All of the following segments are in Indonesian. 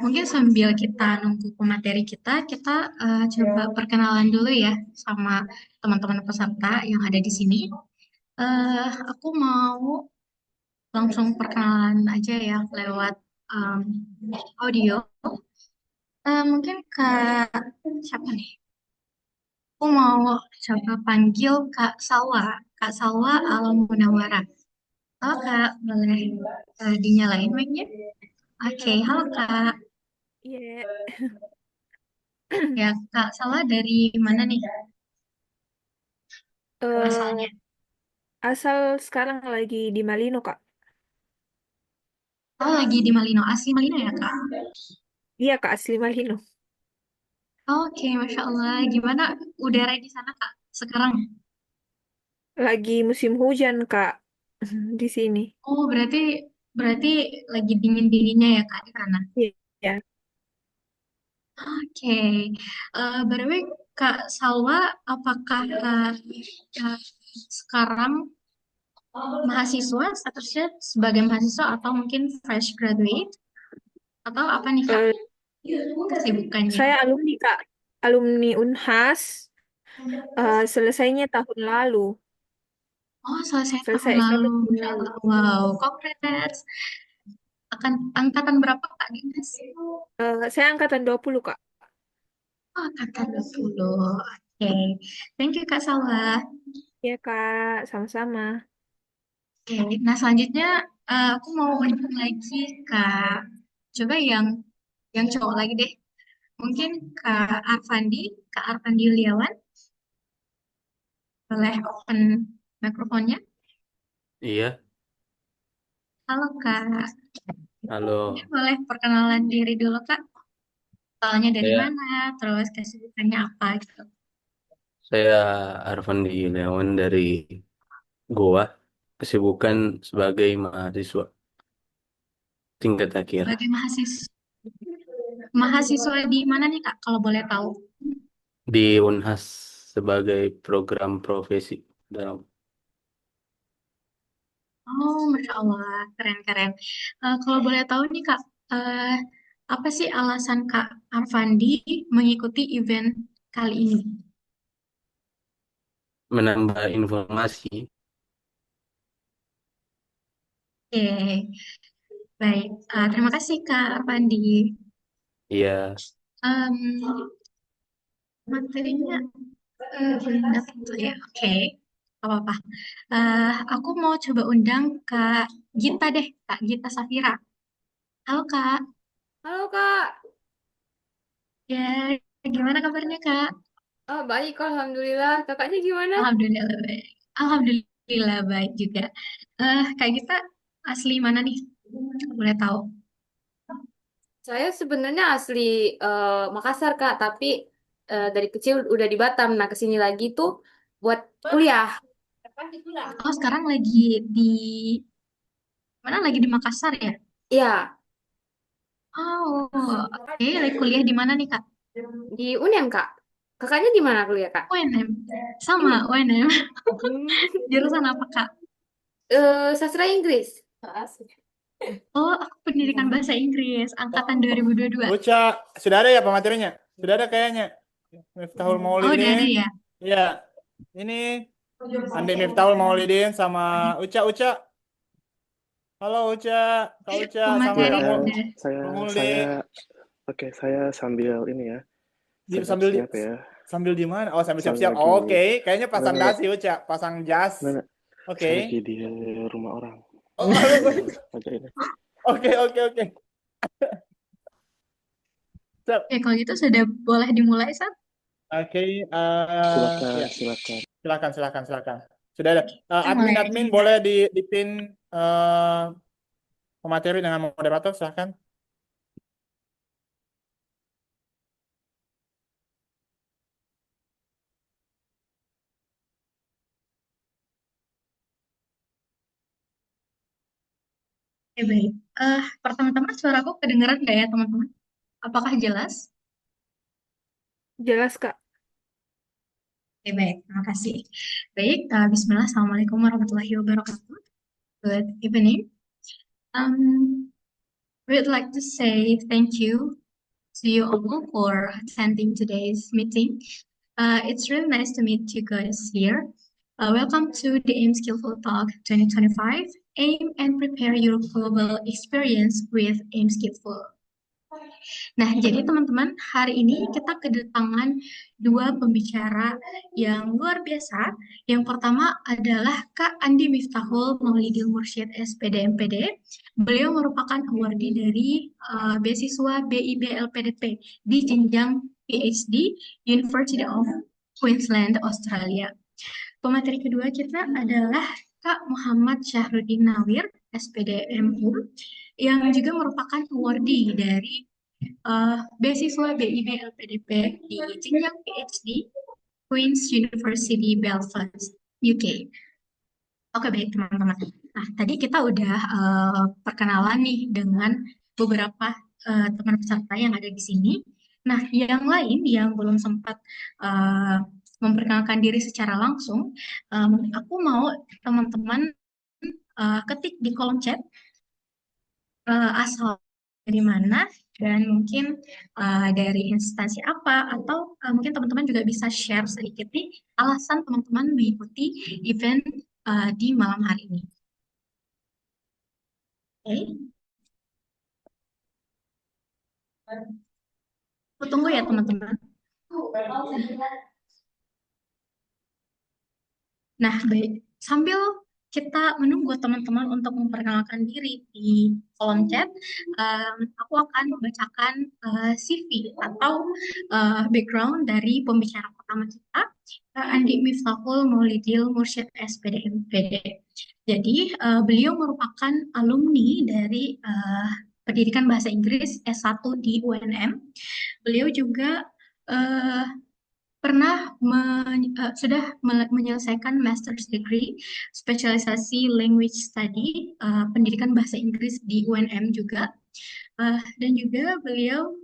Mungkin sambil kita nunggu pemateri kita coba perkenalan dulu ya sama teman-teman peserta yang ada di sini. Aku mau langsung perkenalan aja ya lewat em, audio. Mungkin Kak siapa nih? Aku mau coba panggil Kak Salwa. Kak Salwa Alam Munawara. Halo Kak, boleh dinyalain mic-nya? Oke, halo Kak. Iya. Ya, Kak Salwa dari mana nih eh asalnya? Asal sekarang lagi di Malino, Kak. Oh, lagi di Malino. Asli Malino ya, Kak? Iya, Kak, asli Malino. Oke, Masya Allah. Gimana udara di sana, Kak? Sekarang? Lagi musim hujan, Kak, di sini. Oh, berarti berarti lagi dingin-dinginnya ya, Kak, di sana? Iya. Oke. By the way, Kak Salwa, apakah sekarang mahasiswa, statusnya sebagai mahasiswa atau mungkin fresh graduate? Atau apa nih, Kak, Eh, kesibukannya? saya alumni, Kak. Alumni Unhas. Selesainya tahun lalu. Oh, selesai tahun Selesai lalu. S1 tahun Masya lalu. Allah. Wow, congrats. Akan angkatan berapa, Kak Dimas? Saya angkatan 20, Kak. Oh, angkatan 20. Oke. Thank you, Kak Salwa. Iya, Kak. Sama-sama. Oke. Nah, selanjutnya aku mau undang lagi Kak. Coba yang cowok lagi deh. Mungkin Kak Arfandi Yuliawan, boleh open mikrofonnya. Iya, Halo, Kak. Ini halo. boleh perkenalan diri dulu, Kak. Soalnya dari Saya mana, terus kesibukannya apa gitu. saya Arfandi Leon dari Goa. Kesibukan sebagai mahasiswa tingkat akhir Sebagai mahasiswa di mana nih, Kak, kalau boleh tahu? di Unhas sebagai program profesi dalam Oh, Masya Allah, keren-keren. Kalau boleh tahu nih, Kak, eh, apa sih alasan Kak Arfandi mengikuti event kali ini? menambah informasi. Oke, baik. Terima kasih, Kak Arfandi. Iya, Em, materinya benar gitu ya. Oke, nggak apa-apa. Aku mau coba undang Kak Gita deh, Kak Gita Safira. Halo, Kak. Halo Kak, Ya, gimana kabarnya, Kak? baik Alhamdulillah. Kakaknya gimana? Alhamdulillah baik. Alhamdulillah baik juga. Kak Gita asli mana nih? Boleh tahu? Saya sebenarnya asli Makassar Kak, tapi dari kecil udah di Batam. Nah kesini lagi tuh buat kuliah. Oh, sekarang lagi di mana? Lagi di Makassar ya? Iya, Oh, oke. Lagi kuliah di mana nih, Kak? di UNEM Kak. Kakaknya di mana kuliah Kak? UNM. Sama Iya. UNM. Hmm. Jurusan apa, Kak? Sastra Inggris. Oh, aku pendidikan bahasa Inggris angkatan 2022. Uca, sudah ada ya pematerinya? Sudah ada kayaknya. Miftahul Oh, udah ada Maulidin. ya? Iya, ini Andi Miftahul Maulidin sama Uca. Uca. Halo Uca, Kak Uca sama Pemateri kamu udah. Saya Pemuldi. saya oke, saya sambil ini ya, Sambil siap-siap ya. sambil di mana? Oh, sambil Saya siap-siap. lagi Oke, kayaknya pasang enggak, dasi Uca, pasang jas. enggak. Oke. Saya lagi di rumah orang. Oh, halo. Ada ini. Oke, oke, oke. Siap. Ya, kalau gitu sudah boleh dimulai, Sat? Oke, Silakan, ya, silakan. silakan, silakan, silakan. Sudah ada. Kita mulai Admin, aja admin ya. boleh di pin pemateri dengan moderator, silakan. Oke, baik. Pertama-tama suaraku kedengeran nggak ya, teman-teman? Apakah jelas? Jelas, Kak. Oke, baik. Terima kasih. Baik, Bismillah. Assalamualaikum warahmatullahi wabarakatuh. Good evening. Um, We'd like to say thank you to you all for attending today's meeting. It's really nice to meet you guys here. Welcome to the AIM Skillful Talk 2025. Aim and prepare your global experience with AIM Skillful. Nah, jadi teman-teman, hari ini kita kedatangan dua pembicara yang luar biasa. Yang pertama adalah Kak Andi Miftahul Maulidil Mursyid SPD MPD. Beliau merupakan awardee dari beasiswa BIB LPDP di jenjang PhD University of Queensland, Australia. Pemateri kedua kita adalah Kak Muhammad Syahrudin Nawir, SPD MU, yang juga merupakan awardee dari beasiswa BIB LPDP di jenjang PhD Queen's University Belfast, UK. Oke, baik teman-teman. Nah, tadi kita udah perkenalan nih dengan beberapa teman peserta yang ada di sini. Nah, yang lain yang belum sempat memperkenalkan diri secara langsung, aku mau teman-teman ketik di kolom chat asal dari mana dan mungkin dari instansi apa, atau mungkin teman-teman juga bisa share sedikit nih alasan teman-teman mengikuti event di malam hari ini. Oke, aku tunggu ya teman-teman. Nah, baik. Sambil kita menunggu teman-teman untuk memperkenalkan diri di kolom chat, aku akan membacakan CV atau background dari pembicara pertama kita, Andi Miftahul Maulidil Mursyid SPD MPD. Jadi, beliau merupakan alumni dari Pendidikan Bahasa Inggris S1 di UNM. Beliau juga sudah menyelesaikan master's degree spesialisasi language study pendidikan bahasa Inggris di UNM juga, dan juga beliau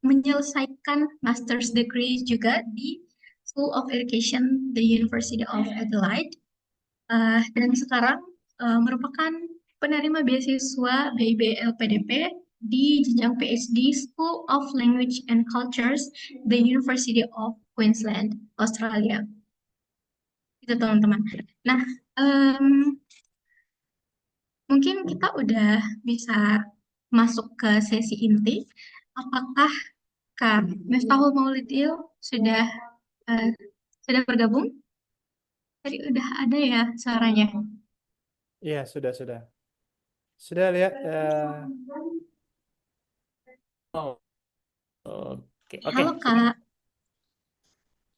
menyelesaikan master's degree juga di School of Education the University of Adelaide, dan sekarang merupakan penerima beasiswa BIB LPDP di jenjang PhD School of Language and Cultures the University of Queensland, Australia. Itu teman-teman. Nah, mungkin kita udah bisa masuk ke sesi inti. Apakah Kak Miftahul Maulidil sudah bergabung? Tadi udah ada ya suaranya. Iya, sudah. Sudah lihat. Oh, oke. Halo Kak.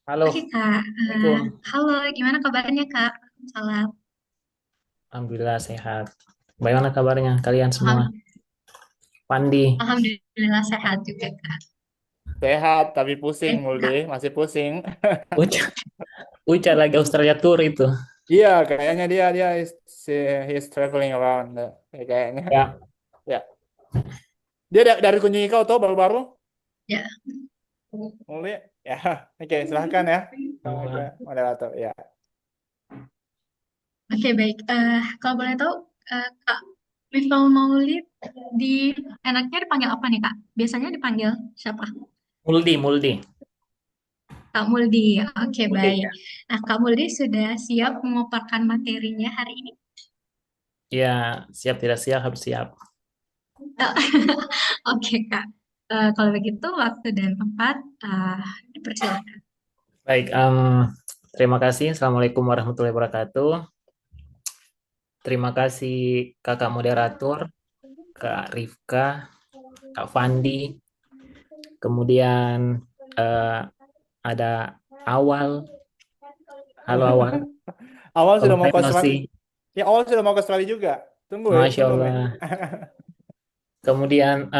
Halo, Oke Kak. Assalamualaikum. Halo, gimana kabarnya Kak? Salam. Alhamdulillah sehat. Bagaimana kabarnya kalian semua? Pandi, Alhamdulillah sehat juga Kak. Sehat, tapi pusing, Kak. Muldi. Masih pusing. Uca lagi Australia tour itu. Iya, kayaknya dia he's traveling around. Kayaknya. Ya, Dia dari kunjungi kau tuh baru-baru? Ya. Muldi? Ya, oke, silahkan ya. Moderator, ya. Oke, baik. Kalau boleh tahu, Kak Miftahul Maulid enaknya dipanggil apa nih Kak? Biasanya dipanggil siapa? Muldi. Kak Muldi. Oke, Muldi, baik. ya. Nah, Kak Muldi sudah siap memaparkan materinya hari ini? Ya, siap tidak siap harus siap. Oke, Kak. Kalau begitu, waktu dan tempat dipersilakan. Baik, terima kasih. Assalamualaikum warahmatullahi wabarakatuh. Terima kasih kakak moderator, Kak Rifka, Kak Fandi, kemudian ada Awal. Halo Awal. Awal sudah mau ke Nosi. Australia. Ya, Awal sudah mau ke Australia juga. Tunggu ya. Masya Allah. Kemudian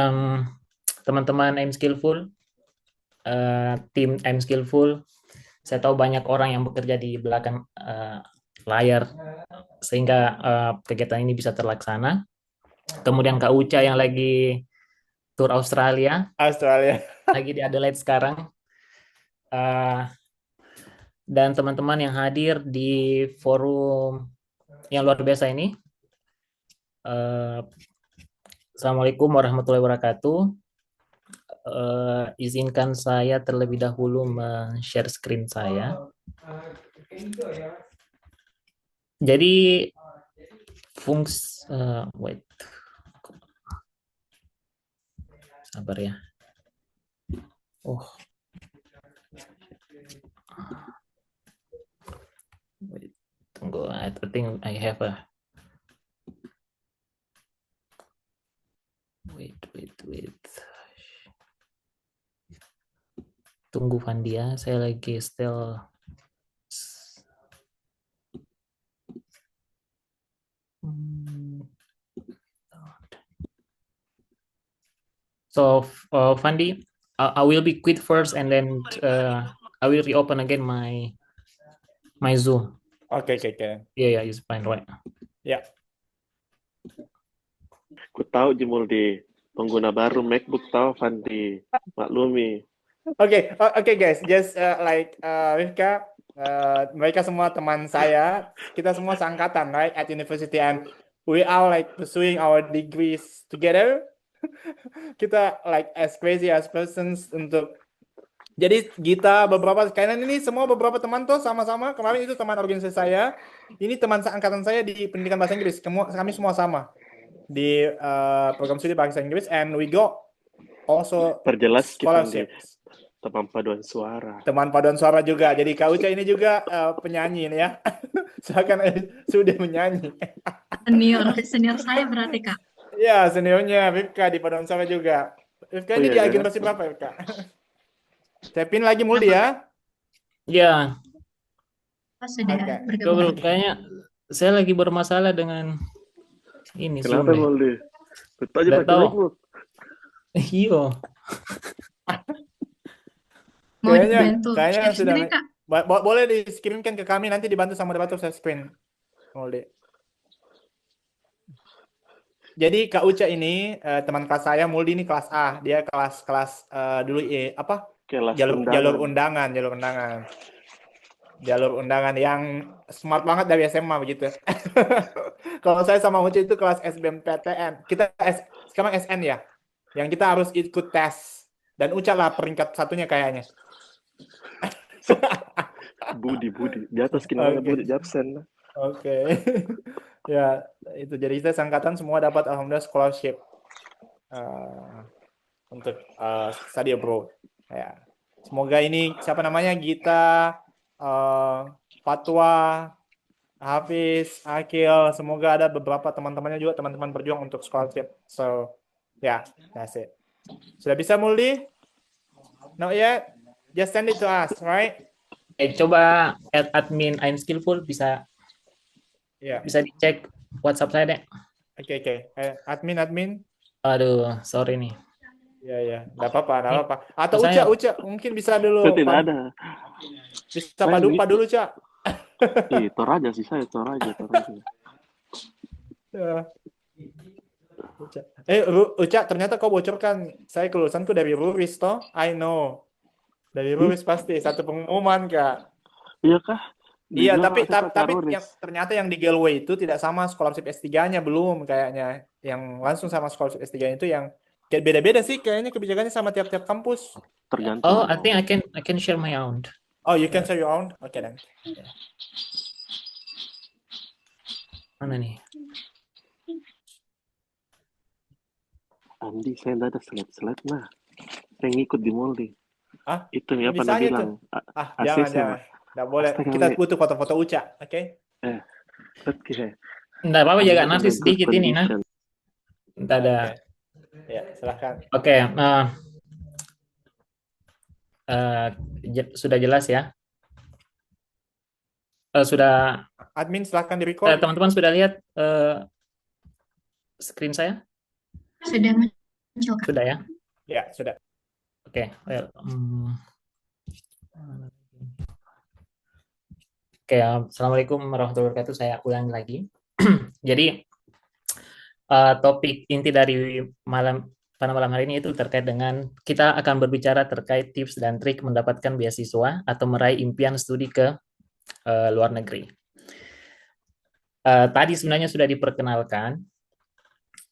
teman-teman I'm Skillful, tim I'm Skillful, saya tahu banyak orang yang bekerja di belakang layar sehingga kegiatan ini bisa terlaksana. Kemudian Kak Uca yang lagi tur Australia, lagi di Adelaide sekarang. Dan teman-teman yang hadir di forum yang luar biasa ini. Assalamualaikum warahmatullahi wabarakatuh. Izinkan saya terlebih dahulu share screen saya. Jadi wait, sabar ya. Wait, tunggu. I think I have a. Wait. Tunggu Vandia, saya lagi still. So, Vandi, I will be quit first, and then I will reopen again my Zoom. Oke. Yeah, it's fine, right? Ya. Ku tahu Jemul di pengguna baru MacBook tahu Fandi. Maklumi. Oke, guys, just Rifka, mereka semua teman saya, kita semua seangkatan, right, at university, and we are like pursuing our degrees together. Kita like as crazy as persons untuk. Jadi kita kalian ini semua beberapa teman tuh sama-sama. Kemarin itu teman organisasi saya, ini teman seangkatan saya di pendidikan bahasa Inggris. Kami semua sama di program studi bahasa Inggris, and we go also Perjelas kita di scholarships. teman paduan suara. Teman paduan suara juga. Jadi Kak Uca ini juga penyanyi nih ya. Seakan sudah menyanyi. Senior saya berarti, Kak. Ya, seniornya Rifka di paduan suara juga. Rifka ini di generasi berapa, Rifka? Tepin lagi Muldi ya? Ya, Sudah Oke. bergabung. kayaknya saya lagi bermasalah dengan ini Zoom Kenapa deh. Muldi? Betul aja Nggak pakai tahu. MacBook. Iya. Mau Kayaknya dibantu share sudah. screen, Kak? Boleh dikirimkan ke kami, nanti dibantu sama moderator share screen. Muldi. Jadi Kak Uca ini teman kelas saya, Muldi ini kelas A, dia kelas dulu Kelas jalur undangan yang smart banget dari SMA begitu. Kalau saya sama Uca itu kelas SBMPTN, kita sekarang SN ya, yang kita harus ikut tes, dan Uca lah peringkat satunya kayaknya. Budi di atas kinanya Oke. Budi di absen. Oke. Ya, itu jadi kita seangkatan semua dapat alhamdulillah scholarship untuk study abroad. Ya. Semoga ini siapa namanya Gita, Fatwa, Hafiz, Akil, semoga ada beberapa teman-temannya juga teman-teman berjuang untuk scholarship. So, yeah, that's it. Sudah bisa Muldi? Not yet? Just send it to us, right? Coba admin I'm Skillful bisa Ya. dicek WhatsApp saya deh. Oke. Admin. Aduh, sorry nih. Ya. Enggak apa-apa. Atau Saya- Uca mungkin bisa dulu. Itu tidak ada. Bisa padu dulu, Cak. Tor aja sih saya, tor aja. Ya. Uca. Uca, ternyata kau bocorkan. Saya kelulusanku dari Ruris, toh? I know. Dari Ruris pasti. Satu pengumuman, Kak. Iya kah? Iya, Dibilang tapi saya teroris. ternyata yang di Galway itu tidak sama scholarship S3-nya, belum kayaknya. Yang langsung sama scholarship S3-nya itu yang kayak beda-beda sih kayaknya kebijakannya sama tiap-tiap kampus. Tergantung. Oh, I think I can share my own. Oh, you can share your own? Oke, dan. Mana nih? Andi, saya tidak ada slide-slide nah. Saya ngikut di Moldi. Ah, Itu ya bisa pernah aja bilang. Jangan. Nggak boleh. Astaga, Kita Nek. butuh foto-foto Uca, oke? Oke. Nggak apa-apa, jaga Anda nanti dengan sedikit good ini, nah. condition. Nggak ada. Oke. Ya, silahkan. Oke, sudah jelas ya? Sudah, Admin silahkan di-record. teman-teman sudah lihat screen saya? Sudah muncul, Kak. Sudah ya? Ya, sudah. Oke, Assalamualaikum warahmatullahi wabarakatuh. Saya ulangi lagi. Jadi, topik inti dari pada malam hari ini itu terkait dengan kita akan berbicara terkait tips dan trik mendapatkan beasiswa atau meraih impian studi ke luar negeri. Tadi sebenarnya sudah diperkenalkan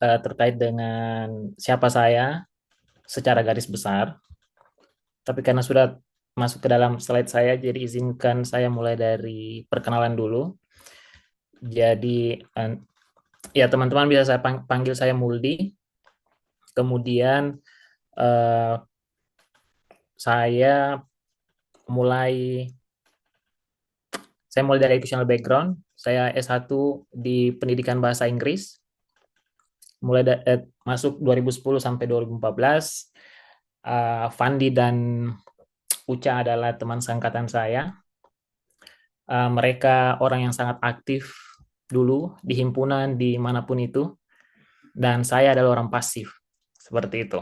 terkait dengan siapa saya secara garis besar. Tapi karena sudah masuk ke dalam slide saya, jadi izinkan saya mulai dari perkenalan dulu. Jadi ya teman-teman bisa saya panggil saya Muldi. Kemudian eh, saya mulai dari educational background. Saya S1 di pendidikan bahasa Inggris. Masuk 2010 sampai 2014. Fandi dan Uca adalah teman seangkatan saya. Mereka orang yang sangat aktif dulu di himpunan dimanapun itu, dan saya adalah orang pasif seperti itu.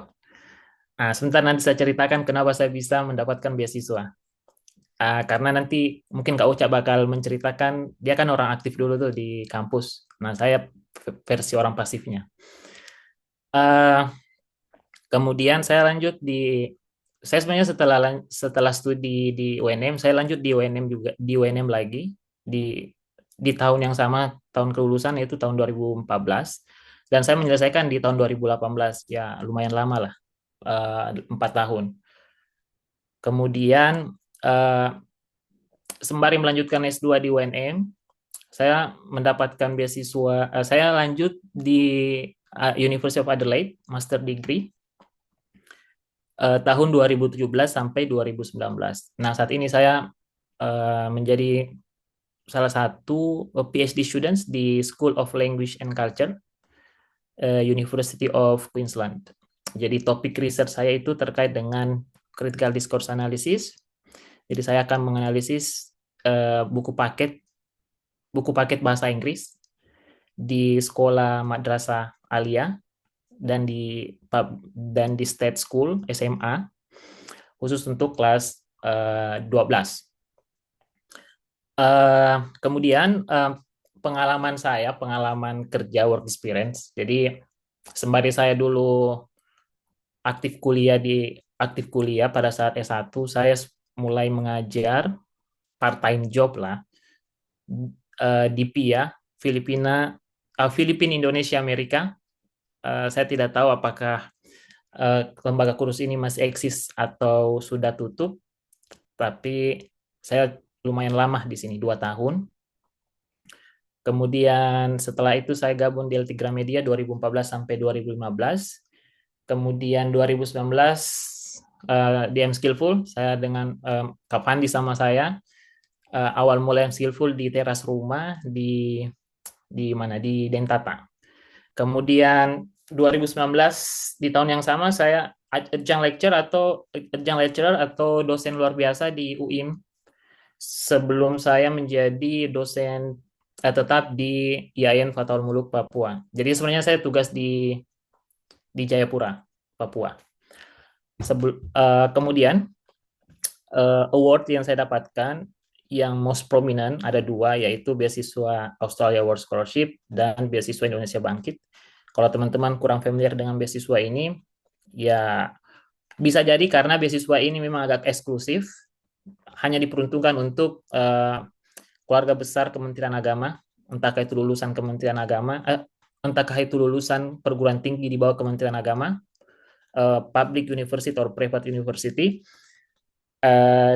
Nah, sebentar nanti saya ceritakan kenapa saya bisa mendapatkan beasiswa. Karena nanti mungkin Kak Uca bakal menceritakan, dia kan orang aktif dulu tuh di kampus. Nah, saya versi orang pasifnya. Kemudian saya lanjut saya sebenarnya setelah studi di UNM, saya lanjut di UNM juga, di UNM lagi di tahun yang sama, tahun kelulusan yaitu tahun 2014, dan saya menyelesaikan di tahun 2018. Ya lumayan lama lah, 4 tahun. Kemudian sembari melanjutkan S2 di UNM, saya mendapatkan beasiswa, saya lanjut di University of Adelaide, master degree, tahun 2017 sampai 2019. Nah, saat ini saya menjadi salah satu PhD students di School of Language and Culture, University of Queensland. Jadi topik research saya itu terkait dengan critical discourse analysis. Jadi saya akan menganalisis buku paket bahasa Inggris di sekolah madrasah aliyah dan di state school SMA khusus untuk kelas 12. Kemudian pengalaman kerja, work experience. Jadi sembari saya dulu aktif kuliah pada saat S1, saya mulai mengajar part-time job lah di PIA, Filipina Indonesia Amerika. Saya tidak tahu apakah lembaga kursus ini masih eksis atau sudah tutup, tapi saya lumayan lama di sini, 2 tahun. Kemudian setelah itu saya gabung di LT Gramedia 2014 sampai 2015. Kemudian 2019 di M Skillful, saya dengan Kak Fandi sama saya awal mulai M Skillful di teras rumah di mana, di Dentata. Kemudian 2019 di tahun yang sama saya adjunct lecturer atau dosen luar biasa di UIM sebelum saya menjadi dosen tetap di IAIN Fatahul Muluk Papua. Jadi sebenarnya saya tugas di Jayapura, Papua. Kemudian award yang saya dapatkan yang most prominent ada 2, yaitu beasiswa Australia World Scholarship dan beasiswa Indonesia Bangkit. Kalau teman-teman kurang familiar dengan beasiswa ini, ya bisa jadi karena beasiswa ini memang agak eksklusif, hanya diperuntukkan untuk keluarga besar Kementerian Agama, entahkah itu lulusan Kementerian Agama, entahkah itu lulusan perguruan tinggi di bawah Kementerian Agama, public university atau private university,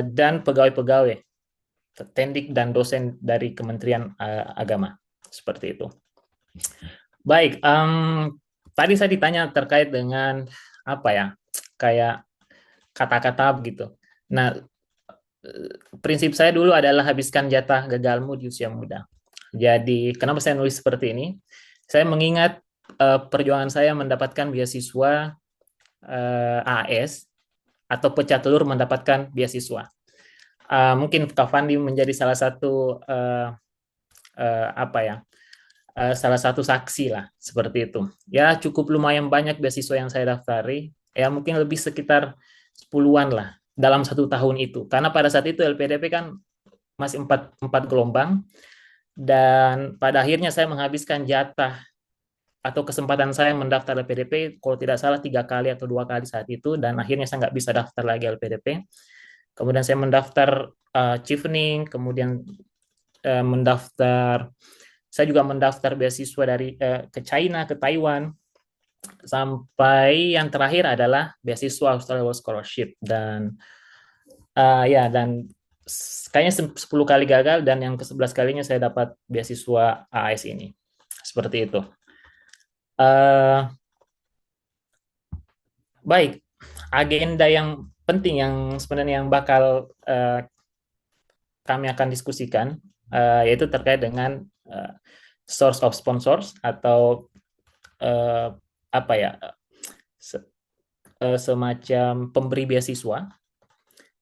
dan pegawai-pegawai, tendik dan dosen dari Kementerian Agama, seperti itu. Baik, tadi saya ditanya terkait dengan apa ya, kayak kata-kata begitu. Nah, prinsip saya dulu adalah habiskan jatah gagalmu di usia muda. Jadi, kenapa saya nulis seperti ini? Saya mengingat perjuangan saya mendapatkan beasiswa AAS atau pecah telur mendapatkan beasiswa. Mungkin Kak Fandi menjadi salah satu salah satu saksi lah seperti itu. Ya cukup lumayan banyak beasiswa yang saya daftari. Ya mungkin lebih sekitar 10-an lah dalam 1 tahun itu. Karena pada saat itu LPDP kan masih 4 gelombang, dan pada akhirnya saya menghabiskan jatah atau kesempatan saya mendaftar LPDP kalau tidak salah 3 kali atau 2 kali saat itu, dan akhirnya saya nggak bisa daftar lagi LPDP. Kemudian saya mendaftar Chevening, kemudian saya juga mendaftar beasiswa ke China, ke Taiwan, sampai yang terakhir adalah beasiswa Australia World Scholarship dan kayaknya 10 kali gagal dan yang ke-11 kalinya saya dapat beasiswa AS ini. Seperti itu. Baik, agenda yang penting yang sebenarnya yang bakal kami akan diskusikan yaitu terkait dengan source of sponsors atau semacam pemberi beasiswa,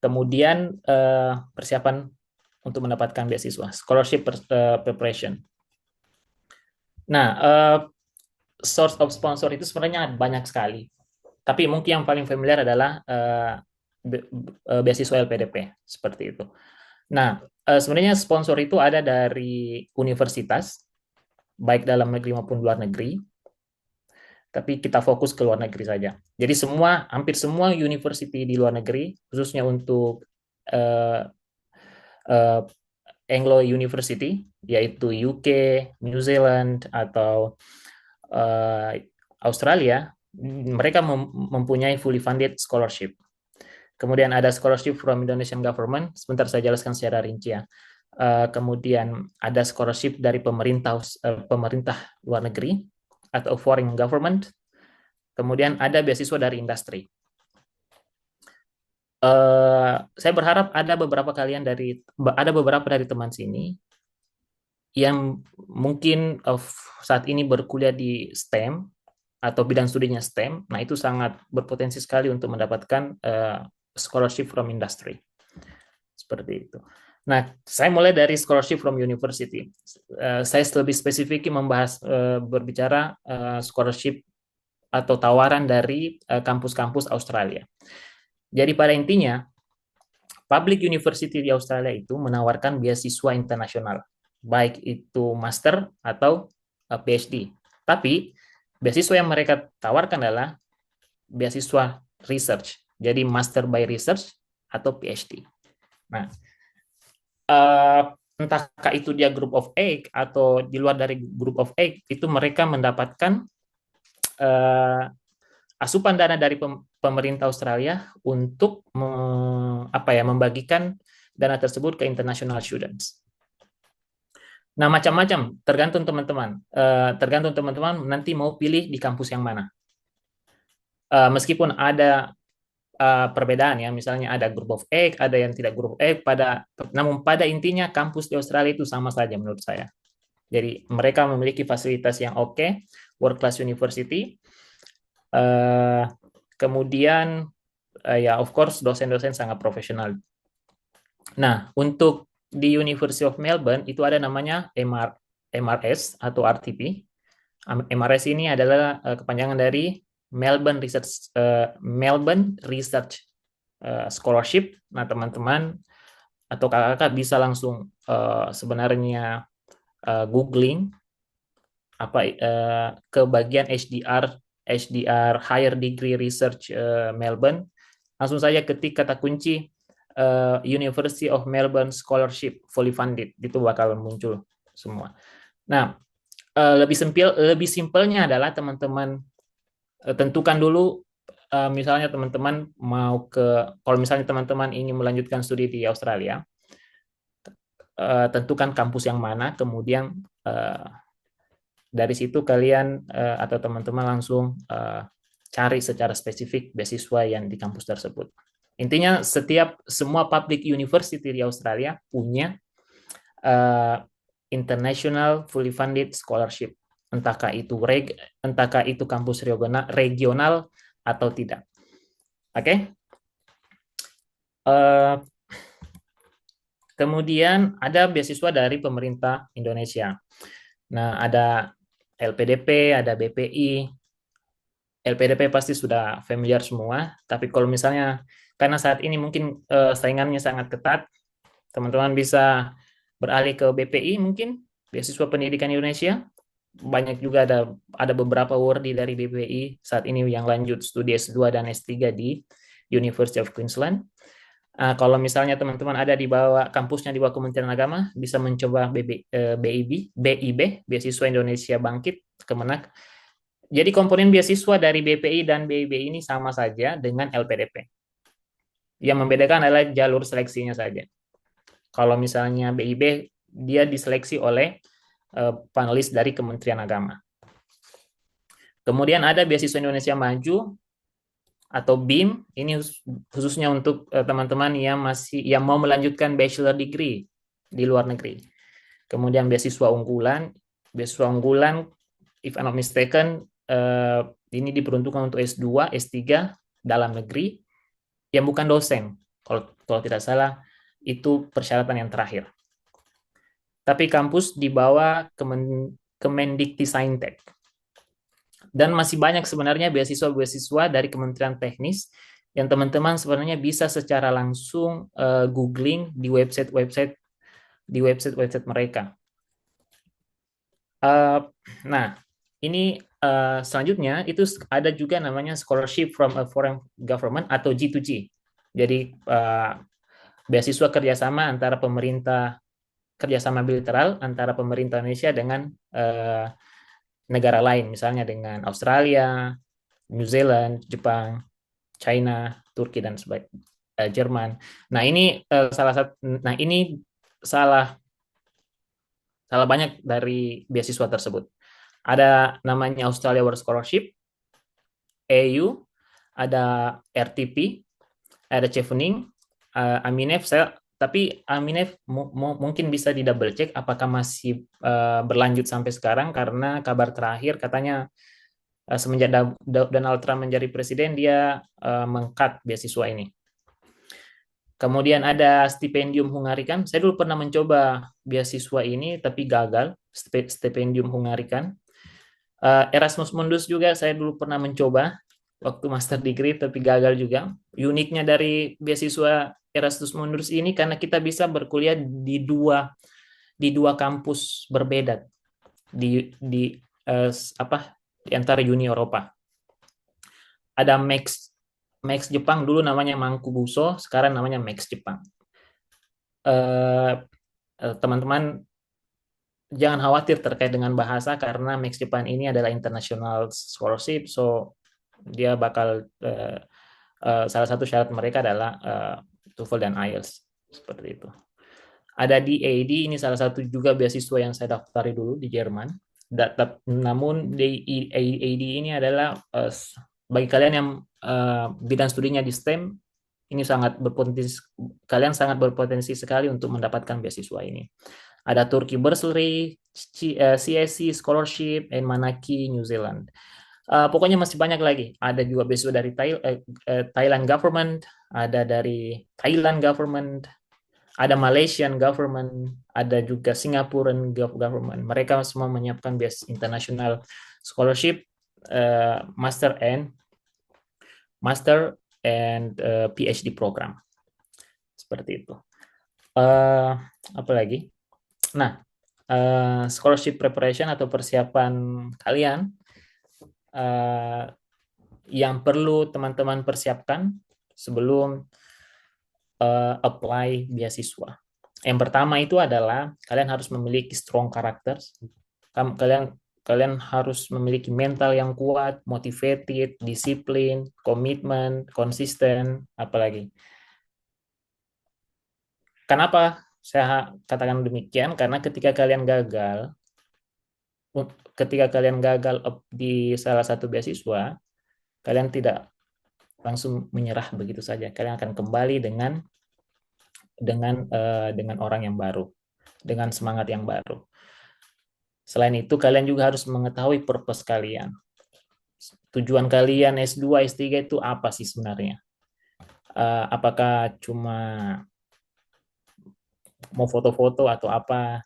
kemudian persiapan untuk mendapatkan beasiswa, scholarship preparation. Nah, source of sponsor itu sebenarnya banyak sekali, tapi mungkin yang paling familiar adalah beasiswa LPDP, seperti itu. Nah, sebenarnya sponsor itu ada dari universitas, baik dalam negeri maupun luar negeri, tapi kita fokus ke luar negeri saja. Jadi hampir semua university di luar negeri, khususnya untuk Anglo University, yaitu UK, New Zealand, atau Australia, mereka mempunyai fully funded scholarship. Kemudian ada scholarship from Indonesian government, sebentar saya jelaskan secara rinci ya. Kemudian ada scholarship dari pemerintah luar negeri atau foreign government. Kemudian ada beasiswa dari industri. Saya berharap ada beberapa dari teman sini yang mungkin saat ini berkuliah di STEM atau bidang studinya STEM. Nah, itu sangat berpotensi sekali untuk mendapatkan scholarship from industry. Seperti itu. Nah, saya mulai dari scholarship from university. Saya lebih spesifik berbicara scholarship atau tawaran dari kampus-kampus Australia. Jadi pada intinya, public university di Australia itu menawarkan beasiswa internasional, baik itu master atau PhD. Tapi beasiswa yang mereka tawarkan adalah beasiswa research, jadi master by research atau PhD. Nah, entahkah itu dia group of 8 atau di luar dari group of 8, itu mereka mendapatkan asupan dana dari pemerintah Australia untuk membagikan dana tersebut ke international students. Nah, macam-macam, tergantung teman-teman. Tergantung teman-teman nanti mau pilih di kampus yang mana. Meskipun ada perbedaan ya, misalnya ada group of 8, ada yang tidak group of 8, namun pada intinya kampus di Australia itu sama saja menurut saya. Jadi mereka memiliki fasilitas yang oke, world class university. Kemudian ya of course dosen-dosen sangat profesional. Nah, untuk di University of Melbourne itu ada namanya MRS atau RTP. MRS ini adalah kepanjangan dari Melbourne Research Scholarship. Nah, teman-teman atau kakak-kakak bisa langsung sebenarnya googling ke bagian HDR Higher Degree Research Melbourne. Langsung saja ketik kata kunci University of Melbourne Scholarship fully funded, itu bakal muncul semua. Nah, lebih simpelnya adalah teman-teman tentukan dulu, misalnya teman-teman kalau misalnya teman-teman ingin melanjutkan studi di Australia, tentukan kampus yang mana, kemudian dari situ kalian atau teman-teman langsung cari secara spesifik beasiswa yang di kampus tersebut. Intinya semua public university di Australia punya international fully funded scholarship, entahkah itu kampus regional atau tidak. Oke? Kemudian ada beasiswa dari pemerintah Indonesia. Nah, ada LPDP, ada BPI. LPDP pasti sudah familiar semua, tapi kalau misalnya karena saat ini mungkin saingannya sangat ketat, teman-teman bisa beralih ke BPI mungkin, beasiswa pendidikan Indonesia. Banyak juga ada beberapa awardee dari BPI saat ini yang lanjut studi S2 dan S3 di University of Queensland. Kalau misalnya teman-teman ada di bawah kampusnya di bawah Kementerian Agama, bisa mencoba BIB, beasiswa Indonesia Bangkit, Kemenak. Jadi komponen beasiswa dari BPI dan BIB ini sama saja dengan LPDP. Yang membedakan adalah jalur seleksinya saja. Kalau misalnya BIB, dia diseleksi oleh panelis dari Kementerian Agama. Kemudian ada beasiswa Indonesia Maju atau BIM, ini khususnya untuk teman-teman yang mau melanjutkan bachelor degree di luar negeri. Kemudian beasiswa unggulan, if I'm not mistaken, ini diperuntukkan untuk S2, S3 dalam negeri yang bukan dosen. Kalau tidak salah, itu persyaratan yang terakhir. Tapi kampus di bawah Kemendikti-Saintek. Dan masih banyak sebenarnya beasiswa-beasiswa dari Kementerian Teknis yang teman-teman sebenarnya bisa secara langsung googling di website mereka. Nah, ini selanjutnya itu ada juga namanya scholarship from a foreign government atau G2G. Jadi beasiswa kerjasama bilateral antara pemerintah Indonesia dengan negara lain, misalnya dengan Australia, New Zealand, Jepang, China, Turki dan Jerman. Nah, ini salah banyak dari beasiswa tersebut. Ada namanya Australia World Scholarship, AU, ada RTP, ada Chevening, Aminef. Tapi Aminef mungkin bisa di double check apakah masih berlanjut sampai sekarang, karena kabar terakhir katanya semenjak Donald Trump menjadi presiden dia meng-cut beasiswa ini. Kemudian ada stipendium Hungarikan. Saya dulu pernah mencoba beasiswa ini tapi gagal, stipendium Hungarikan. Erasmus Mundus juga saya dulu pernah mencoba waktu master degree tapi gagal juga. Uniknya dari beasiswa Erasmus Mundus ini karena kita bisa berkuliah di dua kampus berbeda di antara Uni Eropa. Ada Max Jepang, dulu namanya Mangkubuso, sekarang namanya Max Jepang. Teman-teman jangan khawatir terkait dengan bahasa karena Max Jepang ini adalah international scholarship, so dia bakal salah satu syarat mereka adalah TOEFL dan IELTS, seperti itu. Ada DAD, ini salah satu juga beasiswa yang saya daftari dulu di Jerman. Namun DAD ini adalah bagi kalian yang bidang studinya di STEM, ini kalian sangat berpotensi sekali untuk mendapatkan beasiswa ini. Ada Turkey Bursary, CSC Scholarship, and Manaki New Zealand. Pokoknya masih banyak lagi. Ada juga beasiswa dari Thailand government, ada dari Thailand government, ada Malaysian government, ada juga Singaporean government. Mereka semua menyiapkan international scholarship, master and PhD program. Seperti itu. Apa lagi? Nah, scholarship preparation atau persiapan kalian yang perlu teman-teman persiapkan sebelum apply beasiswa. Yang pertama itu adalah kalian harus memiliki strong characters. Kalian harus memiliki mental yang kuat, motivated, disiplin, komitmen, konsisten, apalagi. Kenapa saya katakan demikian? Karena ketika kalian gagal di salah satu beasiswa, kalian tidak langsung menyerah begitu saja. Kalian akan kembali dengan orang yang baru, dengan semangat yang baru. Selain itu, kalian juga harus mengetahui purpose kalian. Tujuan kalian S2, S3 itu apa sih sebenarnya? Apakah cuma mau foto-foto atau apa?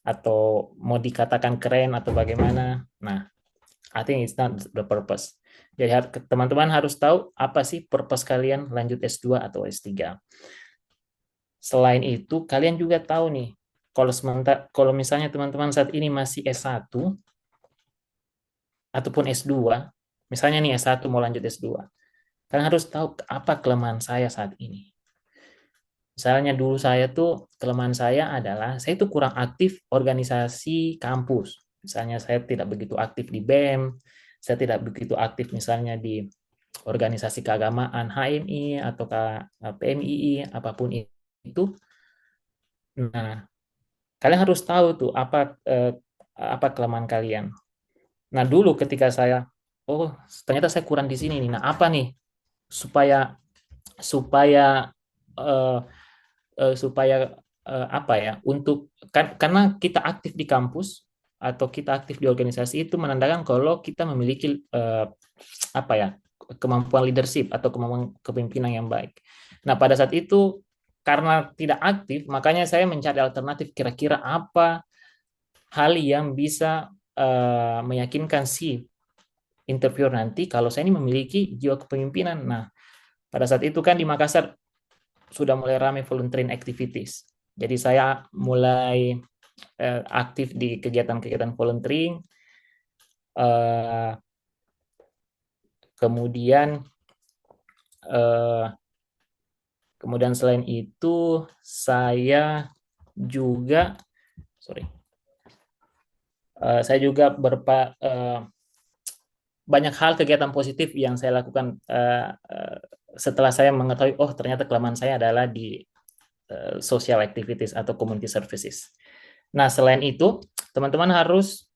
Atau mau dikatakan keren atau bagaimana? Nah, I think it's not the purpose. Jadi teman-teman harus tahu apa sih purpose kalian lanjut S2 atau S3. Selain itu, kalian juga tahu nih, kalau misalnya teman-teman saat ini masih S1 ataupun S2, misalnya nih S1 mau lanjut S2, kalian harus tahu apa kelemahan saya saat ini. Misalnya dulu kelemahan saya adalah saya itu kurang aktif organisasi kampus. Misalnya saya tidak begitu aktif di BEM, saya tidak begitu aktif misalnya di organisasi keagamaan HMI atau PMII apapun itu. Nah, kalian harus tahu tuh apa kelemahan kalian. Nah, dulu ketika saya ternyata saya kurang di sini nih. Nah, apa nih supaya supaya eh, apa ya, untuk karena kita aktif di kampus atau kita aktif di organisasi itu menandakan kalau kita memiliki apa ya, kemampuan leadership atau kemampuan kepemimpinan yang baik. Nah, pada saat itu karena tidak aktif, makanya saya mencari alternatif, kira-kira apa hal yang bisa meyakinkan si interviewer nanti kalau saya ini memiliki jiwa kepemimpinan. Nah, pada saat itu kan di Makassar sudah mulai ramai volunteering activities. Jadi saya mulai aktif di kegiatan-kegiatan volunteering. Kemudian selain itu saya juga banyak hal kegiatan positif yang saya lakukan setelah saya mengetahui ternyata kelemahan saya adalah di social activities atau community services. Nah, selain itu, teman-teman harus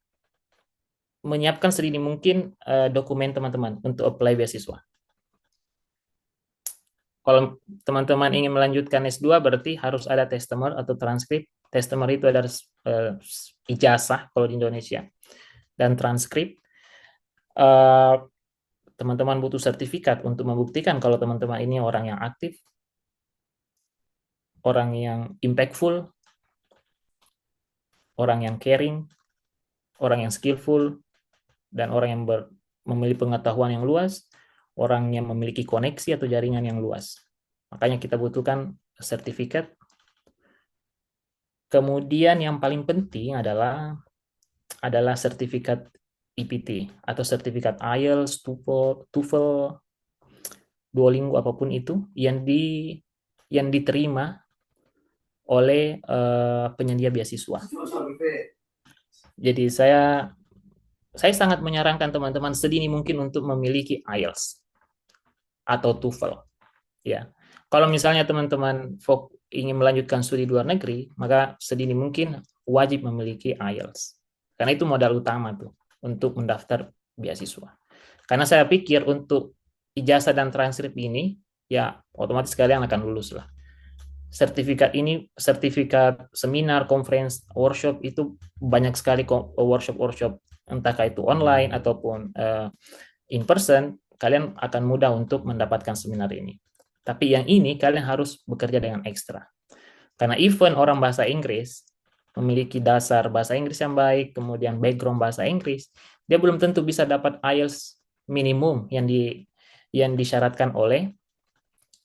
menyiapkan sedini mungkin dokumen teman-teman untuk apply beasiswa. Kalau teman-teman ingin melanjutkan S2, berarti harus ada testemer atau transkrip. Testemer itu adalah ijazah kalau di Indonesia. Dan transkrip, teman-teman butuh sertifikat untuk membuktikan kalau teman-teman ini orang yang aktif, orang yang impactful, orang yang caring, orang yang skillful, dan orang yang memiliki pengetahuan yang luas, orang yang memiliki koneksi atau jaringan yang luas. Makanya kita butuhkan sertifikat. Kemudian yang paling penting adalah sertifikat EPT atau sertifikat IELTS, TOEFL, Duolingo, apapun itu yang diterima oleh penyedia beasiswa. Jadi saya sangat menyarankan teman-teman sedini mungkin untuk memiliki IELTS atau TOEFL. Ya, kalau misalnya teman-teman ingin melanjutkan studi di luar negeri, maka sedini mungkin wajib memiliki IELTS. Karena itu modal utama tuh untuk mendaftar beasiswa. Karena saya pikir untuk ijazah dan transkrip ini, ya otomatis kalian akan lulus lah. Sertifikat seminar, conference, workshop itu banyak sekali workshop, entahkah itu online ataupun in person, kalian akan mudah untuk mendapatkan seminar ini. Tapi yang ini kalian harus bekerja dengan ekstra. Karena even orang bahasa Inggris memiliki dasar bahasa Inggris yang baik, kemudian background bahasa Inggris, dia belum tentu bisa dapat IELTS minimum yang disyaratkan oleh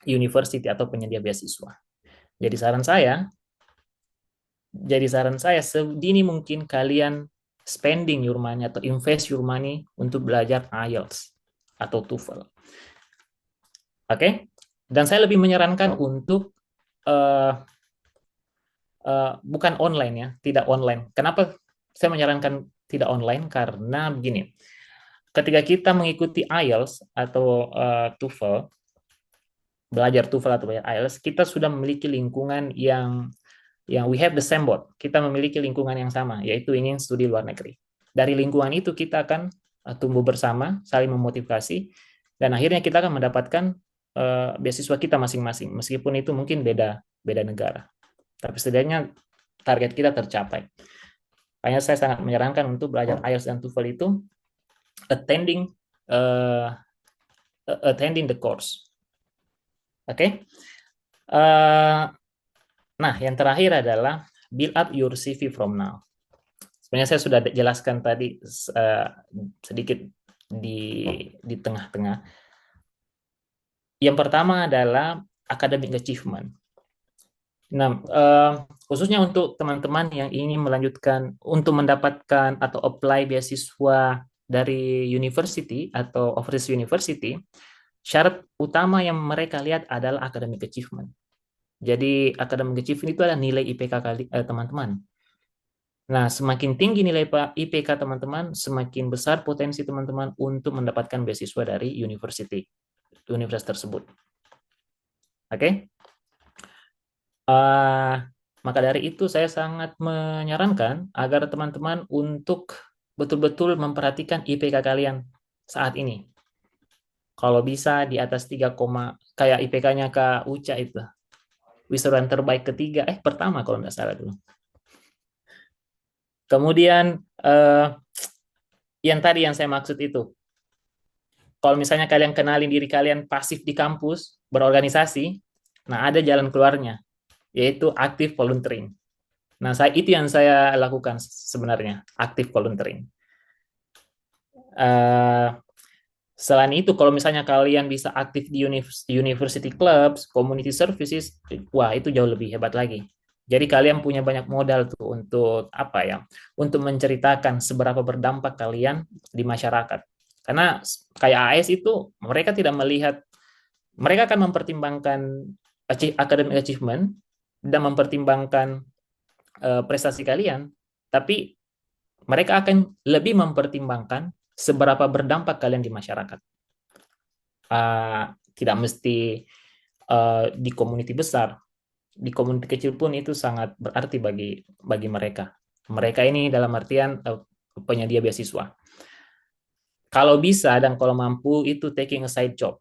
university atau penyedia beasiswa. Jadi saran saya sedini mungkin kalian spending your money atau invest your money untuk belajar IELTS atau TOEFL. Oke? Dan saya lebih menyarankan untuk bukan online ya, tidak online. Kenapa saya menyarankan tidak online? Karena begini, ketika kita mengikuti IELTS atau TOEFL, belajar TOEFL atau belajar IELTS, kita sudah memiliki lingkungan yang we have the same boat. Kita memiliki lingkungan yang sama, yaitu ingin studi luar negeri. Dari lingkungan itu kita akan tumbuh bersama, saling memotivasi, dan akhirnya kita akan mendapatkan beasiswa kita masing-masing, meskipun itu mungkin beda negara. Tapi setidaknya target kita tercapai. Makanya saya sangat menyarankan untuk belajar IELTS dan TOEFL itu attending the course. Oke. Nah, yang terakhir adalah build up your CV from now. Sebenarnya saya sudah jelaskan tadi sedikit di tengah-tengah. Yang pertama adalah academic achievement. Nah, khususnya untuk teman-teman yang ingin melanjutkan untuk mendapatkan atau apply beasiswa dari university atau overseas university, syarat utama yang mereka lihat adalah academic achievement. Jadi academic achievement itu adalah nilai IPK teman-teman. Nah, semakin tinggi nilai IPK teman-teman, semakin besar potensi teman-teman untuk mendapatkan beasiswa dari universitas tersebut. Oke? Maka dari itu saya sangat menyarankan agar teman-teman untuk betul-betul memperhatikan IPK kalian saat ini. Kalau bisa di atas 3, kayak IPK-nya Kak Uca itu. Wisudawan terbaik ketiga, pertama kalau nggak salah dulu. Kemudian yang tadi yang saya maksud itu, kalau misalnya kalian kenalin diri kalian pasif di kampus, berorganisasi, nah ada jalan keluarnya, yaitu active volunteering. Nah, itu yang saya lakukan sebenarnya, active volunteering. Selain itu, kalau misalnya kalian bisa aktif di university clubs, community services, wah itu jauh lebih hebat lagi. Jadi kalian punya banyak modal tuh untuk apa ya? Untuk menceritakan seberapa berdampak kalian di masyarakat. Karena kayak AS itu mereka tidak melihat, mereka akan mempertimbangkan academic achievement dan mempertimbangkan prestasi kalian, tapi mereka akan lebih mempertimbangkan seberapa berdampak kalian di masyarakat. Tidak mesti di community besar, di community kecil pun itu sangat berarti bagi mereka. Mereka ini dalam artian penyedia beasiswa. Kalau bisa dan kalau mampu itu taking a side job.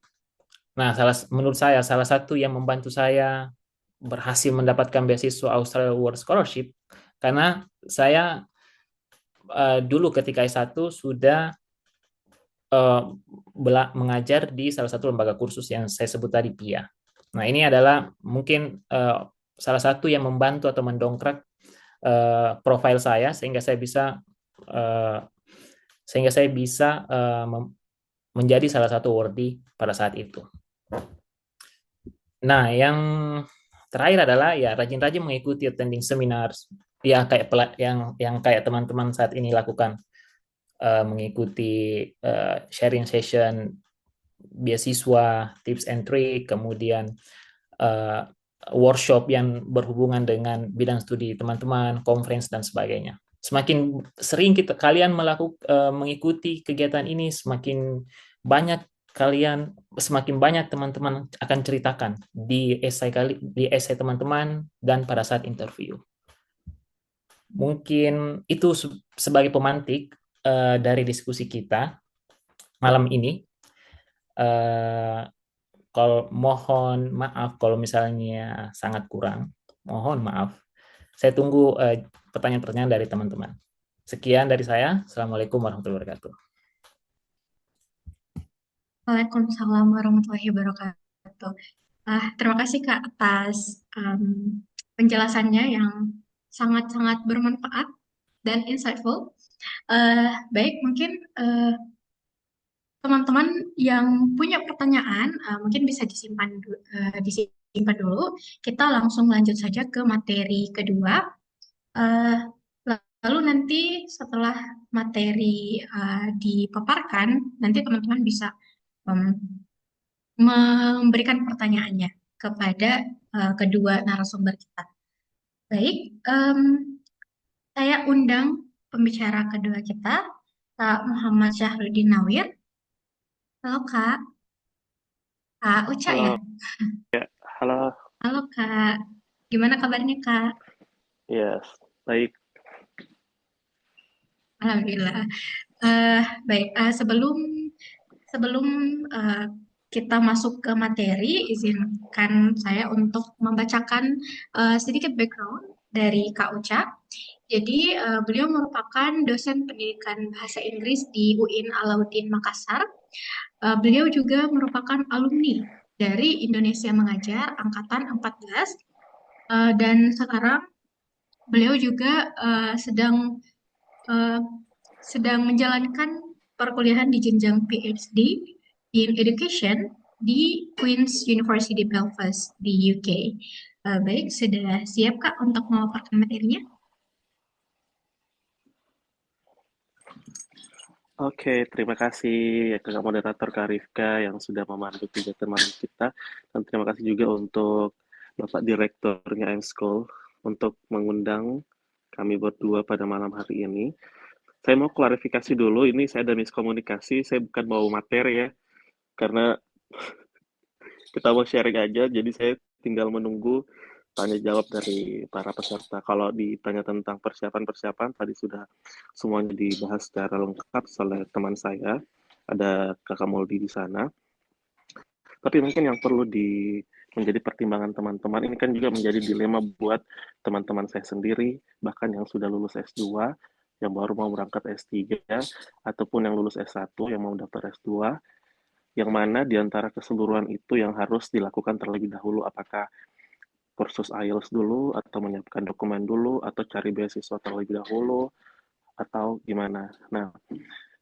Nah, menurut saya salah satu yang membantu saya berhasil mendapatkan beasiswa Australia World Scholarship karena saya dulu ketika S1 sudah mengajar di salah satu lembaga kursus yang saya sebut tadi PIA. Nah, ini adalah mungkin salah satu yang membantu atau mendongkrak profil saya sehingga saya bisa menjadi salah satu awardee pada saat itu. Nah, yang terakhir adalah ya rajin-rajin mengikuti attending seminars ya kayak yang kayak teman-teman saat ini lakukan, mengikuti sharing session beasiswa, tips and trick, kemudian workshop yang berhubungan dengan bidang studi teman-teman, conference dan sebagainya. Semakin sering kalian mengikuti kegiatan ini, semakin banyak teman-teman akan ceritakan di essay teman-teman dan pada saat interview. Mungkin itu sebagai pemantik dari diskusi kita malam ini. Kalau mohon maaf kalau misalnya sangat kurang, mohon maaf. Saya tunggu pertanyaan-pertanyaan dari teman-teman. Sekian dari saya. Assalamualaikum warahmatullahi wabarakatuh. Waalaikumsalam warahmatullahi wabarakatuh. Terima kasih Kak atas penjelasannya yang sangat-sangat bermanfaat dan insightful. Baik, mungkin teman-teman yang punya pertanyaan mungkin bisa disimpan dulu. Kita langsung lanjut saja ke materi kedua. Lalu nanti setelah materi dipaparkan, nanti teman-teman bisa memberikan pertanyaannya kepada kedua narasumber kita. Baik, saya undang pembicara kedua kita, Kak Muhammad Syahrudin Nawir. Halo Kak. Kak Uca ya? Halo. Halo Kak. Gimana kabarnya Kak? Yes, baik. Alhamdulillah. Baik, sebelum kita masuk ke materi, izinkan saya untuk membacakan sedikit background dari Kak Uca. Jadi, beliau merupakan dosen pendidikan bahasa Inggris di UIN Alauddin Makassar. Beliau juga merupakan alumni dari Indonesia Mengajar Angkatan 14, dan sekarang beliau juga sedang menjalankan perkuliahan di jenjang PhD in Education di Queen's University Belfast di UK. Baik, sudah siap Kak untuk memaparkan materinya? Oke, terima kasih ya Kakak Moderator Kak Rifka yang sudah memandu kegiatan malam kita. Dan terima kasih juga untuk Bapak Direkturnya M School untuk mengundang kami berdua pada malam hari ini. Saya mau klarifikasi dulu, ini saya ada miskomunikasi, saya bukan mau materi ya, karena kita mau sharing aja, jadi saya tinggal menunggu tanya jawab dari para peserta. Kalau ditanya tentang persiapan-persiapan, tadi sudah semuanya dibahas secara lengkap oleh teman saya, ada Kakak Moldi di sana. Tapi mungkin yang perlu menjadi pertimbangan teman-teman, ini kan juga menjadi dilema buat teman-teman saya sendiri, bahkan yang sudah lulus S2, yang baru mau berangkat S3, ataupun yang lulus S1, yang mau daftar S2, yang mana di antara keseluruhan itu yang harus dilakukan terlebih dahulu, apakah kursus IELTS dulu, atau menyiapkan dokumen dulu, atau cari beasiswa terlebih dahulu, atau gimana. Nah,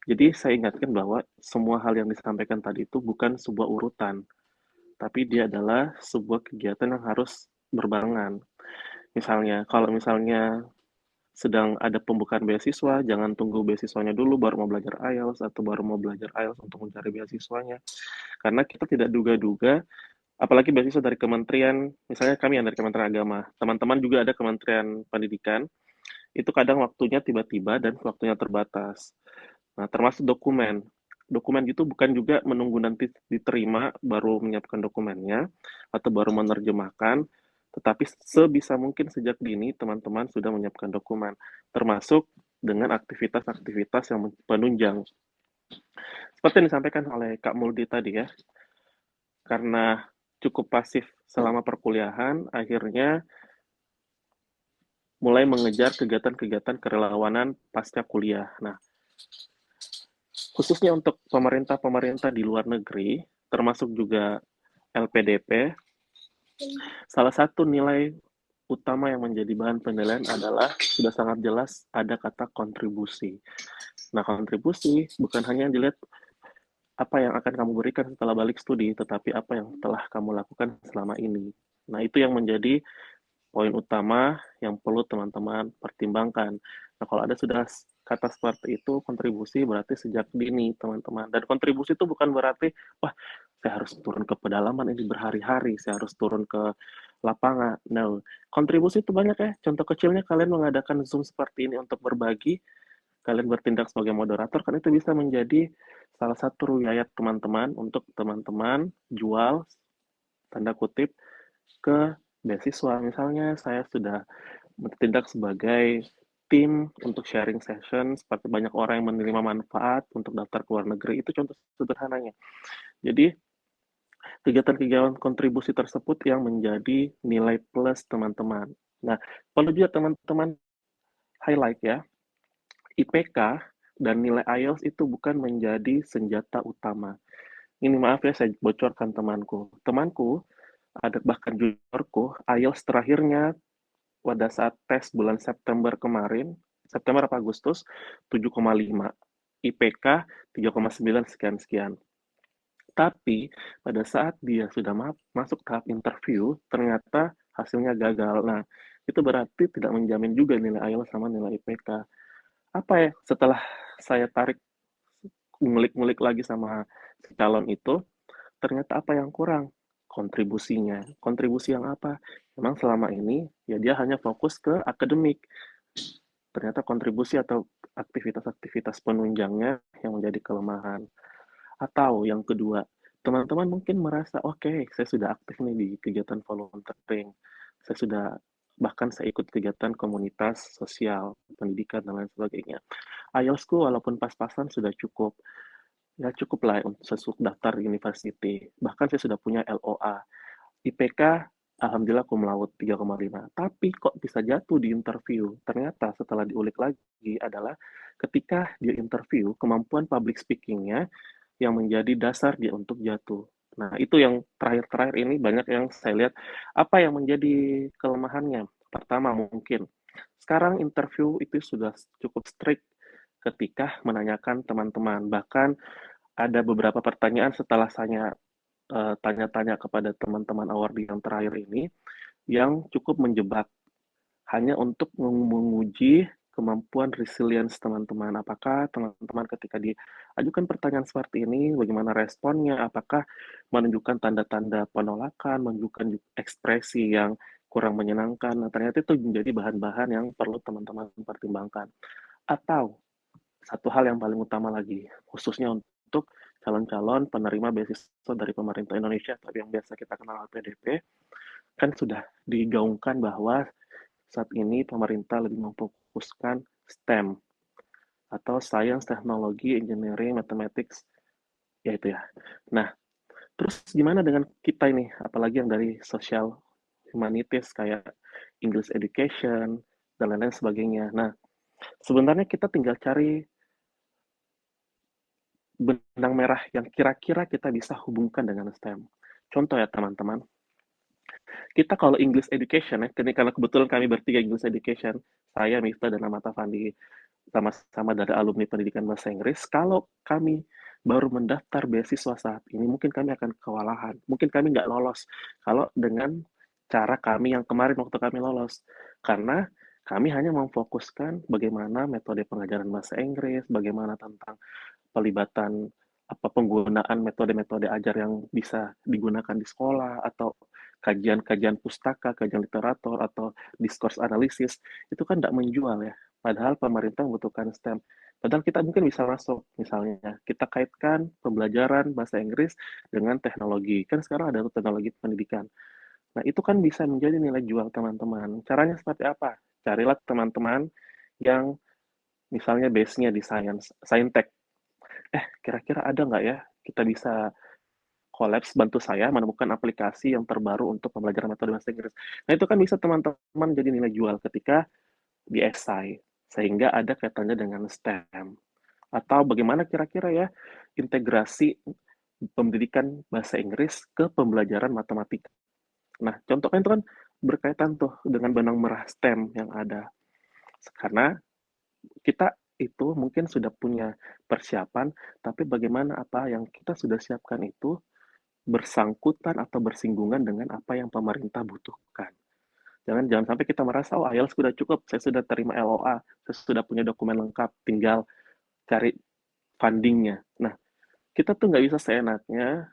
jadi saya ingatkan bahwa semua hal yang disampaikan tadi itu bukan sebuah urutan, tapi dia adalah sebuah kegiatan yang harus berbarengan. Misalnya, kalau misalnya sedang ada pembukaan beasiswa, jangan tunggu beasiswanya dulu baru mau belajar IELTS atau baru mau belajar IELTS untuk mencari beasiswanya. Karena kita tidak duga-duga, apalagi beasiswa dari kementerian, misalnya kami yang dari Kementerian Agama, teman-teman juga ada Kementerian Pendidikan, itu kadang waktunya tiba-tiba dan waktunya terbatas. Nah, termasuk dokumen. Dokumen itu bukan juga menunggu nanti diterima baru menyiapkan dokumennya atau baru menerjemahkan, tetapi sebisa mungkin sejak dini teman-teman sudah menyiapkan dokumen, termasuk dengan aktivitas-aktivitas yang penunjang. Seperti yang disampaikan oleh Kak Muldi tadi ya, karena cukup pasif selama perkuliahan, akhirnya mulai mengejar kegiatan-kegiatan kerelawanan pasca kuliah. Nah, khususnya untuk pemerintah-pemerintah di luar negeri, termasuk juga LPDP, salah satu nilai utama yang menjadi bahan penilaian adalah sudah sangat jelas ada kata kontribusi. Nah, kontribusi bukan hanya yang dilihat apa yang akan kamu berikan setelah balik studi, tetapi apa yang telah kamu lakukan selama ini. Nah, itu yang menjadi poin utama yang perlu teman-teman pertimbangkan. Nah, kalau ada sudah kata seperti itu, kontribusi berarti sejak dini, teman-teman. Dan kontribusi itu bukan berarti, wah, saya harus turun ke pedalaman ini berhari-hari, saya harus turun ke lapangan. No, kontribusi itu banyak ya. Contoh kecilnya kalian mengadakan Zoom seperti ini untuk berbagi, kalian bertindak sebagai moderator, kan itu bisa menjadi salah satu riwayat teman-teman untuk teman-teman jual, tanda kutip, ke beasiswa. Misalnya saya sudah bertindak sebagai tim untuk sharing session, seperti banyak orang yang menerima manfaat untuk daftar ke luar negeri, itu contoh sederhananya. Jadi, kegiatan-kegiatan kontribusi tersebut yang menjadi nilai plus teman-teman. Nah, perlu juga teman-teman highlight ya, IPK dan nilai IELTS itu bukan menjadi senjata utama. Ini maaf ya, saya bocorkan temanku. Temanku, ada bahkan juniorku, IELTS terakhirnya pada saat tes bulan September kemarin, September atau Agustus, 7,5. IPK 3,9 sekian-sekian. Tapi pada saat dia sudah masuk tahap interview, ternyata hasilnya gagal. Nah, itu berarti tidak menjamin juga nilai IELTS sama nilai IPK. Apa ya, setelah saya tarik ngulik-ngulik lagi sama calon itu, ternyata apa yang kurang? Kontribusinya. Kontribusi yang apa? Memang selama ini, ya dia hanya fokus ke akademik. Ternyata kontribusi atau aktivitas-aktivitas penunjangnya yang menjadi kelemahan. Atau yang kedua, teman-teman mungkin merasa, oke, saya sudah aktif nih di kegiatan volunteering. Saya sudah, bahkan saya ikut kegiatan komunitas sosial, pendidikan, dan lain sebagainya. IELTS-ku walaupun pas-pasan sudah cukup. Ya cukup lah untuk sesuai daftar university. Bahkan saya sudah punya LOA. IPK, alhamdulillah cum laude 3,5. Tapi kok bisa jatuh di interview? Ternyata setelah diulik lagi adalah ketika dia interview, kemampuan public speaking-nya yang menjadi dasar dia untuk jatuh. Nah, itu yang terakhir-terakhir ini banyak yang saya lihat apa yang menjadi kelemahannya. Pertama mungkin, sekarang interview itu sudah cukup strict ketika menanyakan teman-teman. Bahkan ada beberapa pertanyaan setelah saya tanya-tanya kepada teman-teman awardee yang terakhir ini yang cukup menjebak hanya untuk menguji kemampuan resilience teman-teman. Apakah teman-teman ketika diajukan pertanyaan seperti ini, bagaimana responnya? Apakah menunjukkan tanda-tanda penolakan, menunjukkan ekspresi yang kurang menyenangkan. Nah, ternyata itu menjadi bahan-bahan yang perlu teman-teman pertimbangkan. Atau satu hal yang paling utama lagi, khususnya untuk calon-calon penerima beasiswa dari pemerintah Indonesia, tapi yang biasa kita kenal LPDP, kan sudah digaungkan bahwa saat ini pemerintah lebih memfokuskan STEM atau Science, Technology, Engineering, Mathematics, yaitu ya. Nah, terus gimana dengan kita ini, apalagi yang dari social humanities kayak English education dan lain-lain sebagainya. Nah, sebenarnya kita tinggal cari benang merah yang kira-kira kita bisa hubungkan dengan STEM. Contoh ya teman-teman, kita kalau English education ya, karena kebetulan kami bertiga English education, saya, Miftah, dan Amata Fandi, sama-sama dari alumni pendidikan bahasa Inggris, kalau kami baru mendaftar beasiswa saat ini, mungkin kami akan kewalahan, mungkin kami nggak lolos, kalau dengan cara kami yang kemarin waktu kami lolos, karena kami hanya memfokuskan bagaimana metode pengajaran bahasa Inggris, bagaimana tentang pelibatan penggunaan metode-metode ajar yang bisa digunakan di sekolah atau kajian-kajian pustaka, kajian literatur atau discourse analisis itu kan tidak menjual ya. Padahal pemerintah membutuhkan STEM. Padahal kita mungkin bisa masuk, misalnya kita kaitkan pembelajaran bahasa Inggris dengan teknologi. Kan sekarang ada teknologi pendidikan. Nah, itu kan bisa menjadi nilai jual teman-teman. Caranya seperti apa? Carilah teman-teman yang misalnya base-nya di saintek. Kira-kira ada nggak ya kita bisa collabs, bantu saya menemukan aplikasi yang terbaru untuk pembelajaran metode bahasa Inggris. Nah, itu kan bisa teman-teman jadi nilai jual ketika di esai, sehingga ada kaitannya dengan STEM. Atau bagaimana kira-kira ya integrasi pendidikan bahasa Inggris ke pembelajaran matematika. Nah, contohnya itu kan berkaitan tuh dengan benang merah STEM yang ada. Karena kita itu mungkin sudah punya persiapan, tapi bagaimana apa yang kita sudah siapkan itu bersangkutan atau bersinggungan dengan apa yang pemerintah butuhkan. Jangan sampai kita merasa, oh IELTS sudah cukup, saya sudah terima LOA, saya sudah punya dokumen lengkap, tinggal cari fundingnya. Nah, kita tuh nggak bisa seenaknya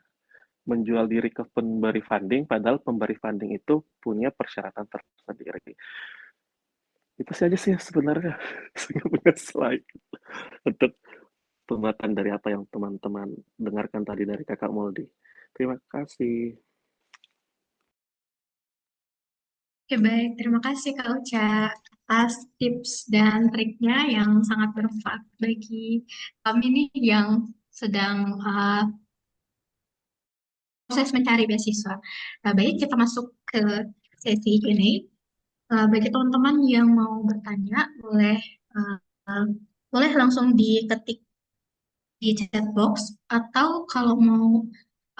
menjual diri ke pemberi funding, padahal pemberi funding itu punya persyaratan tersendiri. Itu saja sih sebenarnya. Saya punya slide untuk pembuatan dari apa yang teman-teman dengarkan tadi dari Kakak Moldi. Terima kasih. Oke, baik. Terima kasih Kak Uca atas tips dan triknya yang sangat bermanfaat bagi kami nih yang sedang proses mencari beasiswa. Nah, baik, kita masuk ke sesi ini. Bagi teman-teman yang mau bertanya, uh, boleh langsung diketik di chat box, atau kalau mau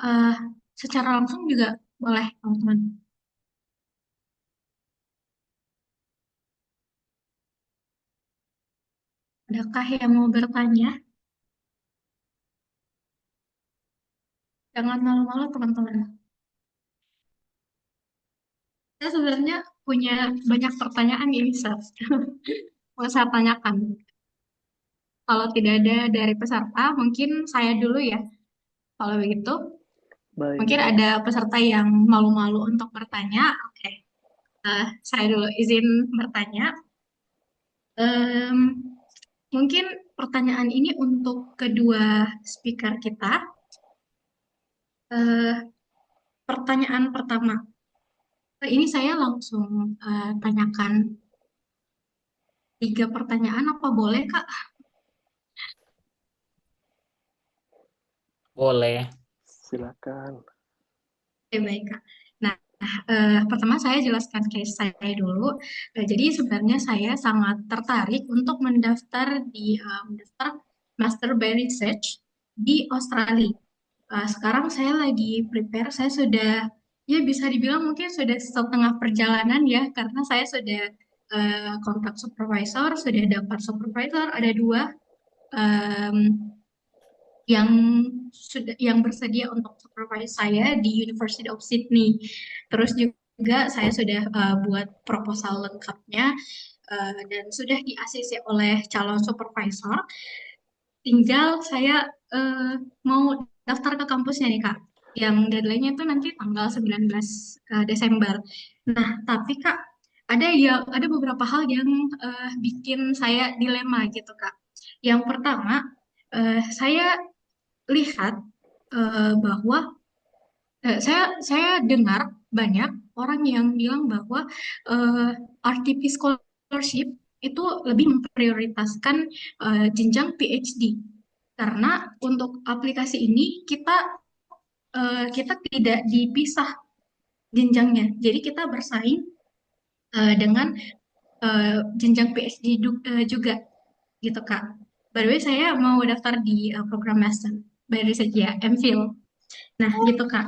uh, secara langsung juga boleh, teman-teman. Adakah yang mau bertanya? Jangan malu-malu, teman-teman. Saya sebenarnya punya banyak pertanyaan ini, Seth. Mau saya tanyakan. Kalau tidak ada dari peserta, mungkin saya dulu ya. Kalau begitu, mungkin Baik. ada peserta yang malu-malu untuk bertanya. Oke, saya dulu izin bertanya. Em, Mungkin pertanyaan ini untuk kedua speaker kita. Eh, Pertanyaan pertama, ini saya langsung tanyakan 3 pertanyaan, apa boleh, Kak? Boleh. Silakan. Oke, baik, Kak. Nah, pertama saya jelaskan case saya dulu. Jadi sebenarnya saya sangat tertarik untuk mendaftar mendaftar Master by Research di Australia. Sekarang saya lagi prepare, saya sudah, ya bisa dibilang mungkin sudah setengah perjalanan ya, karena saya sudah kontak supervisor, sudah dapat supervisor, ada 2 em, yang bersedia untuk supervise saya di University of Sydney. Terus juga saya sudah buat proposal lengkapnya dan sudah di-ACC oleh calon supervisor. Tinggal saya mau daftar ke kampusnya nih, Kak. Yang deadline-nya itu nanti tanggal 19 Desember. Nah, tapi Kak, ada beberapa hal yang bikin saya dilema gitu Kak. Yang pertama, saya lihat bahwa saya dengar banyak orang yang bilang bahwa RTP scholarship itu lebih memprioritaskan jenjang PhD karena untuk aplikasi ini kita tidak dipisah jenjangnya. Jadi kita bersaing dengan jenjang PhD juga gitu Kak. By the way, saya mau daftar di program Master by Research ya, MPhil. Nah, gitu Kak.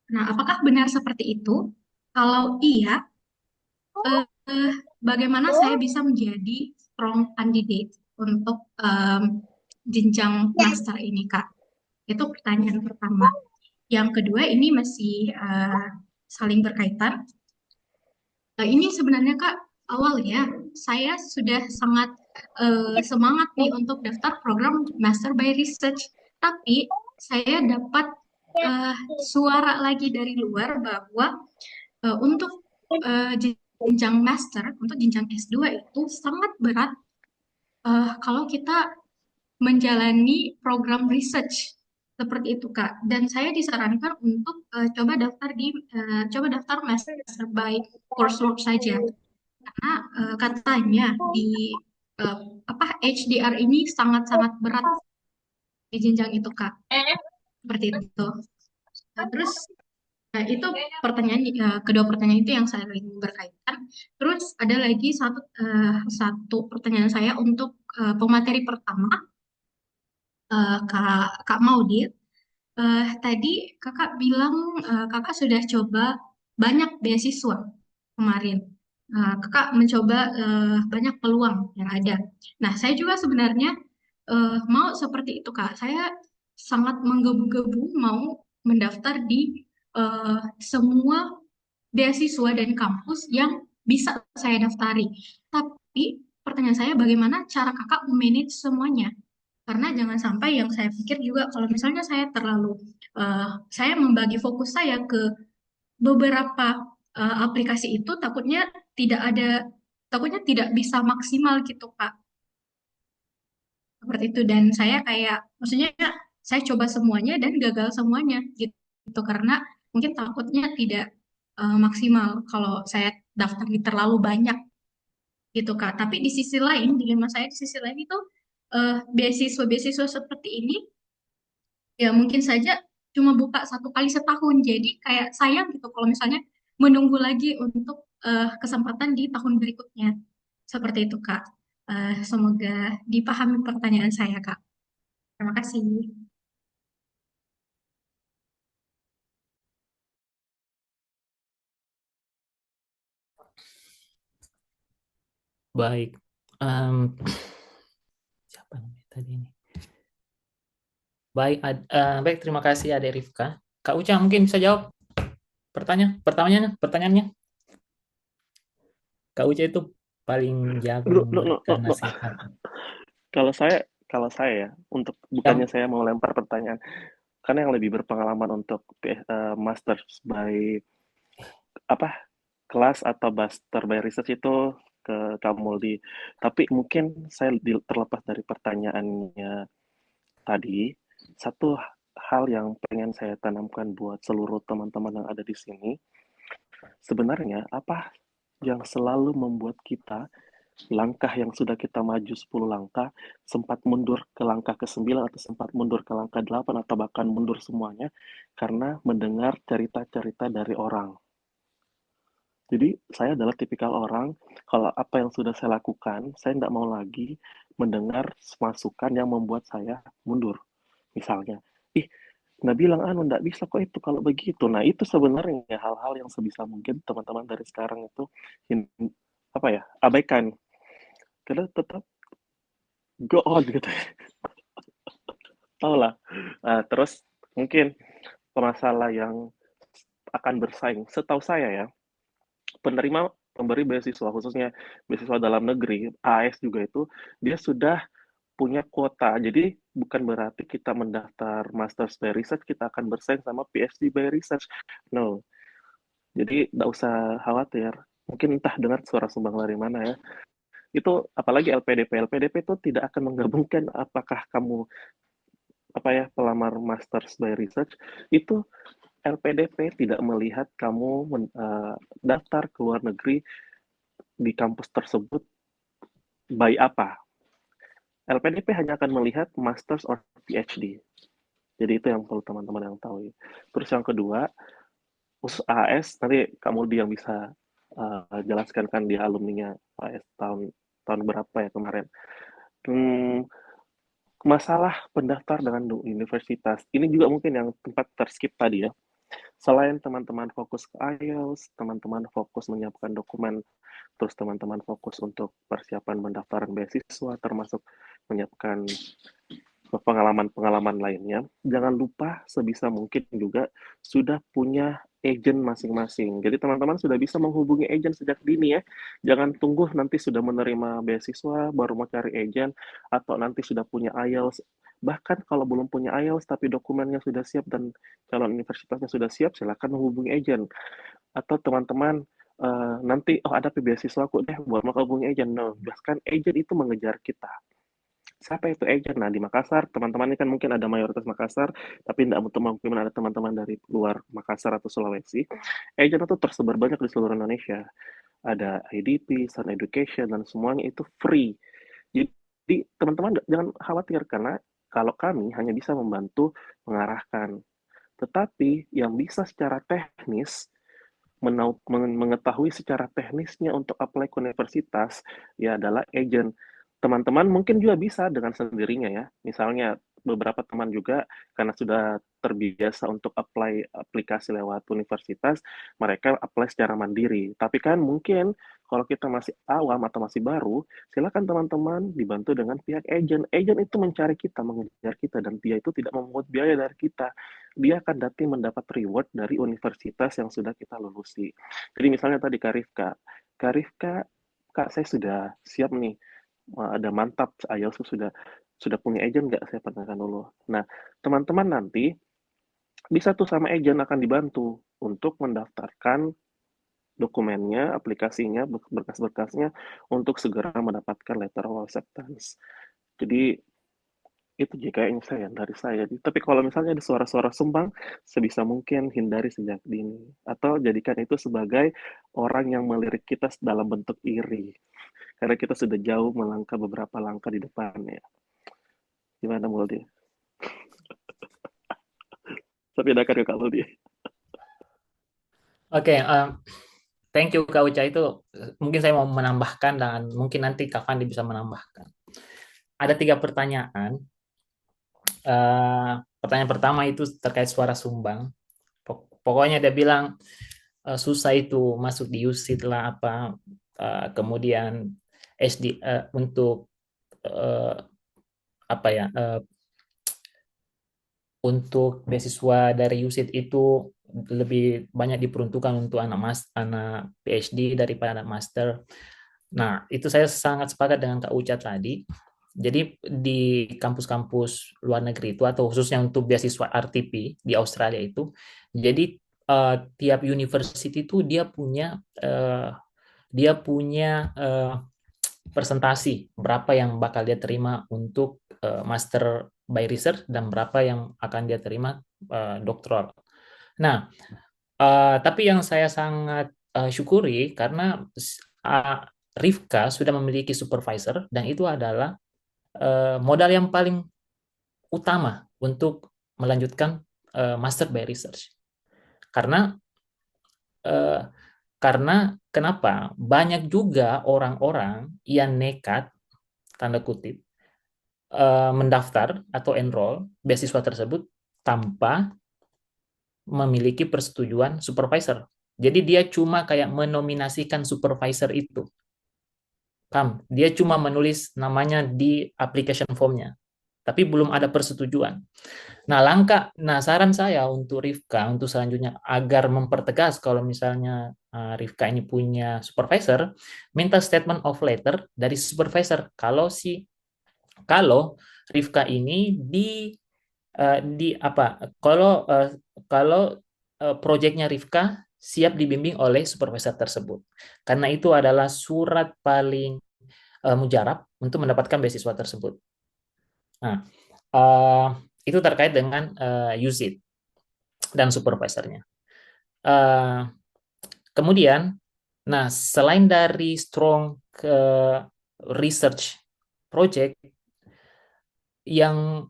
Nah, apakah benar seperti itu? Kalau iya, bagaimana saya bisa menjadi strong candidate untuk jenjang master ini, Kak? Itu pertanyaan pertama. Yang kedua, ini masih saling berkaitan. Ini sebenarnya Kak, awalnya saya sudah sangat semangat nih untuk daftar program Master by Research, tapi saya dapat suara lagi dari luar bahwa untuk jenjang master, untuk jenjang S2 itu sangat berat kalau kita menjalani program research seperti itu Kak. Dan saya disarankan untuk coba daftar master by coursework saja karena katanya di eh, HDR ini sangat-sangat berat di jenjang itu Kak. Seperti itu. Terus itu kedua pertanyaan itu yang saling berkaitan. Terus ada lagi satu pertanyaan saya untuk pemateri pertama, Kak Maudi. Tadi kakak bilang kakak sudah coba banyak beasiswa kemarin. Kakak mencoba banyak peluang yang ada. Nah, saya juga sebenarnya mau seperti itu, Kak. Saya sangat menggebu-gebu mau mendaftar di semua beasiswa dan kampus yang bisa saya daftari. Tapi pertanyaan saya, bagaimana cara kakak memanage semuanya? Karena jangan sampai yang saya pikir juga kalau misalnya saya membagi fokus saya ke beberapa aplikasi itu takutnya tidak bisa maksimal gitu Kak. Seperti itu dan saya kayak maksudnya saya coba semuanya dan gagal semuanya gitu karena mungkin takutnya tidak maksimal kalau saya daftar di terlalu banyak gitu Kak. Tapi di sisi lain, dilema saya di sisi lain itu beasiswa-beasiswa seperti ini ya mungkin saja cuma buka satu kali setahun. Jadi kayak sayang gitu kalau misalnya menunggu lagi untuk kesempatan di tahun berikutnya. Seperti itu, Kak. Semoga dipahami pertanyaan saya, Kak. Terima kasih. Baik. Siapa namanya tadi ini? Baik, terima kasih Ade Rifka. Kak Uca mungkin bisa jawab pertanyaannya. Kak Uca itu paling jago memberikan nasihat. Kalau saya ya, untuk bukannya saya mau lempar pertanyaan, karena yang lebih berpengalaman untuk masters by kelas atau master by research itu ke Kamuldi. Tapi mungkin saya terlepas dari pertanyaannya tadi, satu hal yang pengen saya tanamkan buat seluruh teman-teman yang ada di sini, sebenarnya apa yang selalu membuat kita langkah yang sudah kita maju 10 langkah sempat mundur ke langkah ke-9 atau sempat mundur ke langkah 8 atau bahkan mundur semuanya karena mendengar cerita-cerita dari orang. Jadi saya adalah tipikal orang, kalau apa yang sudah saya lakukan, saya tidak mau lagi mendengar masukan yang membuat saya mundur. Misalnya, ih, nggak bilang nggak bisa kok itu kalau begitu. Nah itu sebenarnya hal-hal yang sebisa mungkin teman-teman dari sekarang itu abaikan. Karena tetap go on gitu. Tahu lah. Terus mungkin masalah yang akan bersaing. Setahu saya ya, pemberi beasiswa khususnya beasiswa dalam negeri AS juga itu dia sudah punya kuota. Jadi bukan berarti kita mendaftar Masters by Research kita akan bersaing sama PhD by Research. No. Jadi nggak usah khawatir. Mungkin entah dengar suara sumbang dari mana ya. Itu apalagi LPDP itu tidak akan menggabungkan apakah kamu pelamar Masters by Research, itu LPDP tidak melihat kamu daftar ke luar negeri di kampus tersebut by apa. LPDP hanya akan melihat Masters or PhD. Jadi itu yang perlu teman-teman yang tahu. Terus yang kedua, khusus AS, nanti kamu yang bisa jelaskan kan di alumninya AS tahun berapa ya kemarin. Masalah pendaftar dengan universitas, ini juga mungkin yang tempat terskip tadi ya. Selain teman-teman fokus ke IELTS, teman-teman fokus menyiapkan dokumen, terus teman-teman fokus untuk persiapan pendaftaran beasiswa, termasuk menyiapkan pengalaman-pengalaman lainnya, jangan lupa sebisa mungkin juga sudah punya agent masing-masing. Jadi teman-teman sudah bisa menghubungi agent sejak dini ya. Jangan tunggu nanti sudah menerima beasiswa baru mau cari agent, atau nanti sudah punya IELTS. Bahkan kalau belum punya IELTS tapi dokumennya sudah siap dan calon universitasnya sudah siap, silakan menghubungi agent. Atau teman-teman nanti ada beasiswa aku deh, buat mau hubungi agent. No, bahkan agent itu mengejar kita. Siapa itu agent? Nah, di Makassar, teman-teman ini kan mungkin ada mayoritas Makassar, tapi tidak mungkin ada teman-teman dari luar Makassar atau Sulawesi. Agent itu tersebar banyak di seluruh Indonesia. Ada IDP, Sun Education, dan semuanya itu free. Jadi, teman-teman jangan khawatir, karena kalau kami hanya bisa membantu mengarahkan. Tetapi yang bisa secara teknis, mengetahui secara teknisnya untuk apply ke universitas, ya adalah agent. Teman-teman mungkin juga bisa dengan sendirinya ya. Misalnya beberapa teman juga karena sudah terbiasa untuk aplikasi lewat universitas, mereka apply secara mandiri. Tapi kan mungkin kalau kita masih awam atau masih baru, silakan teman-teman dibantu dengan pihak agent. Agent itu mencari kita, mengejar kita, dan dia itu tidak memungut biaya dari kita. Dia akan datang mendapat reward dari universitas yang sudah kita lulusi. Jadi misalnya tadi Kak Rifka, Kak saya sudah siap nih, ada mantap, IELTS sudah punya agent nggak? Saya pertanyakan dulu. Nah, teman-teman nanti bisa tuh sama agent akan dibantu untuk mendaftarkan dokumennya, aplikasinya, berkas-berkasnya untuk segera mendapatkan letter of acceptance. Jadi itu jika yang saya dari saya. Tapi kalau misalnya ada suara-suara sumbang, sebisa mungkin hindari sejak dini, atau jadikan itu sebagai orang yang melirik kita dalam bentuk iri, karena kita sudah jauh melangkah beberapa langkah di depannya. Gimana Muldi? Tapi ada karya Kak Muldi. Oke, thank you Kak Uca. Itu mungkin saya mau menambahkan dan mungkin nanti Kak Fandi bisa menambahkan. Ada 3 pertanyaan. Pertanyaan pertama itu terkait suara sumbang. Pokoknya dia bilang susah itu masuk di USIT lah apa, kemudian SD untuk untuk beasiswa dari USIT itu lebih banyak diperuntukkan untuk anak PhD daripada anak master. Nah, itu saya sangat sepakat dengan Kak Uca tadi. Jadi di kampus-kampus luar negeri itu, atau khususnya untuk beasiswa RTP di Australia itu, jadi tiap university itu dia punya presentasi berapa yang bakal dia terima untuk master by research dan berapa yang akan dia terima doktoral. Nah, tapi yang saya sangat syukuri karena Rifka sudah memiliki supervisor dan itu adalah modal yang paling utama untuk melanjutkan master by research. Karena kenapa? Banyak juga orang-orang yang nekat, tanda kutip, mendaftar atau enroll beasiswa tersebut tanpa memiliki persetujuan supervisor. Jadi dia cuma kayak menominasikan supervisor itu. Dia cuma menulis namanya di application form-nya, tapi belum ada persetujuan. Nah, saran saya untuk Rifka, untuk selanjutnya, agar mempertegas kalau misalnya Rifka ini punya supervisor, minta statement of letter dari supervisor. Kalau Rifka ini kalau proyeknya Rifka siap dibimbing oleh supervisor tersebut. Karena itu adalah surat paling mujarab untuk mendapatkan beasiswa tersebut. Nah, itu terkait dengan USIT dan supervisornya. Kemudian, nah selain dari strong research project yang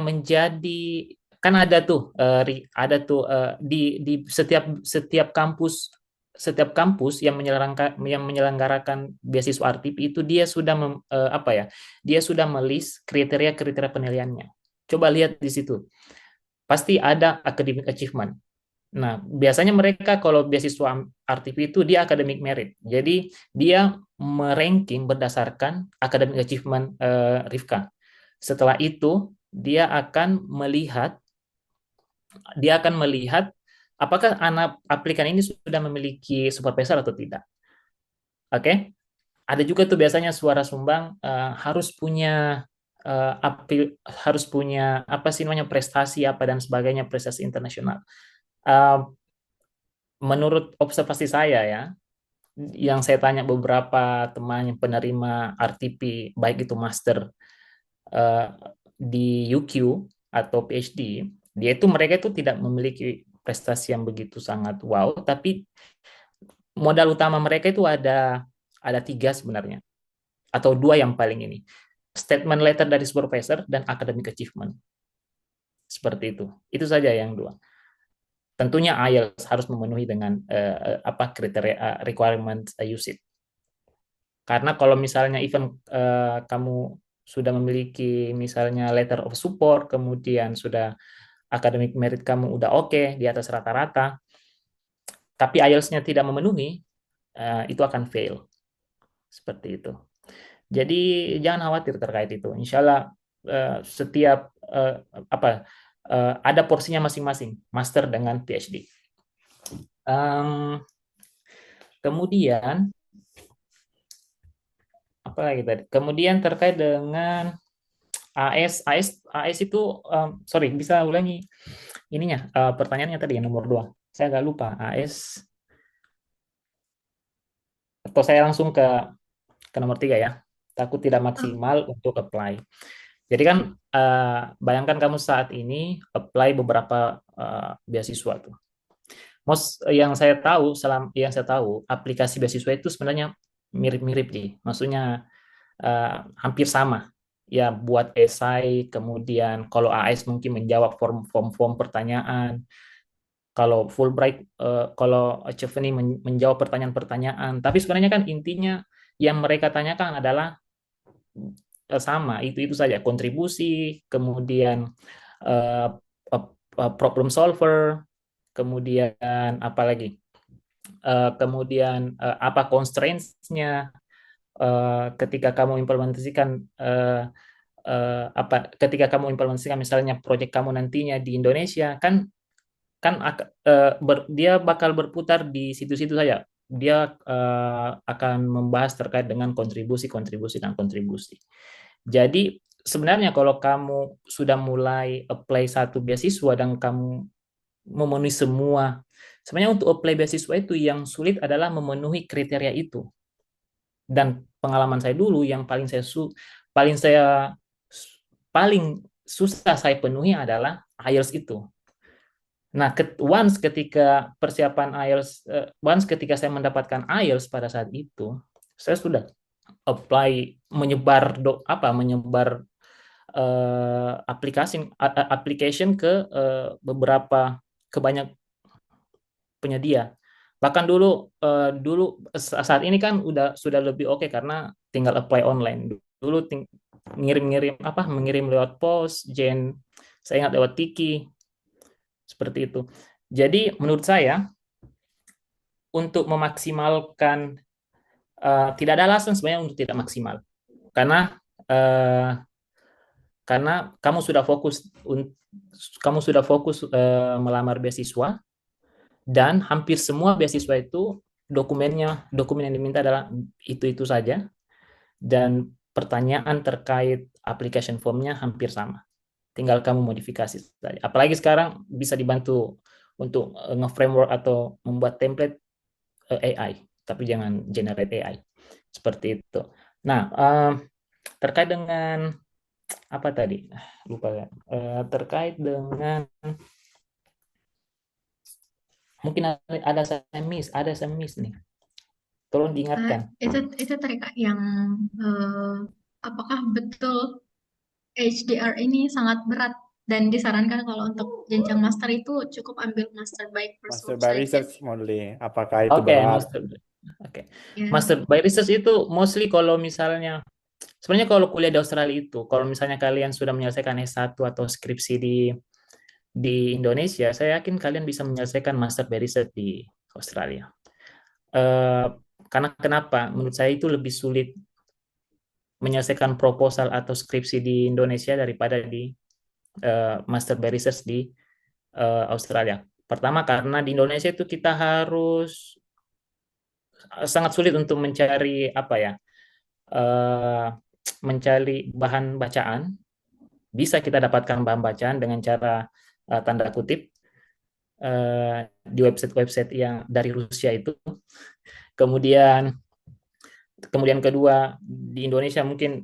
menjadi, kan ada tuh di setiap kampus yang menyelenggarakan beasiswa RTP itu dia sudah dia sudah melis kriteria penilaiannya. Coba lihat di situ, pasti ada academic achievement. Nah, biasanya mereka kalau beasiswa RTP itu dia academic merit. Jadi dia meranking berdasarkan academic achievement Rifka. Setelah itu dia akan melihat apakah anak aplikan ini sudah memiliki supervisor atau tidak. Oke? Ada juga tuh biasanya suara sumbang harus punya apa sih namanya prestasi apa dan sebagainya, prestasi internasional. Menurut observasi saya ya, yang saya tanya beberapa teman yang penerima RTP, baik itu master di UQ atau PhD, mereka itu tidak memiliki prestasi yang begitu sangat wow, tapi modal utama mereka itu ada 3 sebenarnya, atau 2 yang paling ini. Statement letter dari supervisor dan academic achievement. Seperti itu. Itu saja yang 2. Tentunya IELTS harus memenuhi dengan kriteria requirement USIT. Karena kalau misalnya even kamu sudah memiliki misalnya letter of support, kemudian sudah academic merit kamu udah oke, di atas rata-rata, tapi IELTS-nya tidak memenuhi, itu akan fail. Seperti itu. Jadi jangan khawatir terkait itu. Insya Allah setiap ada porsinya masing-masing, master dengan PhD. Kemudian apa lagi tadi? Kemudian terkait dengan AS itu sorry, bisa ulangi ininya pertanyaannya tadi yang nomor 2. Saya agak lupa AS, atau saya langsung ke nomor 3 ya. Takut tidak maksimal untuk apply. Jadi kan bayangkan kamu saat ini apply beberapa beasiswa tuh. Yang saya tahu aplikasi beasiswa itu sebenarnya mirip-mirip sih. Maksudnya hampir sama. Ya buat esai, kemudian kalau AS mungkin menjawab form pertanyaan. Kalau Fulbright, kalau Chevening menjawab pertanyaan-pertanyaan. Tapi sebenarnya kan intinya yang mereka tanyakan adalah sama, itu saja, kontribusi, kemudian problem solver, kemudian apa lagi, kemudian apa constraints-nya ketika kamu implementasikan ketika kamu implementasikan misalnya proyek kamu nantinya di Indonesia, kan dia bakal berputar di situ-situ saja. Dia akan membahas terkait dengan kontribusi. Jadi sebenarnya kalau kamu sudah mulai apply satu beasiswa dan kamu memenuhi semua, sebenarnya untuk apply beasiswa itu yang sulit adalah memenuhi kriteria itu. Dan pengalaman saya dulu yang paling susah saya penuhi adalah IELTS itu. Nah, ketika persiapan IELTS, ketika saya mendapatkan IELTS pada saat itu, saya sudah apply, menyebar application ke banyak penyedia. Bahkan dulu saat ini kan sudah lebih oke karena tinggal apply online. Dulu mengirim lewat pos, saya ingat lewat Tiki. Seperti itu. Jadi menurut saya untuk memaksimalkan tidak ada alasan sebenarnya untuk tidak maksimal. Karena kamu sudah fokus melamar beasiswa, dan hampir semua beasiswa itu dokumen yang diminta adalah itu saja, dan pertanyaan terkait application form-nya hampir sama. Tinggal kamu modifikasi saja. Apalagi sekarang bisa dibantu untuk nge-framework atau membuat template AI, tapi jangan generate AI seperti itu. Nah, terkait dengan apa tadi? Lupa ya. Terkait dengan mungkin ada saya miss nih. Tolong diingatkan. Itu tadi Kak yang apakah betul HDR ini sangat berat dan disarankan kalau untuk jenjang master itu cukup ambil master by Master coursework by saja. research only. Apakah itu Oke, berat? Ya. master by research itu mostly kalau misalnya sebenarnya kalau kuliah di Australia itu, kalau misalnya kalian sudah menyelesaikan S1 atau skripsi di Indonesia, saya yakin kalian bisa menyelesaikan master by research di Australia. Karena kenapa? Menurut saya itu lebih sulit menyelesaikan proposal atau skripsi di Indonesia daripada di master by research di Australia. Pertama karena di Indonesia itu kita harus sangat sulit untuk mencari apa ya, mencari bahan bacaan. Bisa kita dapatkan bahan bacaan dengan cara tanda kutip di website-website yang dari Rusia itu. Kemudian kedua, di Indonesia mungkin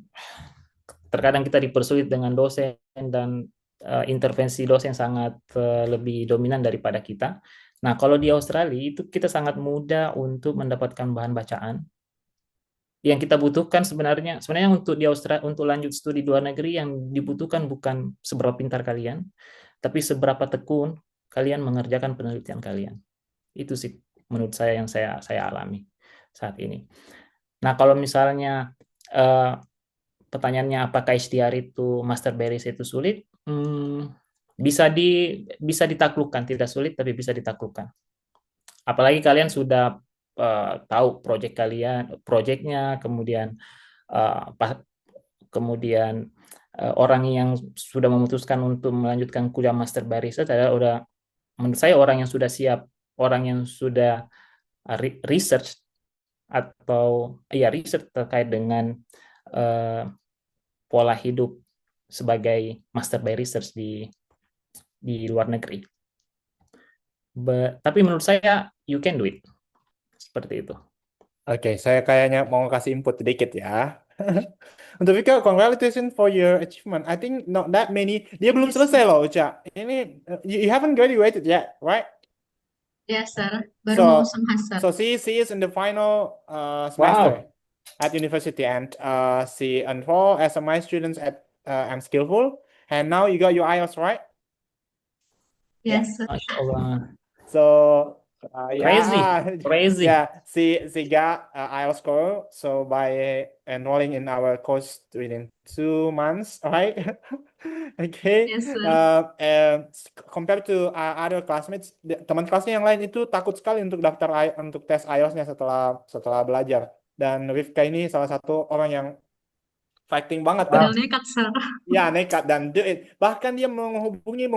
terkadang kita dipersulit dengan dosen dan intervensi dosen sangat lebih dominan daripada kita. Nah, kalau di Australia itu kita sangat mudah untuk mendapatkan bahan bacaan. Yang kita butuhkan sebenarnya untuk di Australia, untuk lanjut studi di luar negeri, yang dibutuhkan bukan seberapa pintar kalian, tapi seberapa tekun kalian mengerjakan penelitian kalian. Itu sih menurut saya yang saya alami saat ini. Nah, kalau misalnya pertanyaannya apakah HDR itu master baris itu sulit, bisa ditaklukkan, tidak sulit tapi bisa ditaklukkan. Apalagi kalian sudah tahu proyeknya, kemudian orang yang sudah memutuskan untuk melanjutkan kuliah master by research adalah menurut saya orang yang sudah siap, orang yang sudah research atau research terkait dengan pola hidup sebagai master by research di luar negeri. Tapi menurut saya you can do it. Seperti itu. Oke, saya kayaknya mau kasih input sedikit ya. Untuk Vika, congratulations for your achievement. I think not that many. Dia belum Yes, selesai loh, Uca. Ini you haven't graduated yet, right? Yes, sir. Baru mau So semester. she is in the final semester at university, and she enrolled as a my student at mSkillful, and now you got your IELTS, right? Yes, sir. Masya Allah. So Crazy. yeah, she got IELTS score. So by enrolling in our course within 2 months, right? Okay. Yes, sir. Compared to other classmates, teman kelasnya yang lain itu takut sekali untuk daftar untuk tes IELTS-nya setelah belajar. Dan Rifka ini salah satu orang yang fighting banget. Padahal nekat, sir. Ya, nekat dan do it. Bahkan dia menghubungi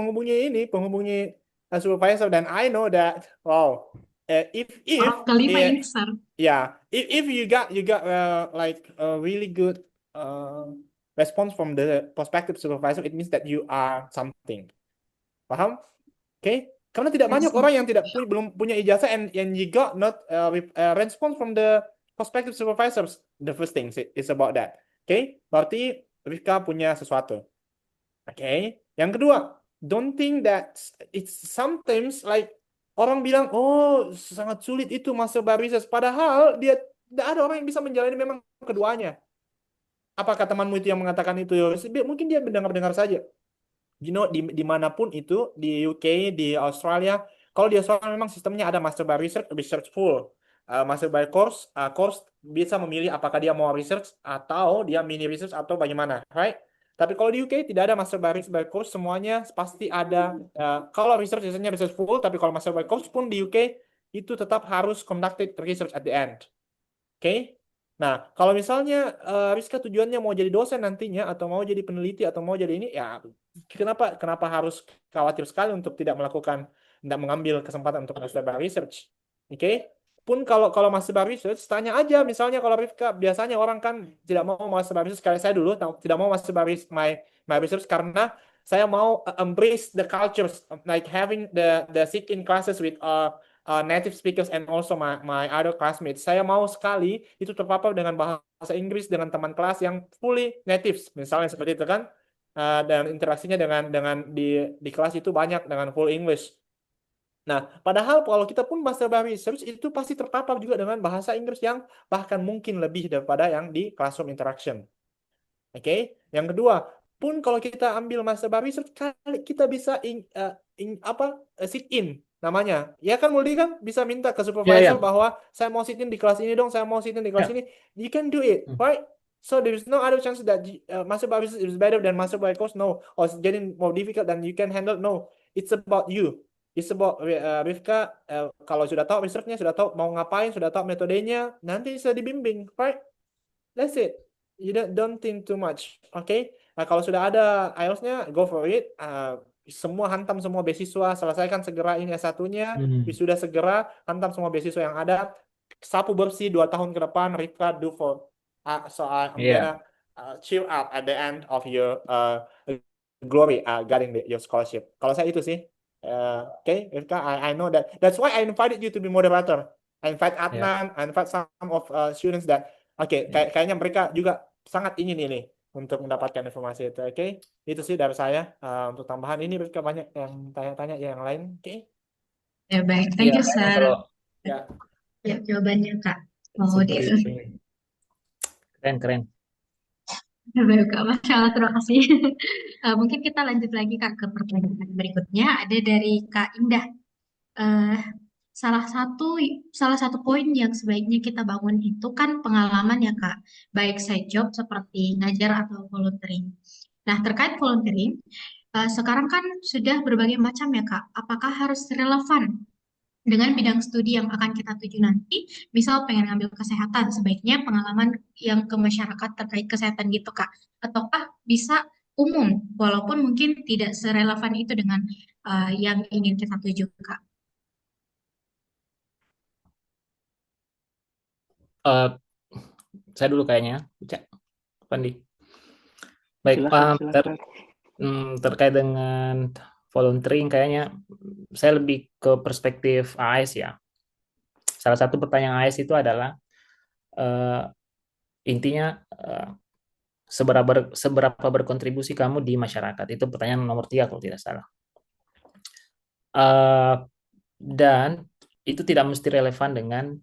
supervisor, dan I know that if Orang kelima ini, sir. yeah, if you got like a really good response from the prospective supervisor, it means that you are something. Paham? Okay? Karena tidak banyak orang yang belum punya ijazah, and you got not response from the prospective supervisors. The first thing is about that. Okay? Berarti Rifka punya sesuatu. Okay? Yang kedua, don't think that it's sometimes like orang bilang, oh sangat sulit itu master by research, padahal dia tidak ada orang yang bisa menjalani memang keduanya. Apakah temanmu itu yang mengatakan itu? Mungkin dia mendengar-dengar saja. You know, dimanapun itu, di UK, di Australia, kalau di Australia memang sistemnya ada master by research, research full. Master by course bisa memilih apakah dia mau research atau dia mini research atau bagaimana, right? Tapi kalau di UK tidak ada master by research by course, semuanya pasti ada. Kalau research biasanya research full, tapi kalau master by course pun di UK itu tetap harus conducted research at the end. Okay? Nah, kalau misalnya Rizka tujuannya mau jadi dosen nantinya, atau mau jadi peneliti, atau mau jadi ini, ya kenapa harus khawatir sekali untuk tidak mengambil kesempatan untuk master by research? Okay? Pun kalau master by research, tanya aja, misalnya kalau Rifka, biasanya orang kan tidak mau master by research, kayak saya dulu tidak mau master by my research karena Saya mau embrace the cultures, like having the sit-in classes with native speakers and also my other classmates. Saya mau sekali itu terpapar dengan bahasa Inggris dengan teman kelas yang fully natives, misalnya seperti itu kan. Dan interaksinya dengan di kelas itu banyak dengan full English. Nah, padahal kalau kita pun bahasa research itu pasti terpapar juga dengan bahasa Inggris yang bahkan mungkin lebih daripada yang di classroom interaction. Oke, yang kedua, pun kalau kita ambil masa research kali kita bisa sit in namanya. Ya kan Muldi kan bisa minta ke Ya, ya, supervisor bahwa saya mau sit in di kelas ini dong, saya mau sit in di kelas ya. ini. You can do it, right? So there is no other chance that master research is better than master by course. No, or it's getting more difficult than you can handle. No, it's about you. It's about Rifka. Kalau sudah tahu researchnya, sudah tahu mau ngapain, sudah tahu metodenya, nanti bisa dibimbing, right? That's it. You don't think too much, okay? Nah, kalau sudah ada IELTS-nya, go for it. Semua hantam semua beasiswa, selesaikan segera ini S1-nya, wisuda segera, hantam semua beasiswa yang ada, sapu bersih 2 tahun ke depan, Rifka do for. So I'm Iya, gonna cheer up at the end of your glory getting your scholarship. Kalau saya itu sih, okay, Rifka, I know that. That's why I invited you to be moderator. I invite ya, Adnan, I invite some of students that Oke, kayaknya mereka juga sangat ingin ini untuk mendapatkan informasi itu. Oke, itu sih dari saya. Untuk tambahan ini mereka banyak yang tanya-tanya yang lain. Oke, Ya baik, iya. thank you Kayaknya Sir. kalau ya. Ya jawabannya Kak. Mau seperti itu. itu, keren, keren. Ya, baik Kak, Masya Allah, terima kasih. Mungkin kita lanjut lagi Kak ke pertanyaan berikutnya. Ada dari Kak Indah. Eh, salah satu poin yang sebaiknya kita bangun itu kan pengalaman ya Kak, baik side job seperti ngajar atau volunteering. Nah, terkait volunteering, sekarang kan sudah berbagai macam ya Kak. Apakah harus relevan dengan bidang studi yang akan kita tuju nanti? Misal pengen ngambil kesehatan, sebaiknya pengalaman yang ke masyarakat terkait kesehatan gitu Kak. Ataukah bisa umum, walaupun mungkin tidak serelevan itu dengan yang ingin kita tuju Kak. Eh, saya dulu kayaknya, Cak, Pandi. Baik, Silakan. terkait dengan volunteering kayaknya saya lebih ke perspektif AS ya. Salah satu pertanyaan AS itu adalah intinya seberapa berkontribusi kamu di masyarakat. Itu pertanyaan nomor 3 kalau tidak salah. Dan itu tidak mesti relevan dengan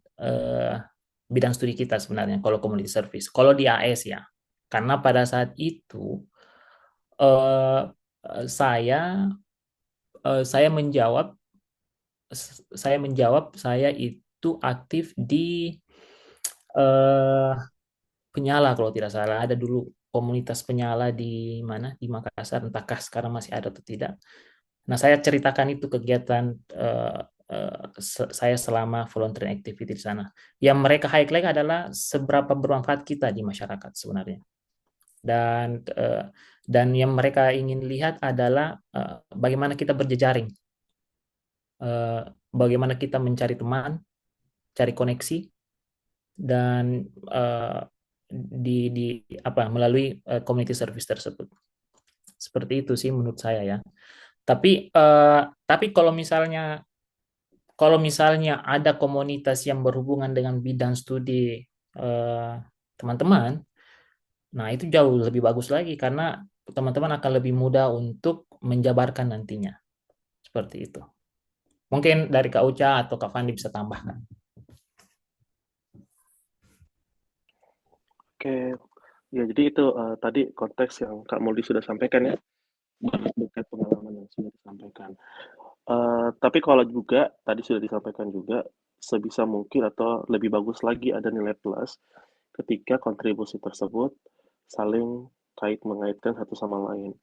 bidang studi kita sebenarnya kalau community service. Kalau di AS ya, karena pada saat itu saya menjawab saya itu aktif di penyala kalau tidak salah. Ada dulu komunitas penyala di mana, di Makassar, entahkah sekarang masih ada atau tidak. Nah, saya ceritakan itu kegiatan saya selama volunteer activity di sana. Yang mereka highlight adalah seberapa bermanfaat kita di masyarakat sebenarnya. Dan yang mereka ingin lihat adalah bagaimana kita berjejaring, bagaimana kita mencari teman, cari koneksi, dan melalui community service tersebut. Seperti itu sih menurut saya ya. Tapi kalau misalnya ada komunitas yang berhubungan dengan bidang studi teman-teman, nah itu jauh lebih bagus lagi karena teman-teman akan lebih mudah untuk menjabarkan nantinya. Seperti itu. Mungkin dari Kak Uca atau Kak Fandi bisa tambahkan. Oke, ya jadi itu tadi konteks yang Kak Muldi sudah sampaikan ya, berkat pengalaman yang sudah disampaikan. Tapi kalau juga tadi sudah disampaikan juga sebisa mungkin atau lebih bagus lagi ada nilai plus ketika kontribusi tersebut saling mengaitkan satu sama lain.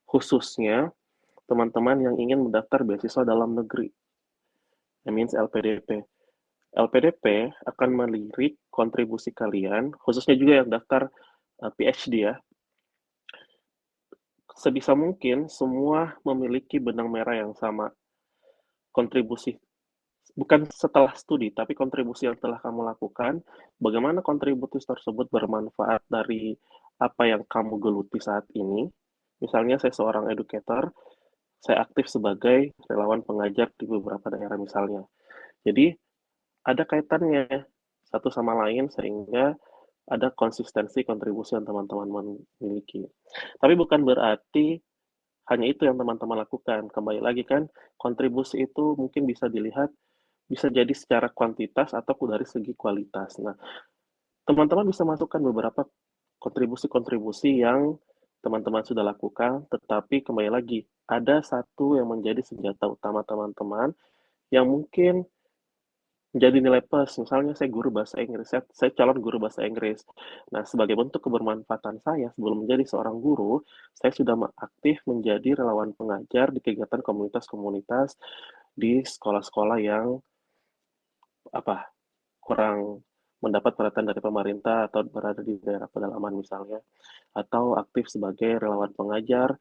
Khususnya teman-teman yang ingin mendaftar beasiswa dalam negeri, that means LPDP. LPDP akan melirik kontribusi kalian, khususnya juga yang daftar PhD ya. Sebisa mungkin semua memiliki benang merah yang sama. Kontribusi, bukan setelah studi, tapi kontribusi yang telah kamu lakukan, bagaimana kontribusi tersebut bermanfaat dari apa yang kamu geluti saat ini, Misalnya saya seorang educator, saya aktif sebagai relawan pengajar di beberapa daerah misalnya. Jadi ada kaitannya satu sama lain sehingga ada konsistensi kontribusi yang teman-teman miliki. Tapi bukan berarti hanya itu yang teman-teman lakukan. Kembali lagi kan, kontribusi itu mungkin bisa dilihat, bisa jadi secara kuantitas atau dari segi kualitas. Nah, teman-teman bisa masukkan beberapa kontribusi-kontribusi yang teman-teman sudah lakukan, tetapi kembali lagi, ada satu yang menjadi senjata utama teman-teman yang mungkin menjadi nilai plus. Misalnya saya guru bahasa Inggris, saya calon guru bahasa Inggris. Nah, sebagai bentuk kebermanfaatan saya sebelum menjadi seorang guru, saya sudah aktif menjadi relawan pengajar di kegiatan komunitas-komunitas di sekolah-sekolah yang apa kurang mendapat perhatian dari pemerintah atau berada di daerah pedalaman misalnya, atau aktif sebagai relawan pengajar.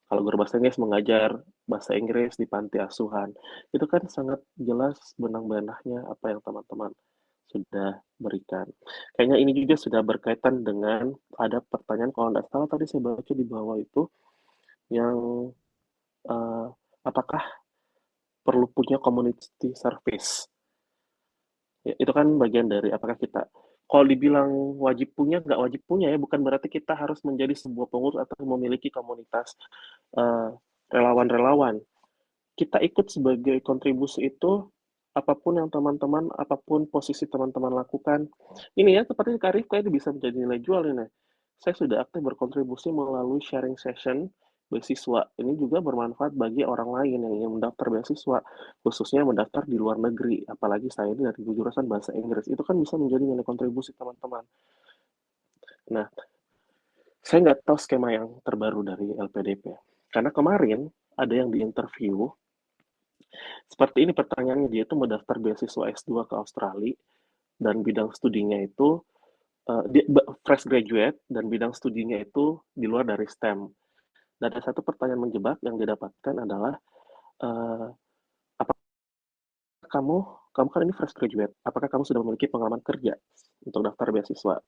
Kalau guru bahasa Inggris mengajar bahasa Inggris di panti asuhan, itu kan sangat jelas benang-benangnya apa yang teman-teman sudah berikan. Kayaknya ini juga sudah berkaitan dengan ada pertanyaan kalau tidak salah tadi saya baca di bawah itu yang eh, apakah perlu punya community service? Ya, itu kan bagian dari apakah kita kalau dibilang wajib punya, nggak wajib punya ya, bukan berarti kita harus menjadi sebuah pengurus atau memiliki komunitas eh, relawan-relawan. Kita ikut sebagai kontribusi itu apapun yang teman-teman, apapun posisi teman-teman lakukan. Ini ya, seperti Kak Rifka ini bisa menjadi nilai jual ini. Saya sudah aktif berkontribusi melalui sharing session beasiswa. Ini juga bermanfaat bagi orang lain yang ingin mendaftar beasiswa, khususnya mendaftar di luar negeri. Apalagi saya ini dari jurusan bahasa Inggris. Itu kan bisa menjadi nilai kontribusi teman-teman. Nah, saya nggak tahu skema yang terbaru dari LPDP. Karena kemarin ada yang diinterview, seperti ini pertanyaannya, dia itu mendaftar beasiswa S2 ke Australia dan bidang studinya itu dia fresh graduate dan bidang studinya itu di luar dari STEM. Dan ada satu pertanyaan menjebak yang didapatkan adalah uh, apakah kamu kamu kan ini fresh graduate, apakah kamu sudah memiliki pengalaman kerja untuk daftar beasiswa?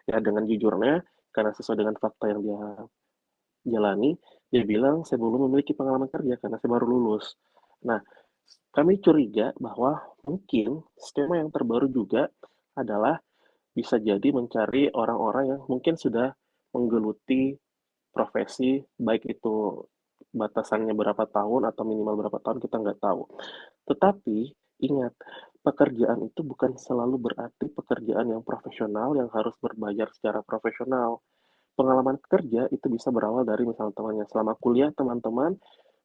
Ya dengan jujurnya karena sesuai dengan fakta yang dia jalani, dia bilang saya belum memiliki pengalaman kerja karena saya baru lulus. Nah, kami curiga bahwa mungkin skema yang terbaru juga adalah bisa jadi mencari orang-orang yang mungkin sudah menggeluti profesi, baik itu batasannya berapa tahun atau minimal berapa tahun kita nggak tahu. Tetapi ingat, pekerjaan itu bukan selalu berarti pekerjaan yang profesional yang harus berbayar secara profesional. Pengalaman kerja itu bisa berawal dari misalnya temannya selama kuliah teman-teman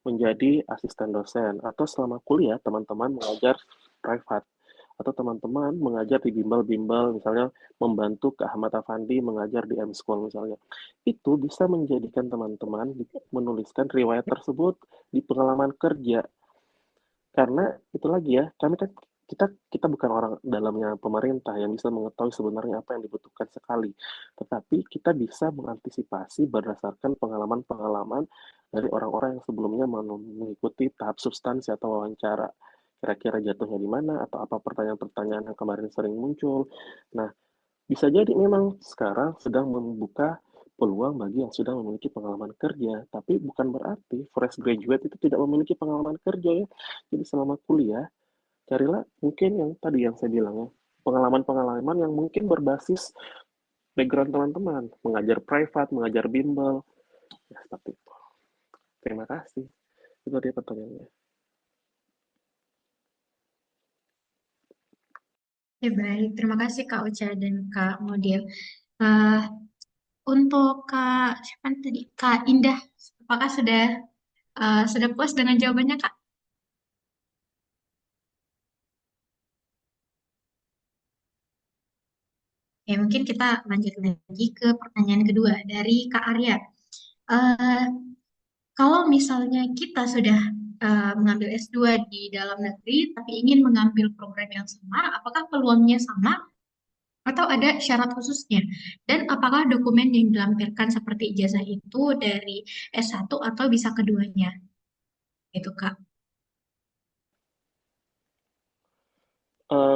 menjadi asisten dosen atau selama kuliah teman-teman mengajar privat atau teman-teman mengajar di bimbel-bimbel misalnya membantu Kak Ahmad Afandi mengajar di M-School misalnya. Itu bisa menjadikan teman-teman menuliskan riwayat tersebut di pengalaman kerja karena itu lagi ya, kami kan kita kita bukan orang dalamnya pemerintah yang bisa mengetahui sebenarnya apa yang dibutuhkan sekali. Tetapi kita bisa mengantisipasi berdasarkan pengalaman-pengalaman dari orang-orang yang sebelumnya mengikuti tahap substansi atau wawancara. Kira-kira jatuhnya di mana atau apa pertanyaan-pertanyaan yang kemarin sering muncul. Nah, bisa jadi memang sekarang sedang membuka peluang bagi yang sudah memiliki pengalaman kerja, tapi bukan berarti fresh graduate itu tidak memiliki pengalaman kerja ya. Jadi selama kuliah, carilah mungkin yang tadi yang saya bilang ya, pengalaman-pengalaman yang mungkin berbasis background teman-teman, mengajar privat, mengajar bimbel, ya seperti itu. Terima kasih. Itu dia pertanyaannya. Ya, baik. Terima kasih Kak Uca dan Kak Model. Eh, untuk Kak siapa tadi? Kak Indah, apakah sudah puas dengan jawabannya Kak? Ya, mungkin kita lanjut lagi ke pertanyaan kedua dari Kak Arya. Eh, Kalau misalnya kita sudah mengambil S2 di dalam negeri, tapi ingin mengambil program yang sama, apakah peluangnya sama atau ada syarat khususnya? Dan apakah dokumen yang dilampirkan seperti ijazah itu dari S1 atau bisa keduanya? Itu, Kak.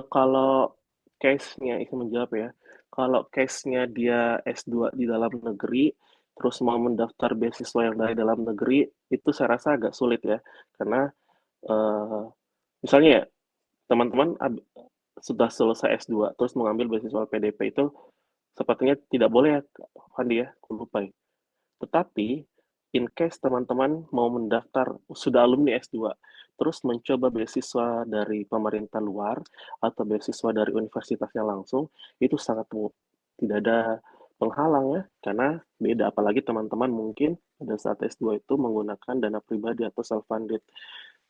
Kalau case-nya itu menjawab ya, kalau case-nya dia S2 di dalam negeri, terus mau mendaftar beasiswa yang dari dalam negeri, itu saya rasa agak sulit ya. Karena misalnya ya, teman-teman sudah selesai S2, terus mengambil beasiswa PDP itu sepertinya tidak boleh ya, Fandi ya, aku lupa ya. Tetapi, in case teman-teman mau mendaftar, sudah alumni S2, terus mencoba beasiswa dari pemerintah luar atau beasiswa dari universitasnya langsung, itu sangat tidak ada penghalang ya, karena beda. Apalagi teman-teman mungkin pada saat S2 itu menggunakan dana pribadi atau self-funded.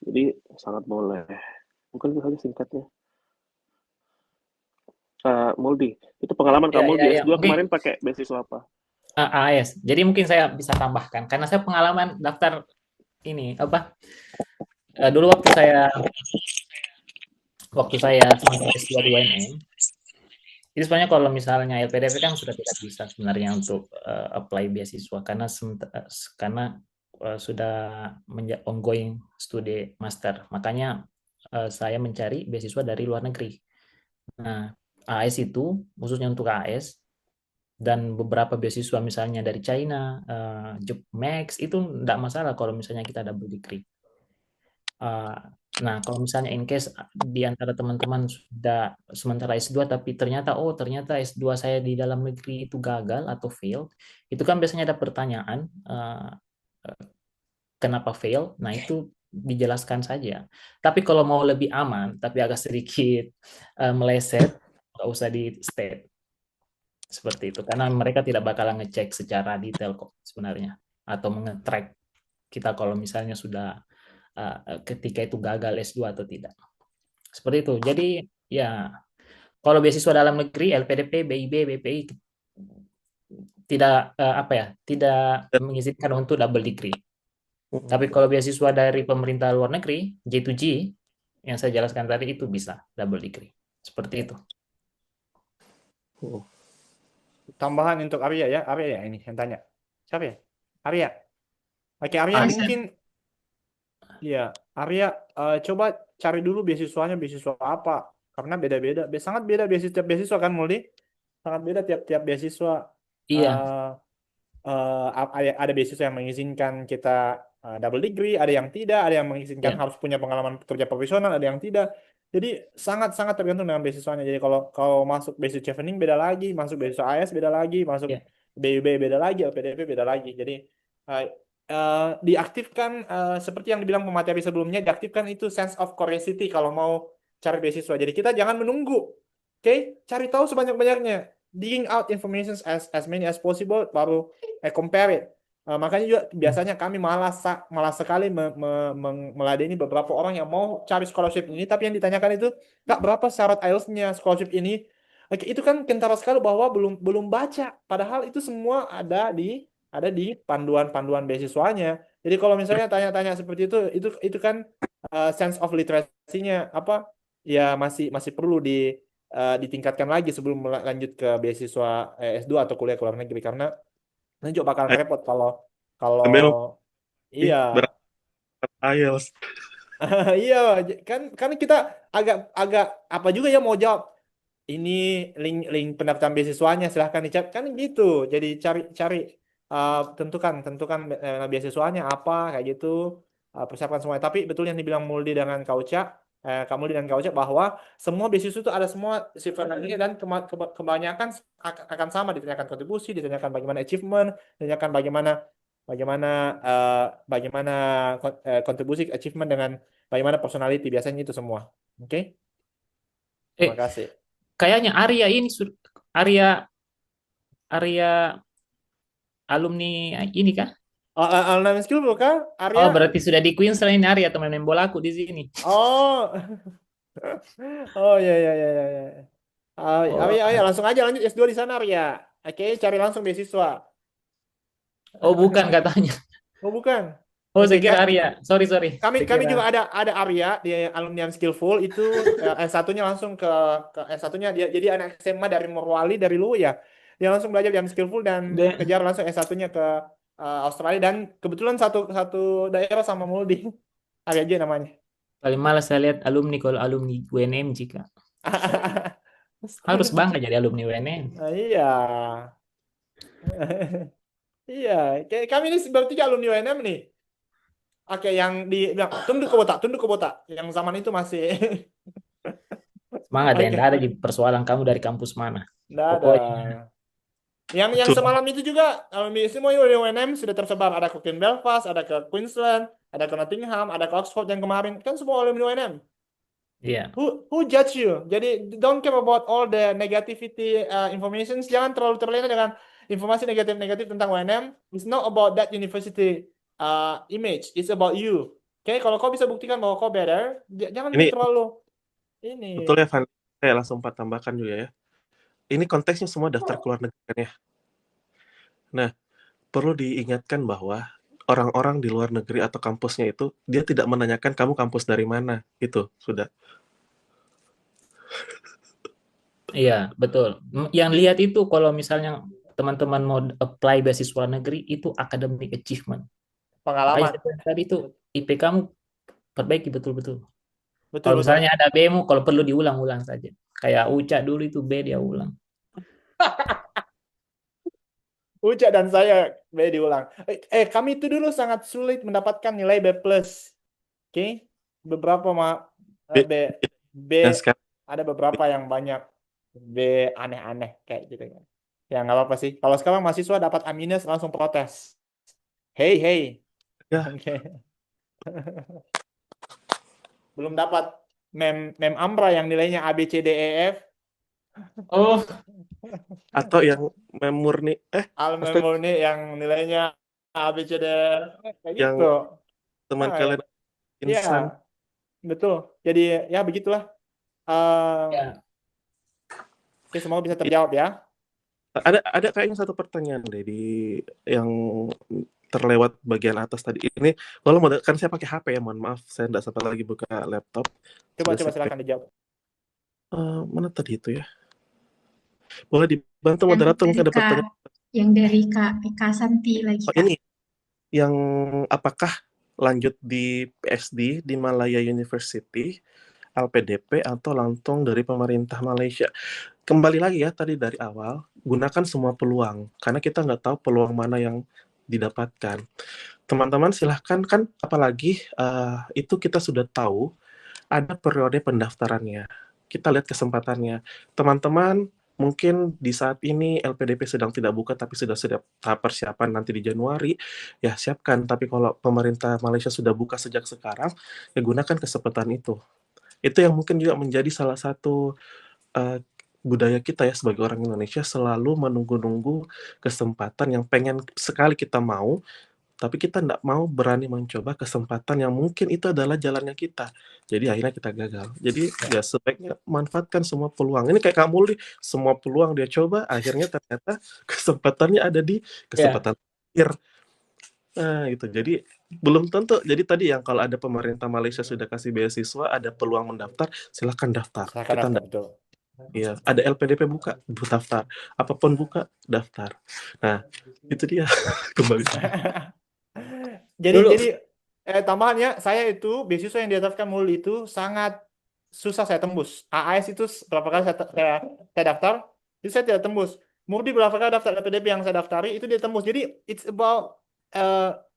Jadi, sangat boleh. Mungkin itu saja singkatnya. Muldi, itu pengalaman Ya, kamu ya, di ya. S2 Mungkin kemarin pakai beasiswa apa? AAS. Jadi mungkin saya bisa tambahkan karena saya pengalaman daftar ini apa? Dulu waktu saya semester S2 di UNM, itu sebenarnya kalau misalnya LPDP kan sudah tidak bisa sebenarnya untuk apply beasiswa karena sudah ongoing studi master. Makanya saya mencari beasiswa dari luar negeri. Nah, AS itu khususnya untuk AS dan beberapa beasiswa misalnya dari China, Max itu tidak masalah kalau misalnya kita double degree. Nah, kalau misalnya in case di antara teman-teman sudah sementara S2 tapi ternyata S2 saya di dalam negeri itu gagal atau fail, itu kan biasanya ada pertanyaan kenapa fail. Nah, itu dijelaskan saja. Tapi kalau mau lebih aman tapi agak sedikit meleset, nggak usah di state seperti itu karena mereka tidak bakalan ngecek secara detail kok sebenarnya atau mengetrack kita kalau misalnya sudah ketika itu gagal S2 atau tidak. Seperti itu. Jadi ya kalau beasiswa dalam negeri LPDP, BIB, BPI tidak tidak mengizinkan untuk double degree. Tapi kalau beasiswa dari pemerintah luar negeri, J2G yang saya jelaskan tadi itu bisa double degree. Seperti itu. Tambahan untuk Arya ya, ini yang tanya. Siapa ya? Arya. Oke, Arya mungkin ya, Arya coba cari dulu beasiswanya beasiswa apa karena beda-beda, sangat beda tiap beasiswa kan Muldi? Sangat beda tiap beasiswa. Iya. Ada beasiswa yang mengizinkan kita double degree, ada yang tidak, ada yang mengizinkan Iya. harus punya pengalaman kerja profesional, ada yang tidak. Jadi sangat-sangat tergantung dengan beasiswanya. Jadi kalau masuk beasiswa chevening beda lagi, masuk beasiswa AS beda lagi, masuk Iya. BUB beda lagi, LPDP beda lagi. Jadi diaktifkan seperti yang dibilang pemateri sebelumnya, diaktifkan itu sense of curiosity kalau mau cari beasiswa. Jadi kita jangan menunggu, oke? Cari tahu sebanyak-banyaknya, digging out information as many as possible, baru compare it. Makanya juga biasanya kami malas sekali meladeni beberapa orang yang mau cari scholarship ini, tapi yang ditanyakan itu, Kak, berapa syarat IELTS-nya scholarship ini? Oke, itu kan kentara sekali bahwa belum baca, padahal itu semua ada di panduan beasiswanya. Jadi kalau misalnya tanya-tanya seperti itu kan sense of literacy-nya apa ya masih perlu ditingkatkan lagi sebelum lanjut ke beasiswa S2 atau kuliah ke luar negeri, karena nanti juga bakal repot kalau iya. IELTS. Iya, kan kita agak apa juga ya mau jawab. Ini link pendaftaran beasiswanya silahkan dicek kan gitu. Jadi cari tentukan beasiswanya apa kayak gitu, persiapkan semuanya. Tapi betul yang dibilang Muldi dengan Kak Muldi dan Kauca bahwa semua beasiswa itu ada semua sifatnya dan kebanyakan akan sama, ditanyakan kontribusi, ditanyakan bagaimana achievement, ditanyakan bagaimana kontribusi achievement dengan bagaimana personality, biasanya itu semua. Oke? Terima kasih. Kayaknya Arya alumni ini kah? Alumni skill bukan? Arya? Oh, berarti sudah di Queensland ini Arya teman main bola aku di sini. Oh. Oh ya. Arya, langsung aja lanjut S2 di sana Arya. Oke, cari langsung beasiswa. Oh, bukan katanya. Oh, bukan. Oh, saya Oke, kira Arya. Sorry. Kami Saya kira- juga ada Arya di alumni Skillful itu S1-nya langsung ke S1-nya dia jadi anak SMA dari Morwali dari Luwu ya. Dia langsung belajar di Skillful dan kejar langsung S1-nya ke Australia, dan kebetulan satu daerah sama Muldi. Arya aja namanya. Paling malas saya lihat alumni kalau alumni UNM jika. Harus bangga jadi alumni UNM. Iya. Iya, kayak kami ini bertiga alumni UNM nih. Oke, yang bilang tunduk ke botak. Yang zaman itu masih Semangat ya, oke, enggak ada di persoalan kamu dari kampus mana. nggak ada. Pokoknya, Yang Betul. semalam itu juga alumni semua UNM sudah tersebar. Ada ke Belfast, ada ke Queensland, ada ke Nottingham, ada ke Oxford yang kemarin kan semua alumni UNM. iya, Who judge you? Jadi don't care about all the negativity information. Jangan terlalu terlena dengan informasi negatif-negatif tentang UNM. It's not about that university image. It's about you. Oke, kalau kau bisa buktikan bahwa kau better, jangan Ini terlalu ini. betul ya, Van. Saya langsung tambahkan juga ya. Ini konteksnya semua daftar ke luar negeri kan ya. Nah, perlu diingatkan bahwa orang-orang di luar negeri atau kampusnya itu, dia tidak menanyakan kamu kampus dari mana. Itu, sudah. iya, betul. Yang lihat itu kalau misalnya teman-teman mau apply beasiswa negeri itu academic achievement. Makanya Pengalaman. saya bilang tadi itu IP kamu perbaiki betul-betul. Betul, Kalau betul. misalnya ada B-mu, kalau perlu diulang-ulang saja. Kayak Uca dulu itu B dia ulang. Uca dan saya diulang. Kami itu dulu sangat sulit mendapatkan nilai B+. Oke. Beberapa B, B yang sekarang, ada beberapa yang banyak B aneh-aneh kayak gitu kan. Ya nggak apa-apa sih. Kalau sekarang mahasiswa dapat A- langsung protes. Hey, hey. ya, Oke. Belum dapat mem Ambra yang nilainya A B C D E F. Oh, atau yang memurni, Al maksudnya Murni yang nilainya A B C D E F. Kayak yang gitu. teman Ah, kalian insan. iya, betul. Jadi ya begitulah. ya. Oke, semoga bisa terjawab ya. Ada kayaknya satu pertanyaan deh di yang terlewat bagian atas tadi. Ini kalau mau kan saya pakai HP ya, mohon maaf, saya tidak sempat lagi buka laptop. Coba Sudah saya pakai. silakan dijawab. Mana tadi itu ya? Boleh dibantu Yang moderator, mungkin dari ada Kak, pertanyaan. yang dari Kak Santi lagi Oh, Kak. ini yang apakah lanjut di PSD di Malaya University, LPDP, atau langsung dari pemerintah Malaysia? Kembali lagi ya tadi dari awal, gunakan semua peluang karena kita nggak tahu peluang mana yang didapatkan. Teman-teman silahkan, kan apalagi itu kita sudah tahu ada periode pendaftarannya. Kita lihat kesempatannya. Teman-teman mungkin di saat ini LPDP sedang tidak buka tapi sudah tahap persiapan nanti di Januari, ya siapkan. Tapi kalau pemerintah Malaysia sudah buka sejak sekarang, ya gunakan kesempatan itu. Itu yang mungkin juga menjadi salah satu budaya kita ya sebagai orang Indonesia, selalu menunggu-nunggu kesempatan yang pengen sekali kita mau, tapi kita tidak mau berani mencoba kesempatan yang mungkin itu adalah jalannya kita. Jadi akhirnya kita gagal. Jadi ya sebaiknya manfaatkan semua peluang. Ini kayak kamu nih, semua peluang dia coba, akhirnya ternyata kesempatannya ada di Ya, kesempatan akhir. Nah, gitu. Jadi belum tentu. Jadi tadi yang kalau ada pemerintah Malaysia sudah kasih beasiswa, ada peluang mendaftar, silahkan daftar. Silakan Kita daftar, ndak, betul. ya, ada LPDP buka, daftar. Apapun buka, daftar. Nah, itu dia kembali. dulu. Jadi tambahannya saya itu beasiswa yang didaftarkan Mul itu sangat susah saya tembus. AAS itu berapa kali saya daftar, itu saya tidak tembus. Murdi berapa kali daftar LPDP yang saya daftari itu dia tembus. Jadi it's about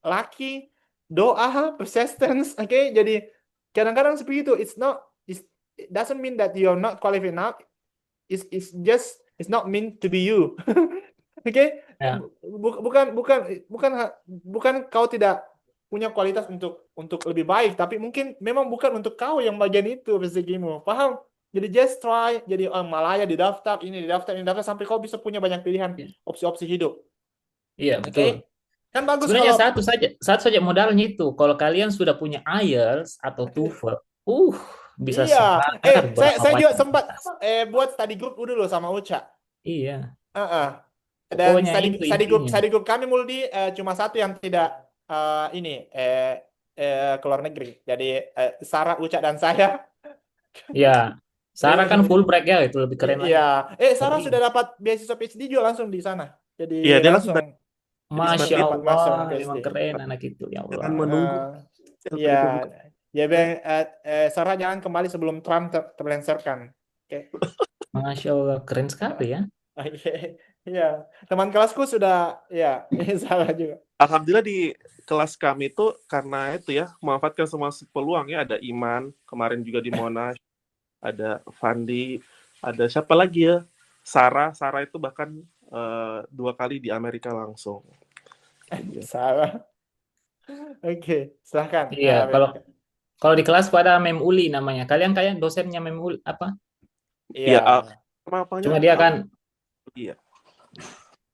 lucky, doa, persistence. Oke, jadi kadang-kadang seperti itu. It doesn't mean that you're not qualified enough. It's not meant to be you. Oke, Ya, bukan kau tidak punya kualitas untuk lebih baik, tapi mungkin memang bukan untuk kau yang bagian itu rezekimu. Paham? Jadi just try, jadi orang Malaya didaftar, ini didaftar sampai kau bisa punya banyak pilihan opsi-opsi hidup. iya Oke? betul. Kan bagus Sebenarnya kalau satu saja modalnya itu. Kalau kalian sudah punya IELTS atau TOEFL, bisa iya. sebar berapa Saya juga banyak sempat universitas. buat study group dulu sama Uca. Iya, Dan pokoknya itu study intinya. group kami Muldi cuma satu yang tidak ke luar negeri. Jadi Sarah, Uca dan saya. Ya, Sarah kan full break ya, itu lebih keren lagi. Iya. Sarah sudah dapat beasiswa PhD juga langsung di sana. Iya, Jadi dia langsung langsung jadi Masya berarti sempat masuk Allah, PhD. memang keren anak itu, ya Allah. jangan menunggu Iya. LPDP buka. Ya, Bang, Sarah jangan kembali sebelum Trump terpelengsarkan. Oke. Masya Allah, keren sekali ya. Oke. Ya, teman kelasku sudah, ya, ini salah juga. Alhamdulillah di kelas kami itu karena itu ya memanfaatkan semua peluang ya, ada Iman kemarin juga di Monash, ada Fandi, ada siapa lagi ya, Sarah itu bahkan 2 kali di Amerika langsung. Jadi, Salah. Oke, silahkan. Iya, kalau di kelas pada Mem Uli namanya. Kalian dosennya Mem Uli apa? iya, Iya, apanya? Cuma dia kan Iya.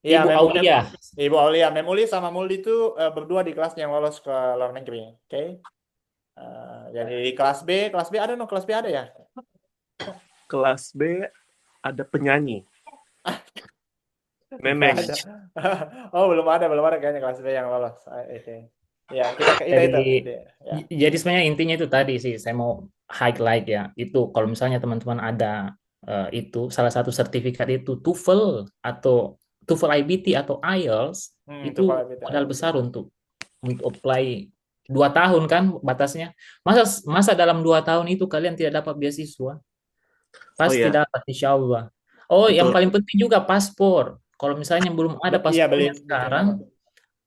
iya, Ibu Aulia. Ibu Aulia, Mem Uli sama Muldi itu berdua di kelas yang lolos ke luar negeri. Oke. Jadi di kelas B ada no, kelas B ada ya? Kelas B ada penyanyi, Nggak Neneng. ada. Oh, belum ada kayaknya kelas B yang lolos. Oke. Ya, kita itu. Ya. Jadi sebenarnya intinya itu tadi sih, saya mau highlight ya. Itu kalau misalnya teman-teman ada itu salah satu sertifikat itu TOEFL atau TOEFL IBT atau IELTS Itu itu kalau kita. modal besar untuk apply 2 tahun kan batasnya. Masa dalam 2 tahun itu kalian tidak dapat beasiswa? Pasti iya. dapat, insya Allah. Oh, yang Betul. paling penting juga paspor. Kalau misalnya belum ada Iya, beli paspornya sekarang,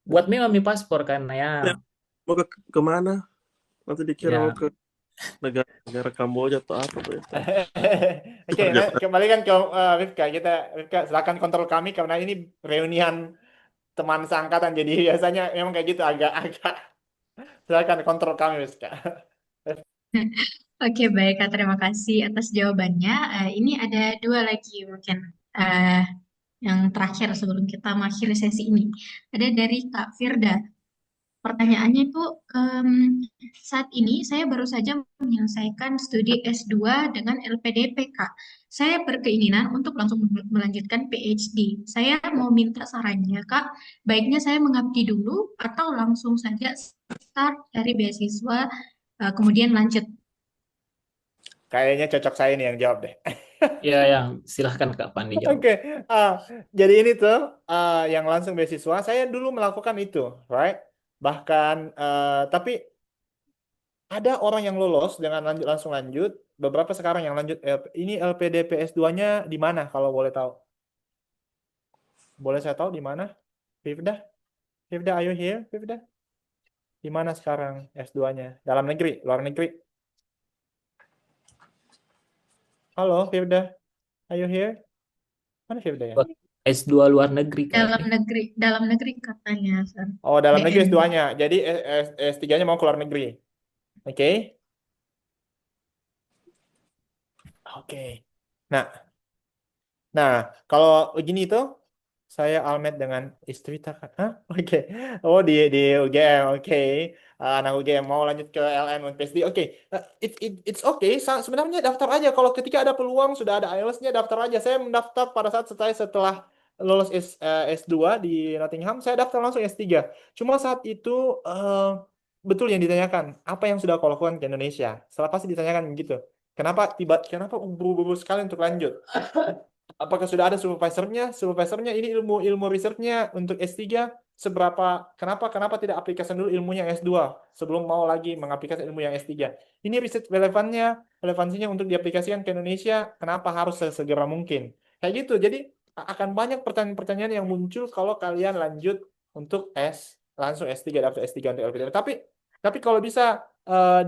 buat memang paspor kan ya. Mau kemana? Nanti dikira mau Ya. ke negara Kamboja atau apa tuh ya. Oke, kembalikan ke Rifka. Rifka, silakan kontrol kami karena ini reunian teman seangkatan. Jadi biasanya memang kayak gitu agak-agak. Silakan kontrol kami, Rifka. Oke, baik Kak, terima kasih atas jawabannya. Ini ada dua lagi mungkin eh, yang terakhir sebelum kita mengakhiri sesi ini. Ada dari Kak Firda. Pertanyaannya itu, saat ini saya baru saja menyelesaikan studi S2 dengan LPDP, Kak. Saya berkeinginan untuk langsung melanjutkan PhD. Saya mau minta sarannya, Kak. Baiknya saya mengabdi dulu atau langsung saja start dari beasiswa, kemudian lanjut. Kayaknya cocok saya nih yang jawab deh. Ya, silahkan Kak Pandi jawab. Oke, jadi ini tuh yang langsung beasiswa. Saya dulu melakukan itu, right? Bahkan, tapi ada orang yang lolos dengan langsung lanjut. Beberapa sekarang yang lanjut. Ini LPDP S2-nya di mana kalau boleh tahu? Boleh saya tahu di mana? Fifda? Fifda, are you here? Fifda? Di mana sekarang S2-nya? Dalam negeri, luar negeri? Halo, Fifda? Are you here? Mana Fifda ya? S2 luar negeri kayaknya. Dalam negeri katanya, Sir. Oh, dalam negeri BN. S2-nya. Jadi S3-nya mau ke luar negeri. Oke. Oke. Nah, kalau begini tuh, saya almet dengan istri Hah? Oke. Oh, di UGM, oke. Anak UGM mau lanjut ke LN PhD. Oke. It's okay. Sebenarnya daftar aja. Kalau ketika ada peluang, sudah ada IELTS-nya, daftar aja. Saya mendaftar pada saat setelah lulus S2 di Nottingham, saya daftar langsung S3. Cuma saat itu betul yang ditanyakan, apa yang sudah kau lakukan ke Indonesia? Setelah pasti ditanyakan gitu. Kenapa buru-buru sekali untuk lanjut? Apakah sudah ada supervisornya? Supervisornya ini ilmu researchnya untuk S3 seberapa? Kenapa tidak aplikasikan dulu ilmunya yang S2 sebelum mau lagi mengaplikasikan ilmu yang S3? Ini riset relevansinya untuk diaplikasikan ke Indonesia. Kenapa harus segera mungkin? Kayak gitu. Jadi akan banyak pertanyaan-pertanyaan yang muncul kalau kalian lanjut untuk langsung S3 daftar S3 untuk LPDP. Tapi kalau bisa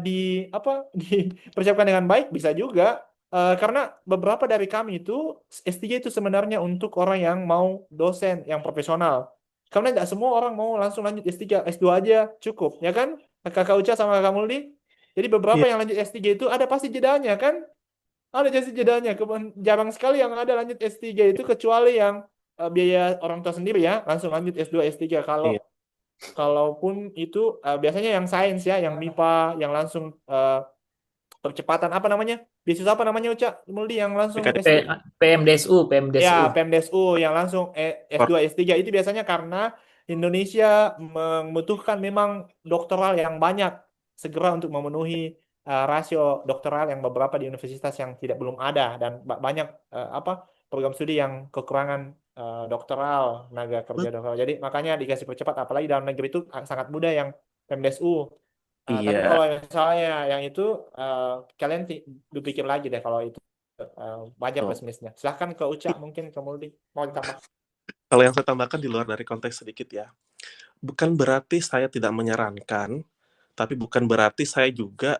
dipersiapkan dengan baik bisa juga. Karena beberapa dari kami itu S3 itu sebenarnya untuk orang yang mau dosen yang profesional. Karena tidak semua orang mau langsung lanjut S3, S2 aja cukup, ya kan? Kakak Uca sama Kakak Muldi. Jadi beberapa yang lanjut S3 itu ada pasti jedanya kan? Ada pasti jedanya. Jarang sekali yang ada lanjut S3 itu kecuali yang biaya orang tua sendiri ya, langsung lanjut S2, S3. Kalaupun itu biasanya yang sains ya, yang MIPA, yang langsung percepatan apa namanya? Beasiswa apa namanya Uca? Muldi yang langsung PMDSU. ya, PMDSU yang langsung S2, S3 itu biasanya karena Indonesia membutuhkan memang doktoral yang banyak segera untuk memenuhi rasio doktoral yang beberapa di universitas yang belum ada dan banyak program studi yang kekurangan doktoral, tenaga kerja doktoral. Jadi makanya dikasih percepat apalagi dalam negeri itu sangat mudah yang PMDSU. Tapi kalau misalnya yang itu kalian berpikir lagi deh kalau itu banyak plus minusnya. Silahkan ke Uca mungkin ke Muldi mau ditambah. Kalau yang saya tambahkan di luar dari konteks sedikit ya, bukan berarti saya tidak menyarankan, tapi bukan berarti saya juga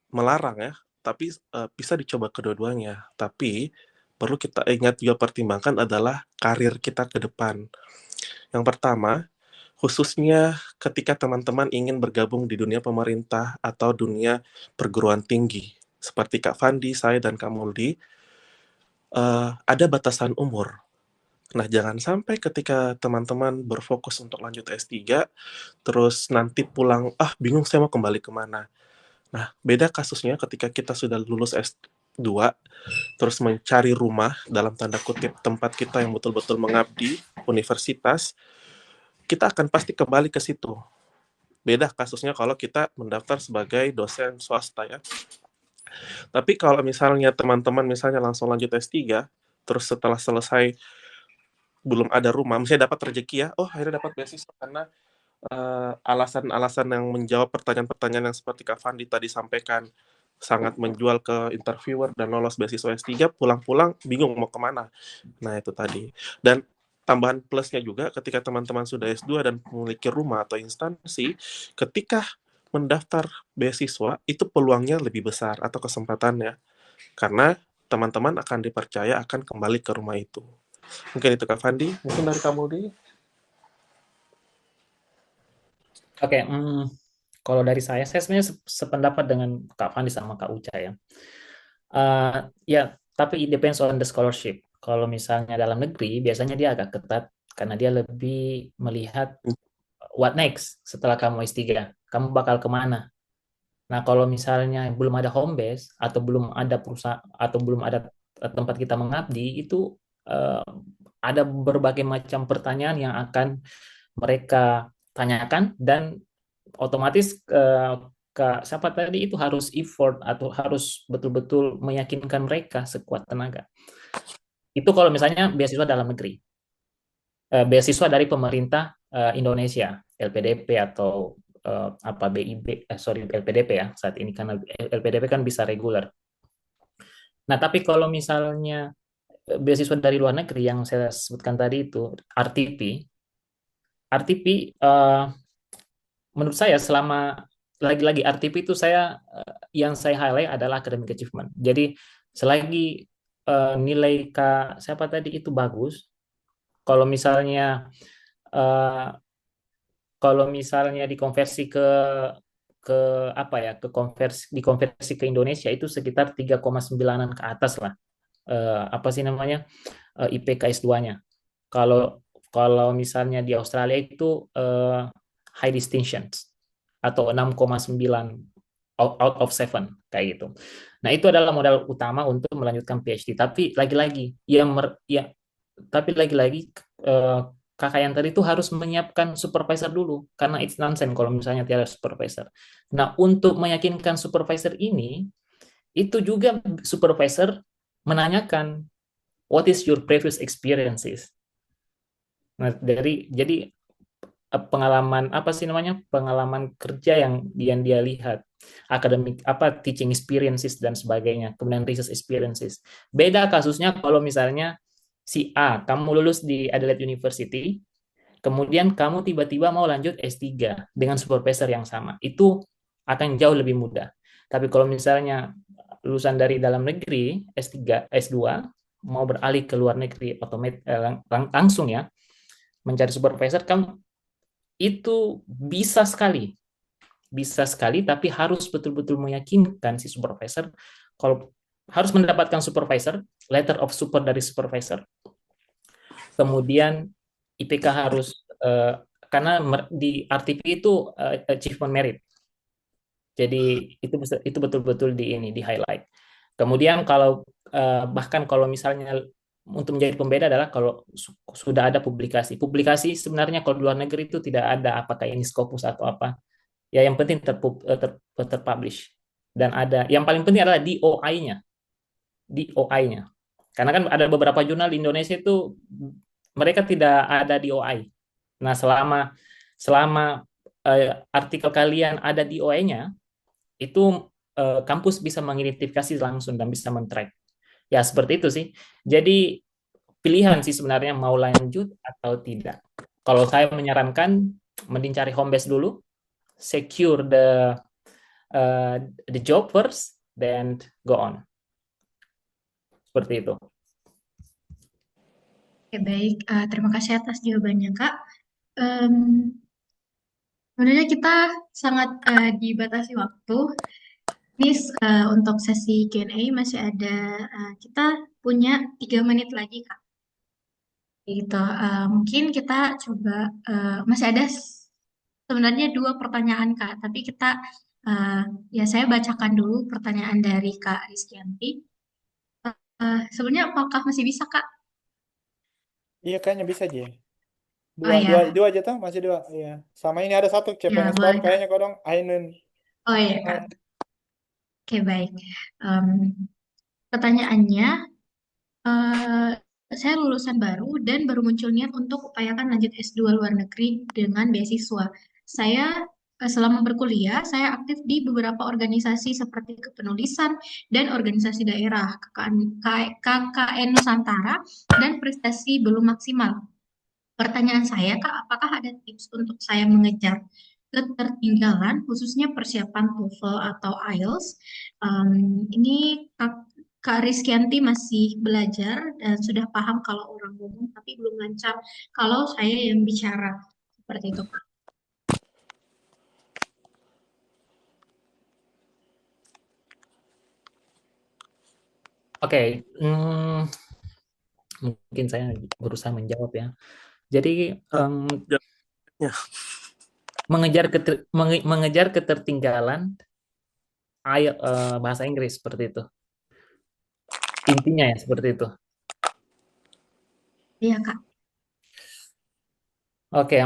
melarang ya, tapi bisa dicoba kedua-duanya. Tapi perlu kita ingat juga pertimbangkan adalah karir kita ke depan. Yang pertama, khususnya ketika teman-teman ingin bergabung di dunia pemerintah atau dunia perguruan tinggi, seperti Kak Fandi, saya, dan Kak Muldi, ada batasan umur. Nah, jangan sampai ketika teman-teman berfokus untuk lanjut S3, terus nanti pulang, bingung saya mau kembali kemana. Nah, beda kasusnya ketika kita sudah lulus S2, terus mencari rumah, dalam tanda kutip, tempat kita yang betul-betul mengabdi, universitas, kita akan pasti kembali ke situ. Beda kasusnya kalau kita mendaftar sebagai dosen swasta ya. Tapi kalau misalnya teman-teman misalnya langsung lanjut S3, terus setelah selesai belum ada rumah, misalnya dapat rezeki ya, akhirnya dapat beasiswa karena alasan-alasan yang menjawab pertanyaan-pertanyaan yang seperti Kak Fandi tadi sampaikan, sangat menjual ke interviewer dan lolos beasiswa S3, pulang-pulang bingung mau kemana. Nah, itu tadi. Dan tambahan plusnya juga ketika teman-teman sudah S2 dan memiliki rumah atau instansi, ketika mendaftar beasiswa, itu peluangnya lebih besar atau kesempatannya. Karena teman-teman akan dipercaya akan kembali ke rumah itu. Mungkin itu Kak Fandi, mungkin dari kamu di. Oke, kalau dari saya sebenarnya sependapat dengan Kak Fandi sama Kak Uca ya. Ya, tapi it depends on the scholarship. Kalau misalnya dalam negeri, biasanya dia agak ketat karena dia lebih melihat what next setelah kamu S3. Kamu bakal kemana? Nah, kalau misalnya belum ada home base atau belum ada perusahaan atau belum ada tempat kita mengabdi, itu uh, ada berbagai macam pertanyaan yang akan mereka tanyakan dan otomatis siapa tadi itu harus effort atau harus betul-betul meyakinkan mereka sekuat tenaga. Itu kalau misalnya beasiswa dalam negeri. Beasiswa dari pemerintah Indonesia, LPDP atau LPDP ya saat ini, karena LPDP kan bisa reguler. Nah, tapi kalau misalnya beasiswa dari luar negeri yang saya sebutkan tadi itu RTP menurut saya selama lagi-lagi RTP itu yang saya highlight adalah academic achievement. Jadi selagi nilai siapa tadi itu bagus, kalau misalnya dikonversi ke apa ya, dikonversi ke Indonesia itu sekitar 3,9-an ke atas lah. Apa sih namanya? IPK S2-nya. Kalau misalnya di Australia itu high distinctions atau 6,9 out of 7 kayak gitu. Nah, itu adalah modal utama untuk melanjutkan PhD. Tapi lagi-lagi kakak yang tadi itu harus menyiapkan supervisor dulu karena it's nonsense kalau misalnya tiada supervisor. Nah, untuk meyakinkan supervisor ini itu juga supervisor menanyakan what is your previous experiences. Nah, jadi pengalaman apa sih namanya, pengalaman kerja yang dia lihat, akademik teaching experiences dan sebagainya, kemudian research experiences. Beda kasusnya kalau misalnya si A kamu lulus di Adelaide University, kemudian kamu tiba-tiba mau lanjut S3 dengan supervisor yang sama, itu akan jauh lebih mudah. Tapi kalau misalnya lulusan dari dalam negeri S3 S2 mau beralih ke luar negeri langsung ya mencari supervisor, kamu itu bisa sekali, tapi harus betul-betul meyakinkan si supervisor kalau harus mendapatkan supervisor, letter of support dari supervisor. Kemudian IPK harus karena di RTP itu achievement merit. Jadi itu betul-betul di highlight. Kemudian bahkan kalau misalnya untuk menjadi pembeda adalah kalau sudah ada publikasi. Publikasi sebenarnya kalau di luar negeri itu tidak ada apakah ini Scopus atau apa. Ya yang penting terpublish. Dan yang paling penting adalah DOI-nya. DOI-nya. Karena kan ada beberapa jurnal di Indonesia itu mereka tidak ada DOI. Nah, selama artikel kalian ada DOI-nya, itu kampus bisa mengidentifikasi langsung dan bisa men-track. Ya, seperti itu sih. Jadi pilihan sih sebenarnya mau lanjut atau tidak. Kalau saya menyarankan mending cari home base dulu, secure the job first, then go on. Seperti itu. Oke, baik. Terima kasih atas jawabannya, Kak. Sebenarnya kita sangat dibatasi waktu. Ini untuk sesi Q&A masih ada, kita punya 3 menit lagi, Kak. Gitu. Mungkin kita coba, masih ada sebenarnya 2 pertanyaan, Kak. Tapi kita, ya saya bacakan dulu pertanyaan dari Kak Rizkyanti. Sebenarnya apakah masih bisa, Kak? Iya, kayaknya bisa aja. Oh ya, Dua aja tuh, masih 2. Iya. Sama ini ada satu ya CPNS boleh, baru Kak. kayaknya kok dong, Ainun. Oh iya, Kak. Oke, baik. Pertanyaannya, eh, saya lulusan baru dan baru muncul niat untuk upayakan lanjut S2 luar negeri dengan beasiswa. Saya selama berkuliah, saya aktif di beberapa organisasi seperti kepenulisan dan organisasi daerah, KKN Nusantara, dan prestasi belum maksimal. Pertanyaan saya, Kak, apakah ada tips untuk saya mengejar ketertinggalan, khususnya persiapan TOEFL atau IELTS? Ini Kak Rizkyanti masih belajar dan sudah paham kalau orang ngomong, tapi belum lancar kalau saya yang bicara. Seperti itu, Kak. Oke, mungkin saya berusaha menjawab ya. Jadi Ya. mengejar ketertinggalan bahasa Inggris seperti itu. Intinya ya seperti itu. Iya, Kak. Oke,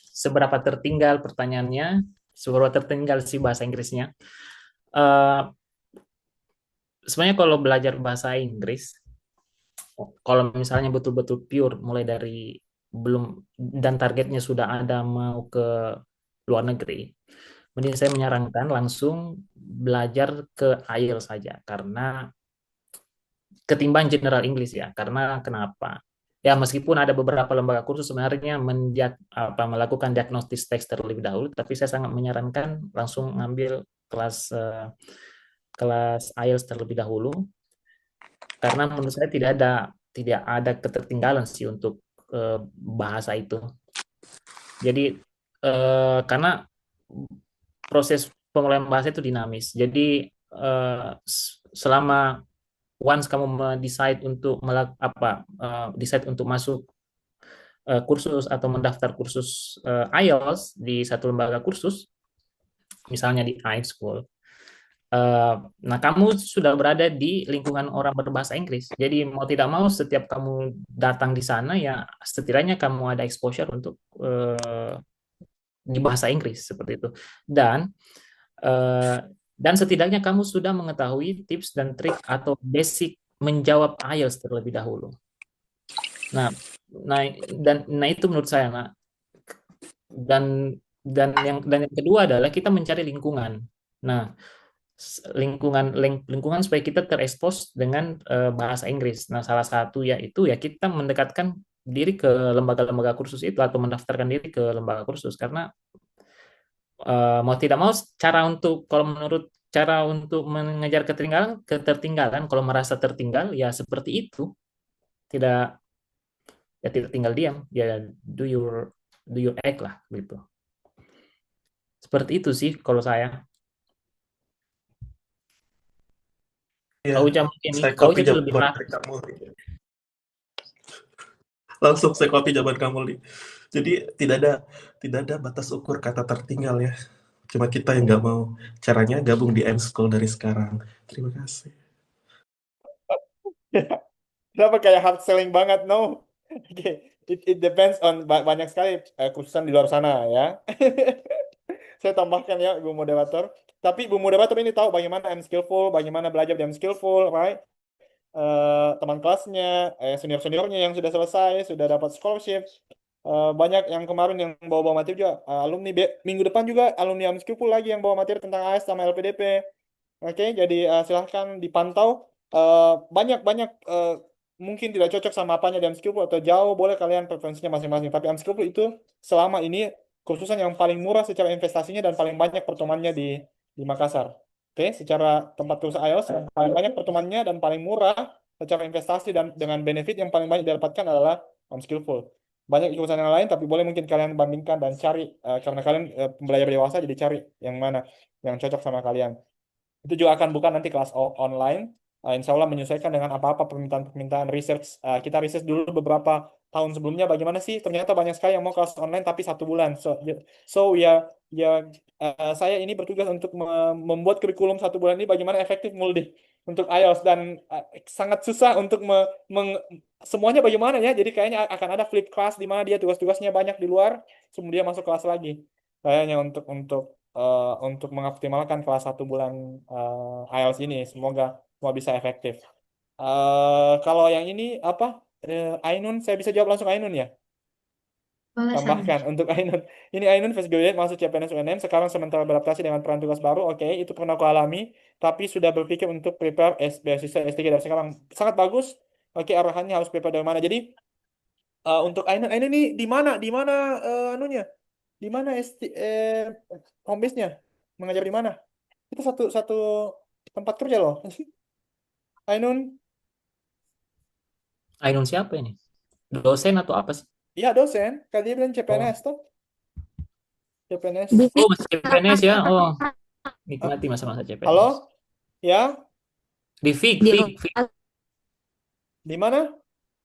seberapa tertinggal pertanyaannya? Seberapa tertinggal sih bahasa Inggrisnya? Sebenarnya kalau belajar bahasa Inggris, kalau misalnya betul-betul pure, mulai dari belum dan targetnya sudah ada mau ke luar negeri, mending saya menyarankan langsung belajar ke IELTS saja, karena ketimbang general English ya. Karena kenapa? Ya meskipun ada beberapa lembaga kursus sebenarnya melakukan diagnostis teks terlebih dahulu, tapi saya sangat menyarankan langsung ngambil kelas IELTS terlebih dahulu, karena menurut saya tidak ada ketertinggalan sih untuk bahasa itu. Jadi karena proses pemulaian bahasa itu dinamis. Jadi selama once kamu decide untuk decide untuk masuk kursus atau mendaftar kursus IELTS di satu lembaga kursus, misalnya di iSchool. Nah, kamu sudah berada di lingkungan orang berbahasa Inggris. Jadi mau tidak mau setiap kamu datang di sana ya setidaknya kamu ada exposure untuk di bahasa Inggris seperti itu. Dan setidaknya kamu sudah mengetahui tips dan trik atau basic menjawab IELTS terlebih dahulu. Nah itu menurut saya, Nak. Dan yang kedua adalah kita mencari lingkungan. Nah, lingkungan supaya kita terekspos dengan bahasa Inggris. Nah, salah satu yaitu ya kita mendekatkan diri ke lembaga-lembaga kursus itu atau mendaftarkan diri ke lembaga kursus, karena mau tidak mau cara untuk mengejar ketertinggalan kalau merasa tertinggal ya seperti itu, tidak tinggal diam, ya do your act lah gitu. Seperti itu sih kalau saya. Ya, Kau Uca mungkin saya Kau copy Uca lebih jawaban praktis. kamu. Langsung saya copy jawaban kamu, Li. Jadi tidak ada batas ukur kata tertinggal ya. Cuma kita yang nggak mau. Caranya gabung di M-School dari sekarang. Terima kasih. Kenapa kayak hard selling banget? No. Oke. It depends on banyak sekali kursusan di luar sana ya. Saya tambahkan ya, Ibu Moderator. Tapi Ibu Moderator ini tahu bagaimana I'm skillful, bagaimana belajar di I'm skillful, right? Teman kelasnya, senior-seniornya yang sudah selesai, sudah dapat scholarship. Banyak yang kemarin yang bawa materi juga, alumni minggu depan juga alumni I'm skillful lagi yang bawa materi tentang AS sama LPDP. Oke, jadi silahkan dipantau. Banyak mungkin tidak cocok sama apanya di Unskillful atau jauh, boleh kalian preferensinya masing-masing. Tapi Unskillful itu selama ini khususnya yang paling murah secara investasinya dan paling banyak pertemuannya di Makassar. Oke, secara tempat usaha IELTS yang paling banyak pertemuannya dan paling murah secara investasi dan dengan benefit yang paling banyak didapatkan adalah Unskillful. Banyak jurusan yang lain, tapi boleh mungkin kalian bandingkan dan cari karena kalian pembelajar dewasa, jadi cari yang mana yang cocok sama kalian. Itu juga akan buka nanti kelas online. Insya Allah menyesuaikan dengan apa-apa permintaan-permintaan research. Kita research dulu beberapa tahun sebelumnya bagaimana sih. Ternyata banyak sekali yang mau kelas online tapi 1 bulan. So ya saya ini bertugas untuk membuat kurikulum 1 bulan ini bagaimana efektif mulai untuk IELTS dan sangat susah untuk semuanya bagaimana ya. Jadi kayaknya akan ada flip class di mana dia tugas-tugasnya banyak di luar, kemudian masuk kelas lagi. Kayaknya untuk mengoptimalkan kelas 1 bulan IELTS ini, semoga semua bisa efektif. Kalau yang ini apa? Ainun, saya bisa jawab langsung Ainun ya? Boleh, Sam. Tambahkan untuk Ainun. Ini Ainun fresh graduate masuk CPNS UNM. Sekarang sementara beradaptasi dengan peran tugas baru. Oke, itu pernah aku alami. Tapi sudah berpikir untuk prepare beasiswa S3 dari sekarang. Sangat bagus. Oke, arahannya harus prepare dari mana. Jadi untuk Ainun ini di mana? Di mana anunya? Di mana home base-nya? Mengajar di mana? Itu satu satu tempat kerja loh. Ainun, Ainun siapa ini? Dosen atau apa sih? iya dosen. Kan dia bilang Oh, CPNS tuh. CPNS. oh masih CPNS ya. Oh, Ah, nikmati masa-masa CPNS. halo? Ya, Di Fik, Di Fik, di mana?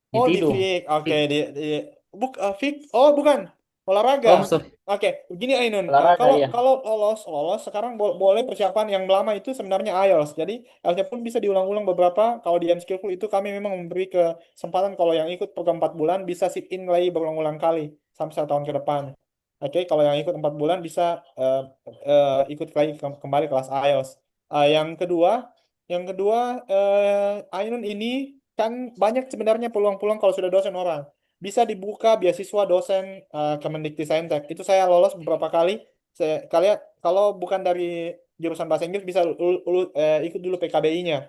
di Oh, di Tidung. Fik. Oke, Fik. Fik. Oh, bukan. Olahraga. Oh, sorry. Oke, begini Ainun. Olahraga Kalau ya. kalau lolos sekarang boleh persiapan yang lama itu sebenarnya IELTS. Jadi IELTS-nya pun bisa diulang-ulang beberapa. Kalau di Unskillful itu kami memang memberi kesempatan kalau yang ikut program 4 bulan bisa sit in lagi berulang-ulang kali sampai 1 tahun ke depan. Oke, kalau yang ikut 4 bulan bisa ikut lagi kembali kelas IELTS. Yang kedua, Ainun ini kan banyak sebenarnya peluang-peluang kalau sudah dosen orang. Bisa dibuka beasiswa dosen Kemendikbudristek. Itu saya lolos beberapa kali. Kalian kalau bukan dari jurusan bahasa Inggris bisa ikut dulu PKBI-nya.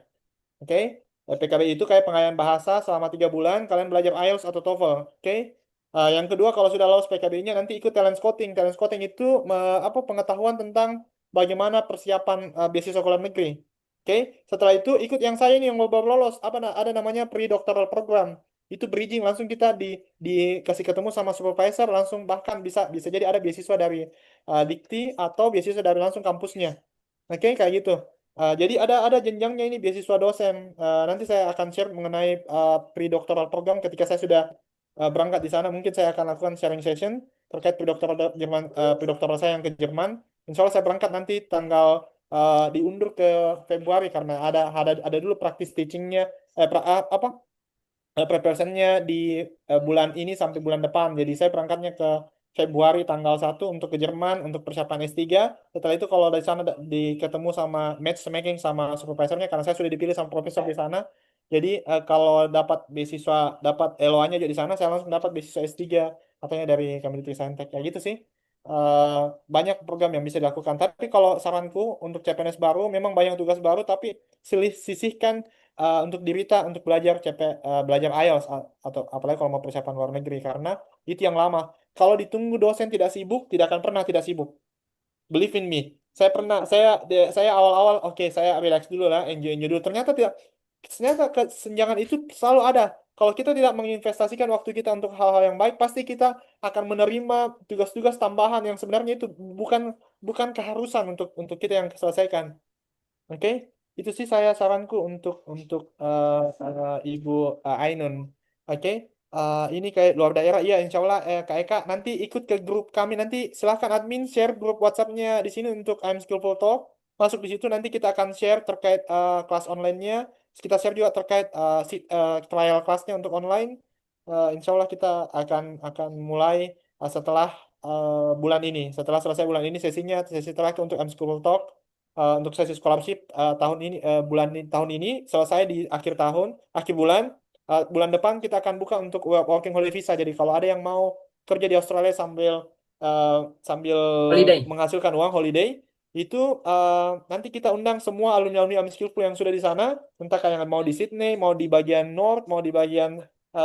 Oke? PKBI itu kayak pengayaan bahasa selama 3 bulan. Kalian belajar IELTS atau TOEFL. Oke? Yang kedua, kalau sudah lolos PKBI-nya nanti ikut talent scouting. Talent scouting itu pengetahuan tentang bagaimana persiapan beasiswa ke luar negeri. Oke? Setelah itu ikut yang saya ini yang baru lolos. Ada namanya pre-doctoral program. Itu bridging langsung kita dikasih ketemu sama supervisor langsung, bahkan bisa bisa jadi ada beasiswa dari Dikti atau beasiswa dari langsung kampusnya. Oke, kayak gitu. Jadi ada jenjangnya ini beasiswa dosen. Nanti saya akan share mengenai pre-doctoral program ketika saya sudah berangkat di sana. Mungkin saya akan lakukan sharing session terkait pre-doctoral saya yang ke Jerman. Insya Allah saya berangkat nanti tanggal diundur ke Februari karena ada dulu praktis teachingnya preparationnya di bulan ini sampai bulan depan. Jadi saya berangkatnya ke Februari tanggal 1 untuk ke Jerman untuk persiapan S3. Setelah itu kalau dari sana ketemu sama matchmaking sama supervisornya karena saya sudah dipilih sama profesor di sana. Jadi kalau dapat beasiswa, dapat LOA-nya juga di sana, saya langsung dapat beasiswa S3 katanya dari Kemendikbudristek. Kayak gitu sih. Banyak program yang bisa dilakukan. Tapi kalau saranku untuk CPNS baru memang banyak tugas baru tapi sisihkan untuk dirita untuk belajar IELTS atau apalagi kalau mau persiapan luar negeri karena itu yang lama. Kalau ditunggu dosen tidak sibuk, tidak akan pernah tidak sibuk. Believe in me. Saya awal-awal oke, saya relax dulu lah, enjoy dulu. Ternyata kesenjangan itu selalu ada. Kalau kita tidak menginvestasikan waktu kita untuk hal-hal yang baik, pasti kita akan menerima tugas-tugas tambahan yang sebenarnya itu bukan bukan keharusan untuk kita yang selesaikan. Oke, itu sih saya saranku untuk Ibu Ainun. Oke, ini kayak luar daerah. Iya, insya Allah Kak Eka nanti ikut ke grup kami. Nanti silahkan admin share grup WhatsApp-nya di sini untuk I'm Skillful Talk. Masuk di situ nanti kita akan share terkait kelas online-nya. Kita share juga terkait trial kelasnya untuk online. Insya Allah kita akan mulai setelah bulan ini. Setelah selesai bulan ini sesi terakhir untuk I'm Skillful Talk. Untuk sesi scholarship tahun ini selesai di akhir bulan. Bulan depan kita akan buka untuk working holiday visa. Jadi kalau ada yang mau kerja di Australia sambil Holiday. menghasilkan uang holiday, itu nanti kita undang semua alumni-alumni Unskillful yang sudah di sana, entah kayak mau di Sydney, mau di bagian North, mau di bagian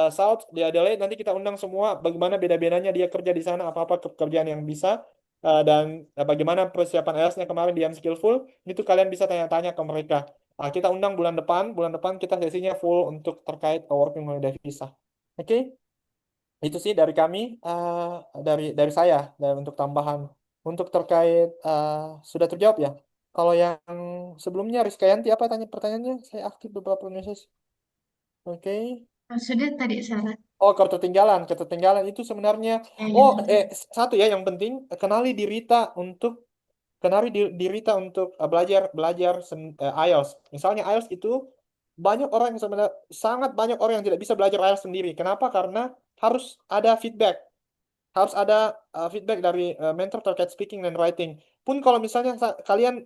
South, di Adelaide, nanti kita undang semua bagaimana beda-bedanya dia kerja di sana, apa-apa pekerjaan yang bisa, dan bagaimana persiapan IELTS-nya kemarin di Unskillful, itu kalian bisa tanya-tanya ke mereka. Kita undang bulan depan kita sesinya full untuk terkait working holiday visa. Oke? Itu sih dari kami, dari saya, dan untuk tambahan. Untuk terkait, sudah terjawab ya. Kalau yang sebelumnya Rizkyanti apa tanya pertanyaannya? Saya aktif beberapa message. Oke. Sudah tadi syarat. Oh, ketertinggalan itu sebenarnya. Oh, satu ya yang penting, kenali di Rita untuk belajar IELTS. Misalnya IELTS itu banyak orang yang sebenarnya sangat banyak orang yang tidak bisa belajar IELTS sendiri. Kenapa? Karena harus ada feedback. Harus ada feedback dari mentor terkait speaking dan writing. Pun kalau misalnya kalian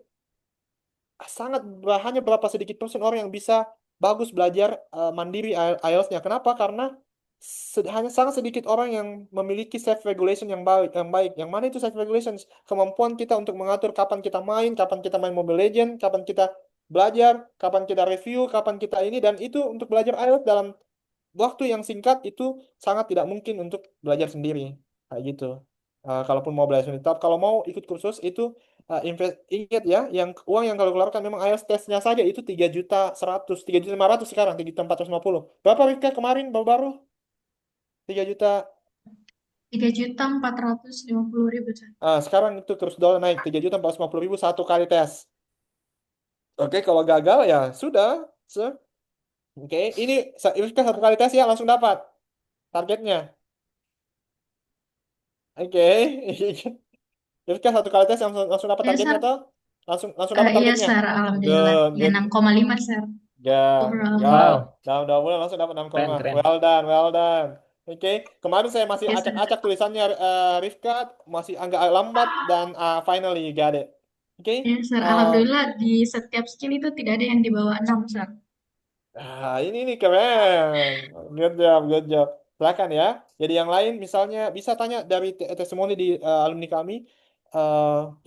hanya berapa sedikit persen orang yang bisa bagus belajar mandiri IELTS-nya. Kenapa? Karena hanya sangat sedikit orang yang memiliki self regulation yang baik. Yang mana itu self regulation? Kemampuan kita untuk mengatur kapan kita main Mobile Legends, kapan kita belajar, kapan kita review, kapan kita ini, dan itu untuk belajar IELTS dalam waktu yang singkat itu sangat tidak mungkin untuk belajar sendiri. Kayak gitu. Kalaupun mau belajar sendiri. Tapi kalau mau ikut kursus itu ingat ya, uang yang kalau keluarkan memang IELTS tesnya saja itu 3.100.000, 3.500.000 sekarang, 3.450. Berapa Rika kemarin baru-baru? 3 juta. 3.450.000. Sekarang itu kurs dolar naik 3.450.000 satu kali tes. Oke, kalau gagal ya sudah. Oke, ini Rika satu kali tes ya langsung dapat targetnya. Oke. Rika satu kali tes langsung dapat Ya, targetnya Sir. toh? Langsung dapat Iya, targetnya. Sir. Alhamdulillah. Good, Ya, good. 6,5, Sir. Ya, Overall. ya, Wow, dalam 2 bulan langsung dapat 6,5. keren. Well done, well done. Oke, kemarin saya masih Yes, sir. acak-acak tulisannya Rifka, masih agak lambat dan finally you got it. Oke, Ya, Sir. Alhamdulillah di setiap skill itu tidak ada yang di bawah 6, Sir. ini nih keren. Good job, good job. Silakan ya. Jadi yang lain misalnya bisa tanya dari testimoni di alumni kami.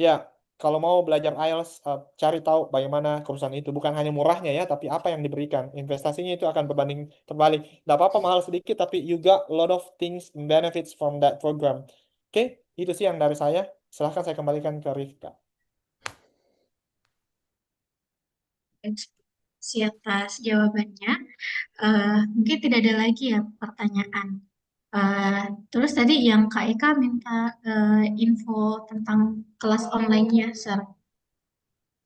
Ya, kalau mau belajar IELTS, cari tahu bagaimana kursusan itu. Bukan hanya murahnya ya, tapi apa yang diberikan. Investasinya itu akan berbanding terbalik. Tidak apa-apa mahal sedikit, tapi you got a lot of things and benefits from that program. Oke, itu sih yang dari saya. Silahkan saya kembalikan ke Rifka. Si atas jawabannya. Mungkin tidak ada lagi ya pertanyaan. Terus tadi yang Kak Eka minta info tentang kelas online-nya, Sir.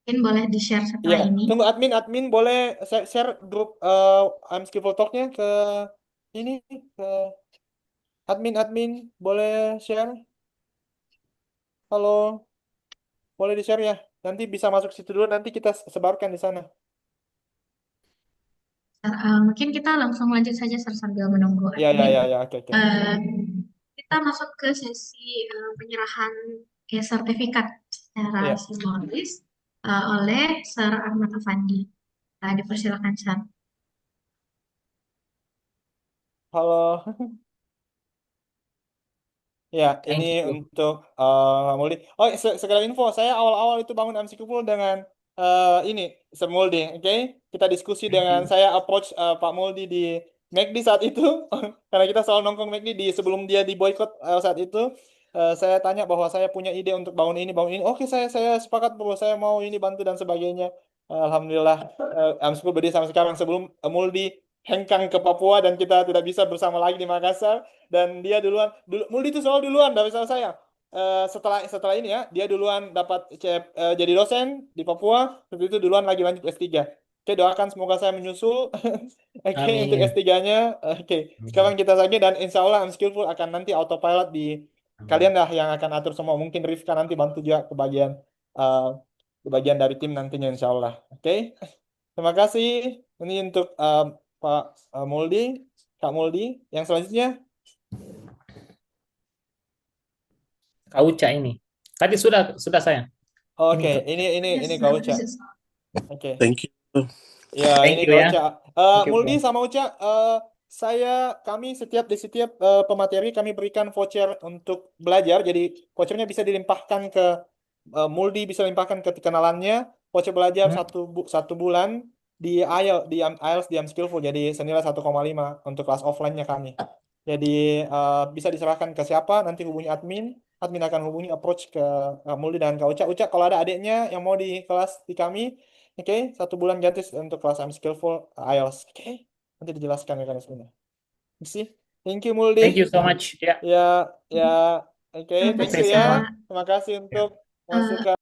Mungkin boleh di-share Iya, setelah ini. tunggu admin boleh share grup I'm Skillful Talk-nya ke ini ke admin boleh share. Halo, boleh di-share ya. Nanti bisa masuk situ dulu, nanti kita sebarkan di sana. Mungkin kita langsung lanjut saja, Sir, sambil menunggu Ya, admin. oke. Eh, kita masuk ke sesi penyerahan sertifikat secara Iya. simbolis oleh Sir Ahmad Afandi. Dipersilakan, Sir. Halo. Ya, Thank ini you. untuk Muldi. Oh, segala info, saya awal-awal itu bangun MC Kumpul dengan ini, Sir Muldi, oke? Kita diskusi dengan saya approach Pak Muldi di McD saat itu, karena kita selalu nongkrong McD sebelum dia di boykot saat itu. Saya tanya bahwa saya punya ide untuk bangun ini. Oke, saya sepakat bahwa saya mau ini bantu dan sebagainya. Alhamdulillah, MC Kumpul berdiri sampai sekarang sebelum Muldi hengkang ke Papua dan kita tidak bisa bersama lagi di Makassar. Dan dia Muldi itu selalu duluan dari saya. Setelah ini ya, dia duluan dapat jadi dosen di Papua, seperti itu duluan lagi lanjut S3. Oke, doakan semoga saya menyusul. Oke, untuk Amin. S3-nya. Oke, sekarang kita saja dan insya Allah Unskillful akan nanti autopilot di kalian lah yang akan atur semua. Mungkin Rifka nanti bantu juga ke bagian dari tim nantinya insya Allah. Oke, terima kasih. Ini untuk Pak Muldi, Kak Muldi. Yang selanjutnya. Kak Uca ini. Tadi sudah saya. Oke, Ini ini Kak Uca. Oke. Thank you. Ya, Thank ini you Kak ya. Uca. Thank you, Muldi bro. sama Uca, kami di setiap pemateri kami berikan voucher untuk belajar. Jadi vouchernya bisa dilimpahkan ke Muldi bisa limpahkan kenalannya. Poce belajar satu bulan di IELTS di Skillful, jadi senilai 1,5 untuk kelas offline-nya kami. Jadi bisa diserahkan ke siapa, nanti hubungi admin akan hubungi approach ke Muldi dan Kak Uca. Uca, kalau ada adiknya yang mau di kelas di kami, oke, 1 bulan gratis untuk kelas Skillful IELTS. Oke, nanti dijelaskan mekanismenya. See? Thank you Muldi. Thank you so much. Ya. Ya, oke, Terima thank kasih, you ya. Kak. Terima kasih untuk masuk ke